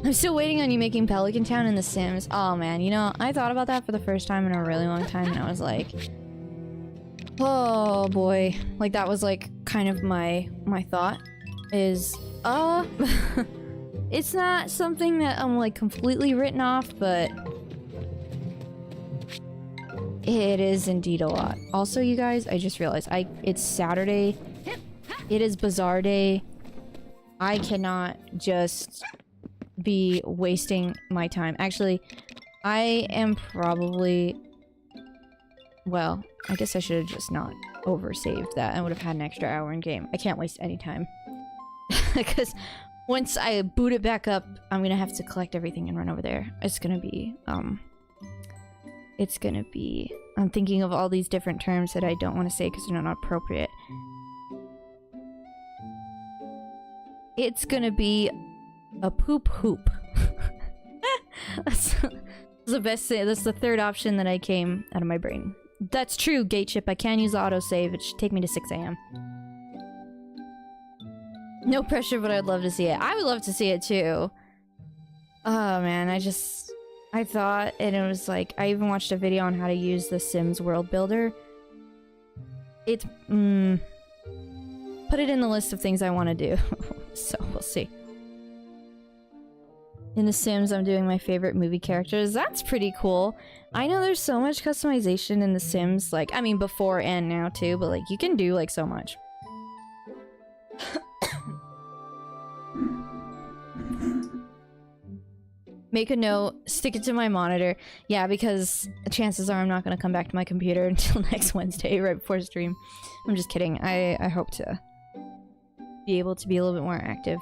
I'm still waiting on you making Pelican Town in The Sims. Oh man, you know, I thought about that for the first time in a really long time, and I was like, oh boy. Like that was like kind of my thought is, it's not something that I'm like completely written off, but it is indeed a lot. Also, you guys, I just realized it's Saturday. It is Bazaar Day. I cannot just be wasting my time. Actually, I am probably... Well, I guess I should have just not oversaved that. I would have had an extra hour in game. I can't waste any time. Because once I boot it back up, I'm gonna have to collect everything and run over there. It's gonna be, I'm thinking of all these different terms that I don't want to say because they're not appropriate. It's gonna be a poop hoop. That's the best thing. That's the third option that I came out of my brain. That's true, Gatechip. I can use autosave. It should take me to 6 AM. No pressure, but I'd love to see it. I would love to see it too. Oh man, I thought, and it was like, I even watched a video on how to use the Sims World Builder. It's, put it in the list of things I want to do. So, we'll see. In The Sims, I'm doing my favorite movie characters. That's pretty cool. I know there's so much customization in The Sims, like, I mean, before and now too, but like, you can do like so much. Make a note, stick it to my monitor. Yeah, because chances are I'm not going to come back to my computer until next Wednesday, right before stream. I'm just kidding. I hope to be able to be a little bit more active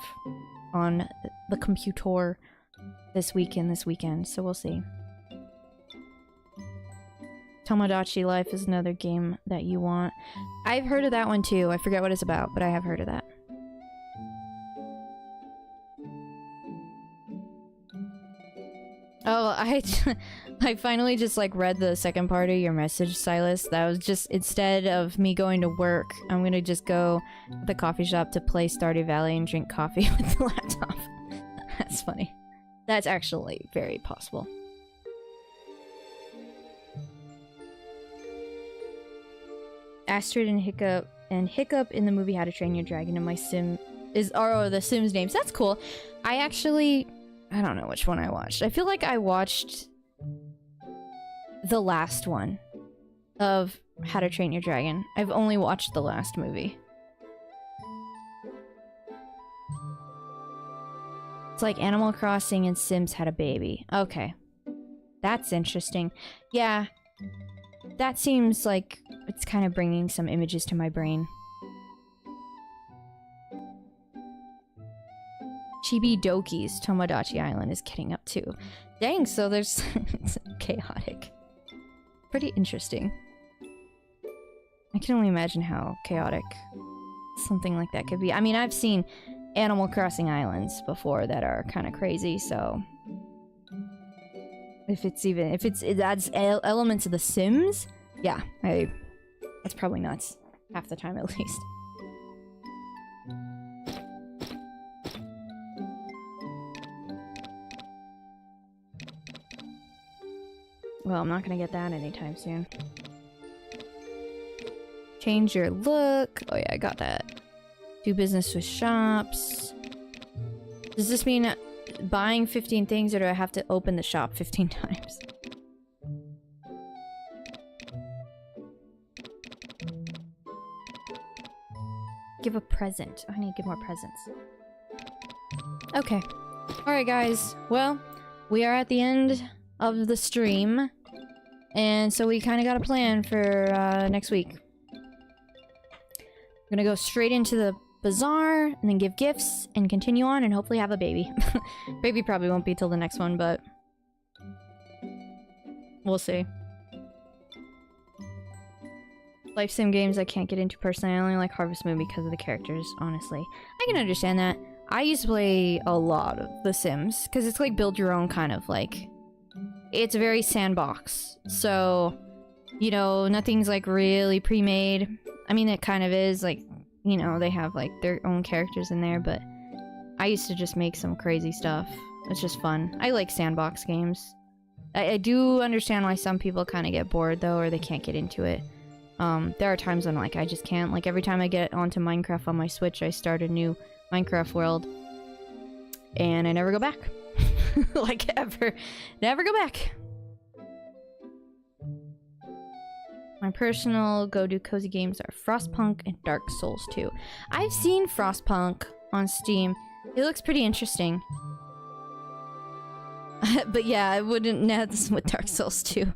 on the computer this weekend, so we'll see. Tomodachi Life is another game that you want. I've heard of that one too. I forget what it's about, but I have heard of that. Oh, I finally just like read the second part of your message, Silas. That was just, instead of me going to work, I'm gonna just go to the coffee shop to play Stardew Valley and drink coffee with the laptop. That's funny. That's actually very possible. Astrid and Hiccup in the movie How to Train Your Dragon, and my sim is the Sims names. That's cool. I don't know which one I watched. I feel like I watched the last one of How to Train Your Dragon. I've only watched the last movie. It's like Animal Crossing and Sims had a baby. Okay. That's interesting. Yeah. That seems like it's kind of bringing some images to my brain. Chibi Doki's Tomodachi Island is getting up too. Dang, so there's... it's chaotic. Pretty interesting. I can only imagine how chaotic something like that could be. I mean, I've seen Animal Crossing islands before that are kind of crazy, so if it adds elements of The Sims, yeah, that's probably nuts half the time at least. Well, I'm not gonna get that anytime soon. Change your look. Oh yeah, I got that. Do business with shops. Does this mean buying 15 things, or do I have to open the shop 15 times? Give a present. I need to give more presents. Okay. Alright guys, well, we are at the end of the stream, and so we kind of got a plan for next week. We're gonna go straight into the bazaar, and then give gifts, and continue on, and hopefully have a baby. Baby probably won't be till the next one, but we'll see. Life sim games I can't get into personally. I only like Harvest Moon because of the characters, honestly. I can understand that. I used to play a lot of The Sims, because it's like build your own kind of like... It's very sandbox, so, you know, nothing's like really pre-made. I mean, it kind of is, like, you know, they have like their own characters in there, but I used to just make some crazy stuff. It's just fun. I like sandbox games. I do understand why some people kind of get bored though, or they can't get into it. There are times when like I just can't. Like every time I get onto Minecraft on my Switch, I start a new Minecraft world, and I never go back. Like ever. Never go back. My personal go-to cozy games are Frostpunk and Dark Souls 2. I've seen Frostpunk on Steam. It looks pretty interesting. But yeah, I wouldn't know this with Dark Souls 2.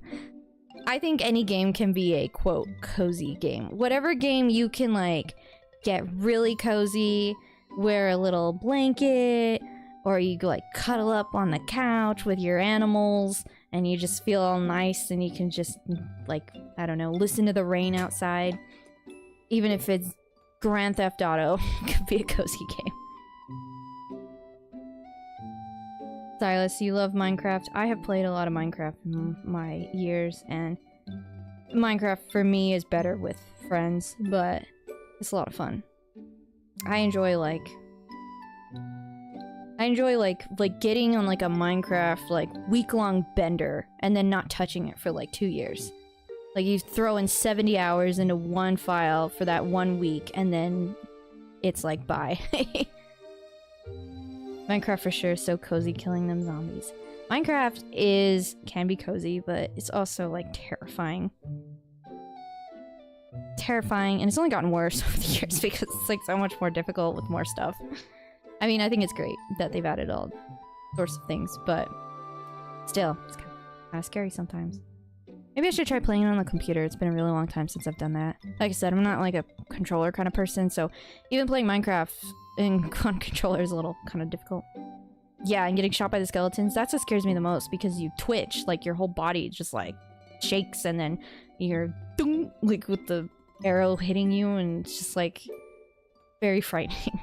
I think any game can be a, quote, cozy game. Whatever game you can, like, get really cozy, wear a little blanket, or you like cuddle up on the couch with your animals, and you just feel all nice, and you can just, like, I don't know, listen to the rain outside. Even if it's Grand Theft Auto, it could be a cozy game. Silas, you love Minecraft. I have played a lot of Minecraft in my years, and Minecraft for me is better with friends, but it's a lot of fun. I enjoy like getting on like a Minecraft like week-long bender and then not touching it for like 2 years. Like you throw in 70 hours into one file for that 1 week, and then it's like bye. Minecraft for sure is so cozy, killing them zombies. Minecraft can be cozy, but it's also like terrifying. Terrifying, and it's only gotten worse over the years because it's like so much more difficult with more stuff. I mean, I think it's great that they've added all sorts of things, but still, it's kind of scary sometimes. Maybe I should try playing it on the computer. It's been a really long time since I've done that. Like I said, I'm not like a controller kind of person, so even playing Minecraft on controller is a little kind of difficult. Yeah, and getting shot by the skeletons, that's what scares me the most, because you twitch, like your whole body just like shakes, and then you're ding, like with the arrow hitting you, and it's just like very frightening.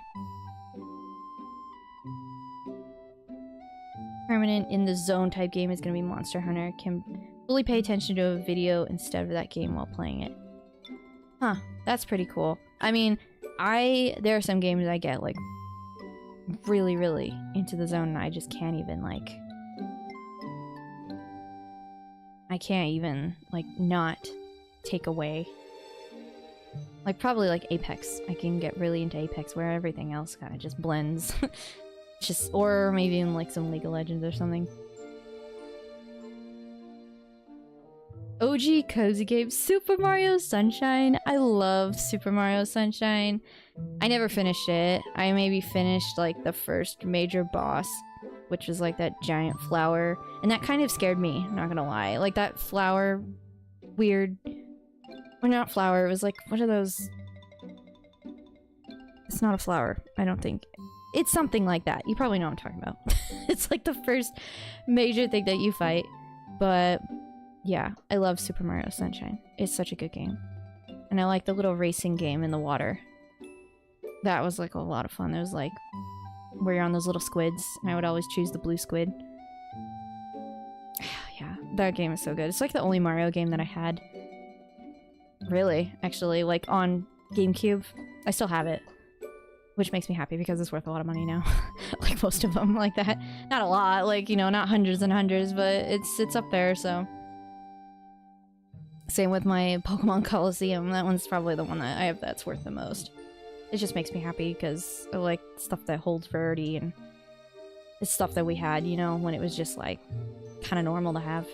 Permanent in the zone type game is going to be Monster Hunter. Can fully pay attention to a video instead of that game while playing it. Huh, that's pretty cool. I mean, there are some games I get like really, really into the zone, and I just can't even like, I can't even like not take away. Like probably like Apex. I can get really into Apex where everything else kind of just blends. Just, or maybe in like some League of Legends or something. OG cozy game, Super Mario Sunshine. I love Super Mario Sunshine. I never finished it. I maybe finished like the first major boss, which was like that giant flower, and that kind of scared me, not gonna lie. Like that flower, weird, well, not flower, it was like, what are those? It's not a flower, I don't think. It's something like that. You probably know what I'm talking about. It's like the first major thing that you fight. But yeah, I love Super Mario Sunshine. It's such a good game. And I like the little racing game in the water. That was like a lot of fun. It was like where you're on those little squids, and I would always choose the blue squid. Yeah, that game is so good. It's like the only Mario game that I had. Really, actually, like on GameCube. I still have it, which makes me happy because it's worth a lot of money now. Like most of them like that. Not a lot, like, you know, not hundreds and hundreds, but it's up there, so. Same with my Pokemon Coliseum. That one's probably the one that I have that's worth the most. It just makes me happy because I like stuff that holds rarity, and it's stuff that we had, you know, when it was just like kind of normal to have.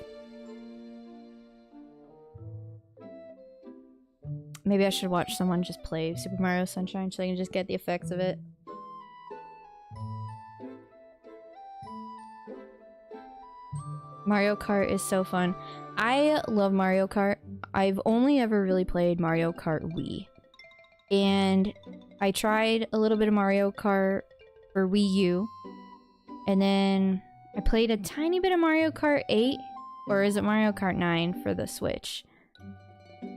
Maybe I should watch someone just play Super Mario Sunshine so I can just get the effects of it. Mario Kart is so fun. I love Mario Kart. I've only ever really played Mario Kart Wii. And I tried a little bit of Mario Kart for Wii U. And then I played a tiny bit of Mario Kart 8. Or is it Mario Kart 9 for the Switch?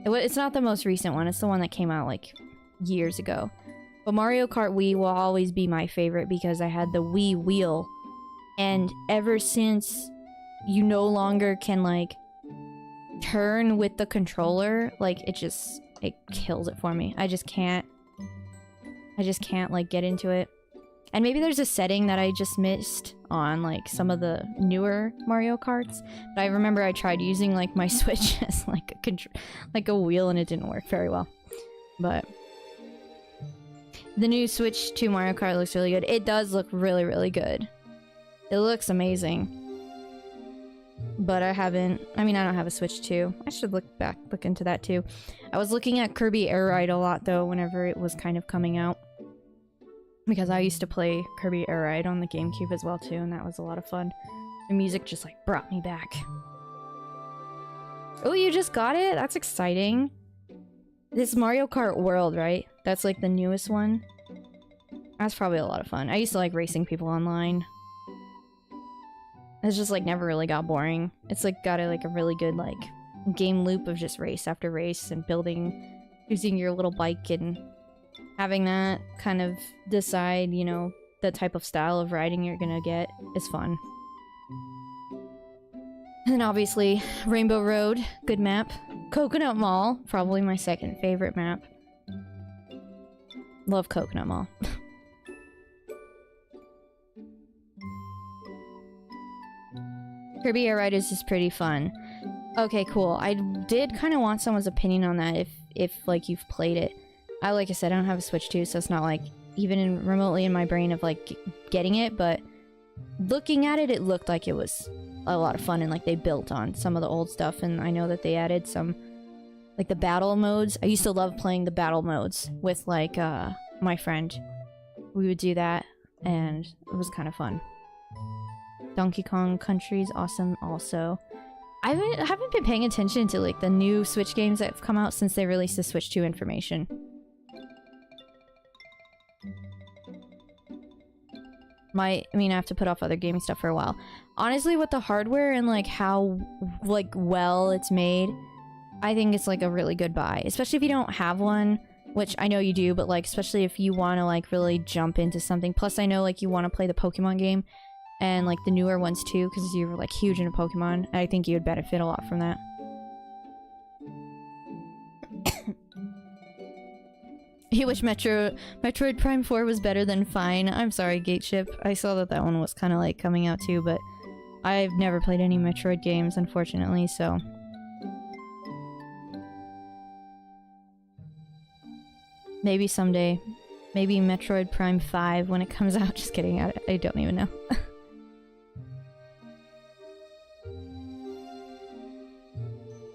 It's not the most recent one. It's the one that came out like years ago. But Mario Kart Wii will always be my favorite because I had the Wii wheel. And ever since you no longer can like turn with the controller, like it kills it for me. I just can't like get into it. And maybe there's a setting that I just missed on like some of the newer Mario Karts. But I remember I tried using like my Switch as like a wheel and it didn't work very well. But the new Switch 2 Mario Kart looks really good. It does look really, really good. It looks amazing. But I don't have a Switch 2. I should look into that too. I was looking at Kirby Air Ride a lot though whenever it was kind of coming out. Because I used to play Kirby Air Ride on the GameCube as well too, and that was a lot of fun. The music just like brought me back. Oh, you just got it? That's exciting. This Mario Kart World, right? That's like the newest one. That's probably a lot of fun. I used to like racing people online. It's just like never really got boring. It's like got a really good like game loop of just race after race and using your little bike and having that kind of decide, you know, the type of style of riding you're gonna get is fun. And then obviously Rainbow Road, good map. Coconut Mall, probably my second favorite map. Love Coconut Mall. Kirby Air Ride is just pretty fun. Okay, cool. I did kind of want someone's opinion on that if like you've played it. Like I said, I don't have a Switch 2, so it's not like even remotely in my brain of like getting it, but looking at it, it looked like it was a lot of fun and like they built on some of the old stuff, and I know that they added some like the battle modes. I used to love playing the battle modes with like my friend. We would do that and it was kind of fun. Donkey Kong Country is awesome also. I haven't been paying attention to like the new Switch games that have come out since they released the Switch 2 information. I have to put off other gaming stuff for a while. Honestly, with the hardware and like how like well it's made, I think it's like a really good buy. Especially if you don't have one, which I know you do, but like especially if you want to like really jump into something. Plus I know like you want to play the Pokemon game and like the newer ones too, because you're like huge into Pokemon. I think you would benefit a lot from that. You wish Metroid Prime 4 was better than Fine. I'm sorry, Gateship. I saw that one was kind of like coming out too, but I've never played any Metroid games, unfortunately, so. Maybe someday. Maybe Metroid Prime 5 when it comes out. Just kidding, I don't even know.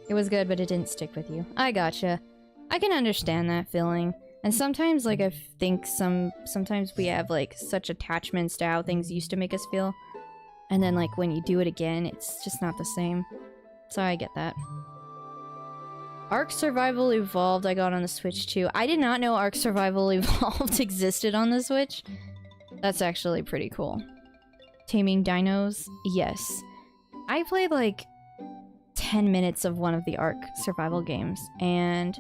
It was good, but it didn't stick with you. I gotcha. I can understand that feeling. And sometimes, like, I think sometimes we have, like, such attachments to how things used to make us feel. And then, like, when you do it again, it's just not the same. So I get that. Ark Survival Evolved I got on the Switch too. I did not know Ark Survival Evolved existed on the Switch. That's actually pretty cool. Taming Dinos? Yes. I played, like, 10 minutes of one of the Ark Survival games, and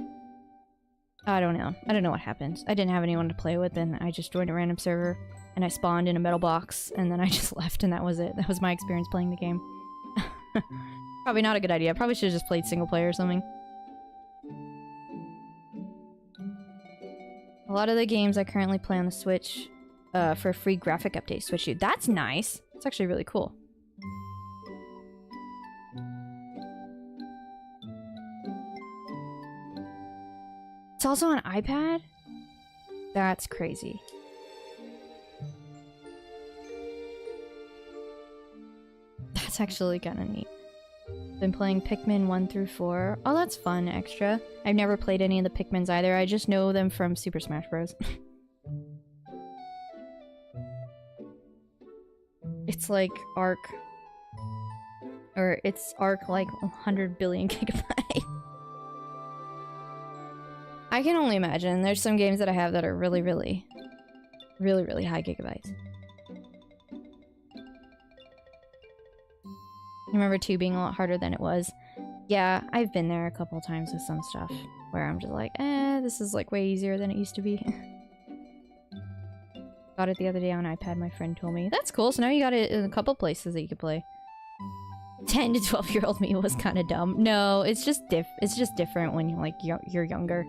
I don't know. I don't know what happened. I didn't have anyone to play with, and I just joined a random server, and I spawned in a metal box, and then I just left, and that was it. That was my experience playing the game. Probably not a good idea. Probably should have just played single player or something. A lot of the games I currently play on the Switch for a free graphic update Switch U. That's nice. It's actually really cool. It's also on iPad? That's crazy. That's actually kind of neat. Been playing Pikmin 1 through 4. Oh, that's fun, extra. I've never played any of the Pikmins either. I just know them from Super Smash Bros. It's like Arc. Or it's Arc like 100 billion gigabyte. I can only imagine. There's some games that I have that are really high gigabytes. I remember 2 being a lot harder than it was. Yeah, I've been there a couple of times with some stuff where I'm just like, this is like way easier than it used to be. Got it the other day on iPad, my friend told me. That's cool, so now you got it in a couple places that you could play. 10 to 12-year-old me was kind of dumb. No, it's just different when you're younger.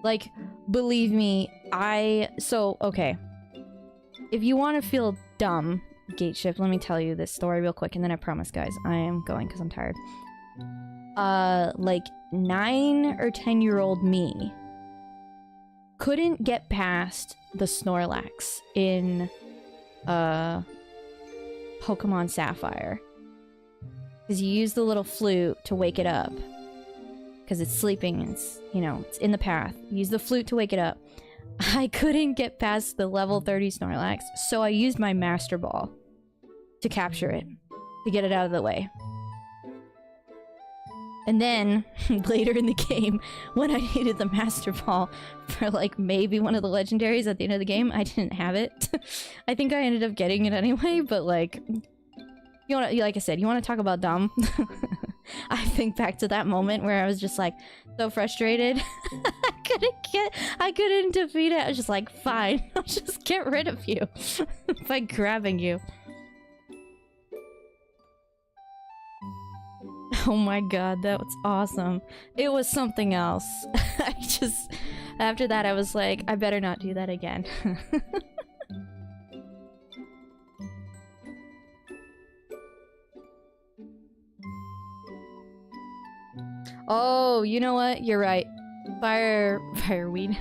Like, believe me, okay. If you want to feel dumb, Gate Shift, let me tell you this story real quick, and then I promise, guys, I am going because I'm tired. Like, 9 or 10-year-old me couldn't get past the Snorlax in, Pokemon Sapphire. Because you use the little flute to wake it up. Because it's sleeping, and it's, you know, it's in the path. Use the flute to wake it up. I couldn't get past the level 30 Snorlax, so I used my Master Ball to capture it, to get it out of the way. And then, later in the game, when I needed the Master Ball for, like, maybe one of the legendaries at the end of the game, I didn't have it. I think I ended up getting it anyway, but, like, like I said, you want to talk about dumb? I think back to that moment where I was just like so frustrated. I couldn't defeat it. I was just like, fine, I'll just get rid of you by grabbing you. Oh my god, that was awesome. It was something else. After that I was like, I better not do that again. Oh, you know what? You're right. Fireweed.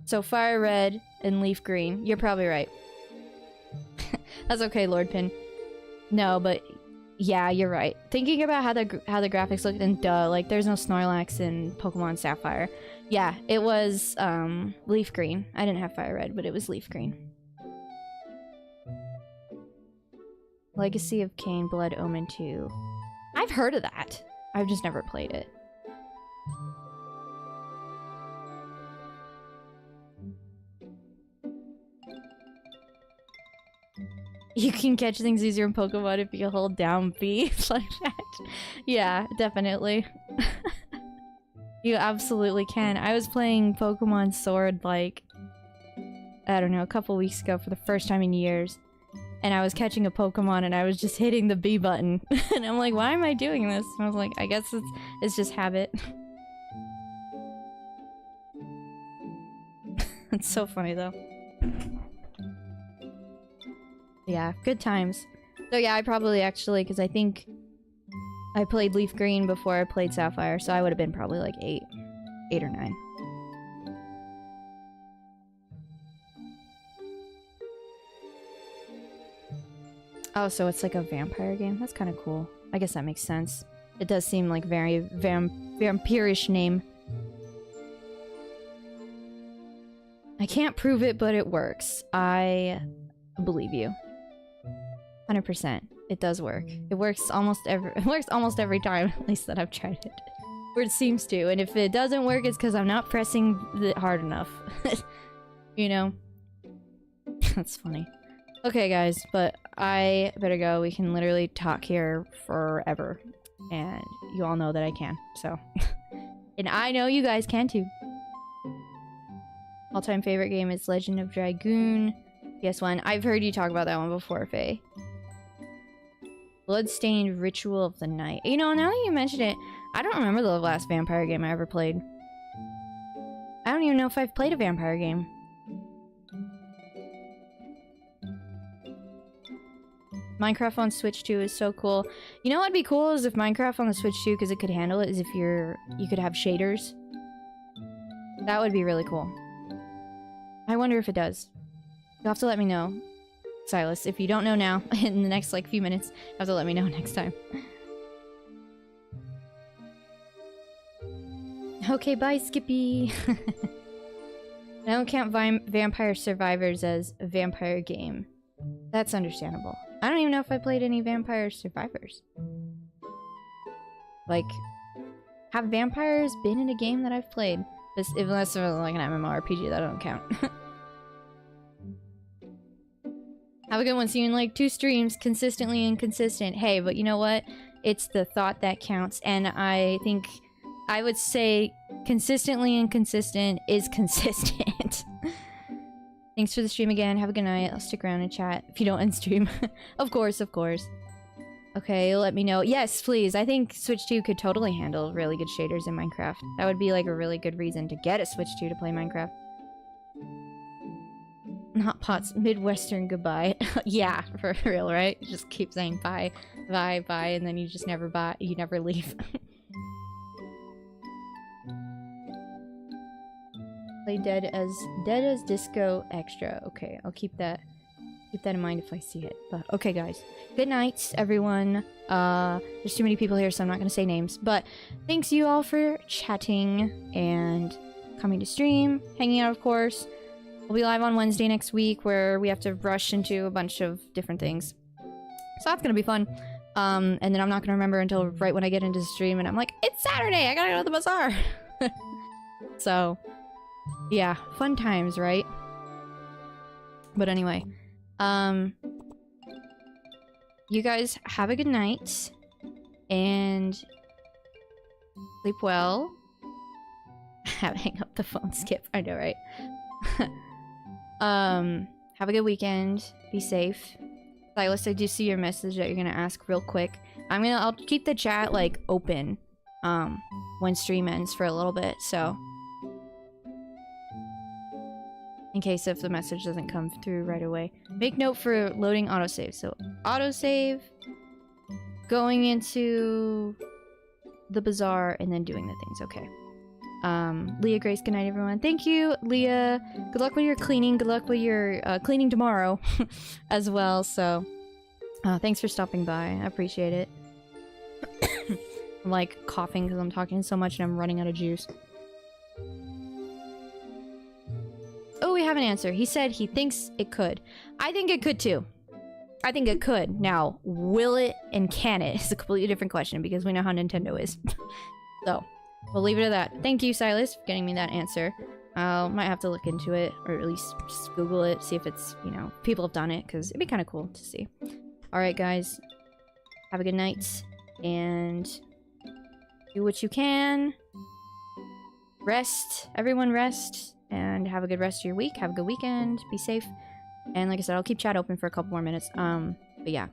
So Fire Red and Leaf Green. You're probably right. That's okay, Lord Pin. No, but yeah, you're right. Thinking about how the graphics looked, and like there's no Snorlax in Pokemon Sapphire. Yeah, it was Leaf Green. I didn't have Fire Red, but it was Leaf Green. Legacy of Kain, Blood Omen 2. I've heard of that. I've just never played it. You can catch things easier in Pokemon if you hold down B like that. Yeah, definitely. You absolutely can. I was playing Pokemon Sword like, I don't know, a couple weeks ago for the first time in years. And I was catching a Pokemon and I was just hitting the B button. And I'm like, why am I doing this? And I was like, I guess it's just habit. It's so funny though. Yeah, good times. So yeah, I probably actually, because I think I played Leaf Green before I played Sapphire, so I would have been probably like 8 or 9. Oh, so it's like a vampire game? That's kind of cool. I guess that makes sense. It does seem like very vampirish name. I can't prove it, but it works. I believe you. 100%. It does work. It works almost every time, at least that I've tried it. Or it seems to. And if it doesn't work, it's because I'm not pressing it hard enough. You know? That's funny. Okay, guys, but I better go. We can literally talk here forever. And you all know that I can, so... And I know you guys can too. All-time favorite game is Legend of Dragoon. PS1. I've heard you talk about that one before, Faye. Bloodstained Ritual of the Night. You know, now that you mention it, I don't remember the last vampire game I ever played. I don't even know if I've played a vampire game. Minecraft on Switch 2 is so cool. You know what'd be cool is if Minecraft on the Switch 2, because it could handle it, is if you could have shaders. That would be really cool. I wonder if it does. You'll have to let me know, Silas. If you don't know now, in the next like few minutes, you'll have to let me know next time. Okay, bye, Skippy. I don't count Vampire Survivors as a vampire game. That's understandable. I don't even know if I played any Vampire Survivors. Like, have vampires been in a game that I've played? Unless it's like an MMORPG, that don't count. Have a good one. See you in like 2 streams, consistently inconsistent. Hey, but you know what? It's the thought that counts, and I think I would say consistently inconsistent is consistent. Thanks for the stream again. Have a good night. I'll stick around and chat if you don't end stream. Of course, of course. Okay, let me know. Yes, please. I think Switch 2 could totally handle really good shaders in Minecraft. That would be like a really good reason to get a Switch 2 to play Minecraft. Not pots. Midwestern goodbye. Yeah, for real, right? You just keep saying bye, bye, bye, and then you just never buy. You never leave. Play Dead as Disco Extra. Okay, I'll keep that in mind if I see it. But okay, guys. Good night, everyone. There's too many people here, so I'm not gonna say names. But thanks you all for chatting and coming to stream, hanging out, of course. We'll be live on Wednesday next week, where we have to rush into a bunch of different things. So that's gonna be fun. And then I'm not gonna remember until right when I get into the stream, and I'm like, it's Saturday! I gotta go to the bazaar! So, yeah, fun times, right? But anyway, you guys have a good night, and sleep well. Hang up the phone, Skip. I know, right? Have a good weekend. Be safe. Silas, I do see your message that you're gonna ask real quick. I'll keep the chat, like, open, when stream ends for a little bit, so. In case if the message doesn't come through right away. Make note for loading autosave. So, autosave, going into the bazaar, and then doing the things, okay. Leah Grace, good night, everyone. Thank you, Leah. Good luck with your cleaning. Good luck with your cleaning tomorrow as well. So, thanks for stopping by. I appreciate it. I'm like coughing because I'm talking so much and I'm running out of juice. Oh, we have an answer. He said he thinks it could. I think it could too. I think it could. Now, will it and can it is a completely different question because we know how Nintendo is. So, we'll leave it at that. Thank you, Silas, for getting me that answer. Might have to look into it, or at least just Google it, see if it's, you know, people have done it, because it'd be kind of cool to see. Alright, guys. Have a good night, and do what you can. Rest. Everyone rest, and have a good rest of your week. Have a good weekend. Be safe. And like I said, I'll keep chat open for a couple more minutes. But yeah,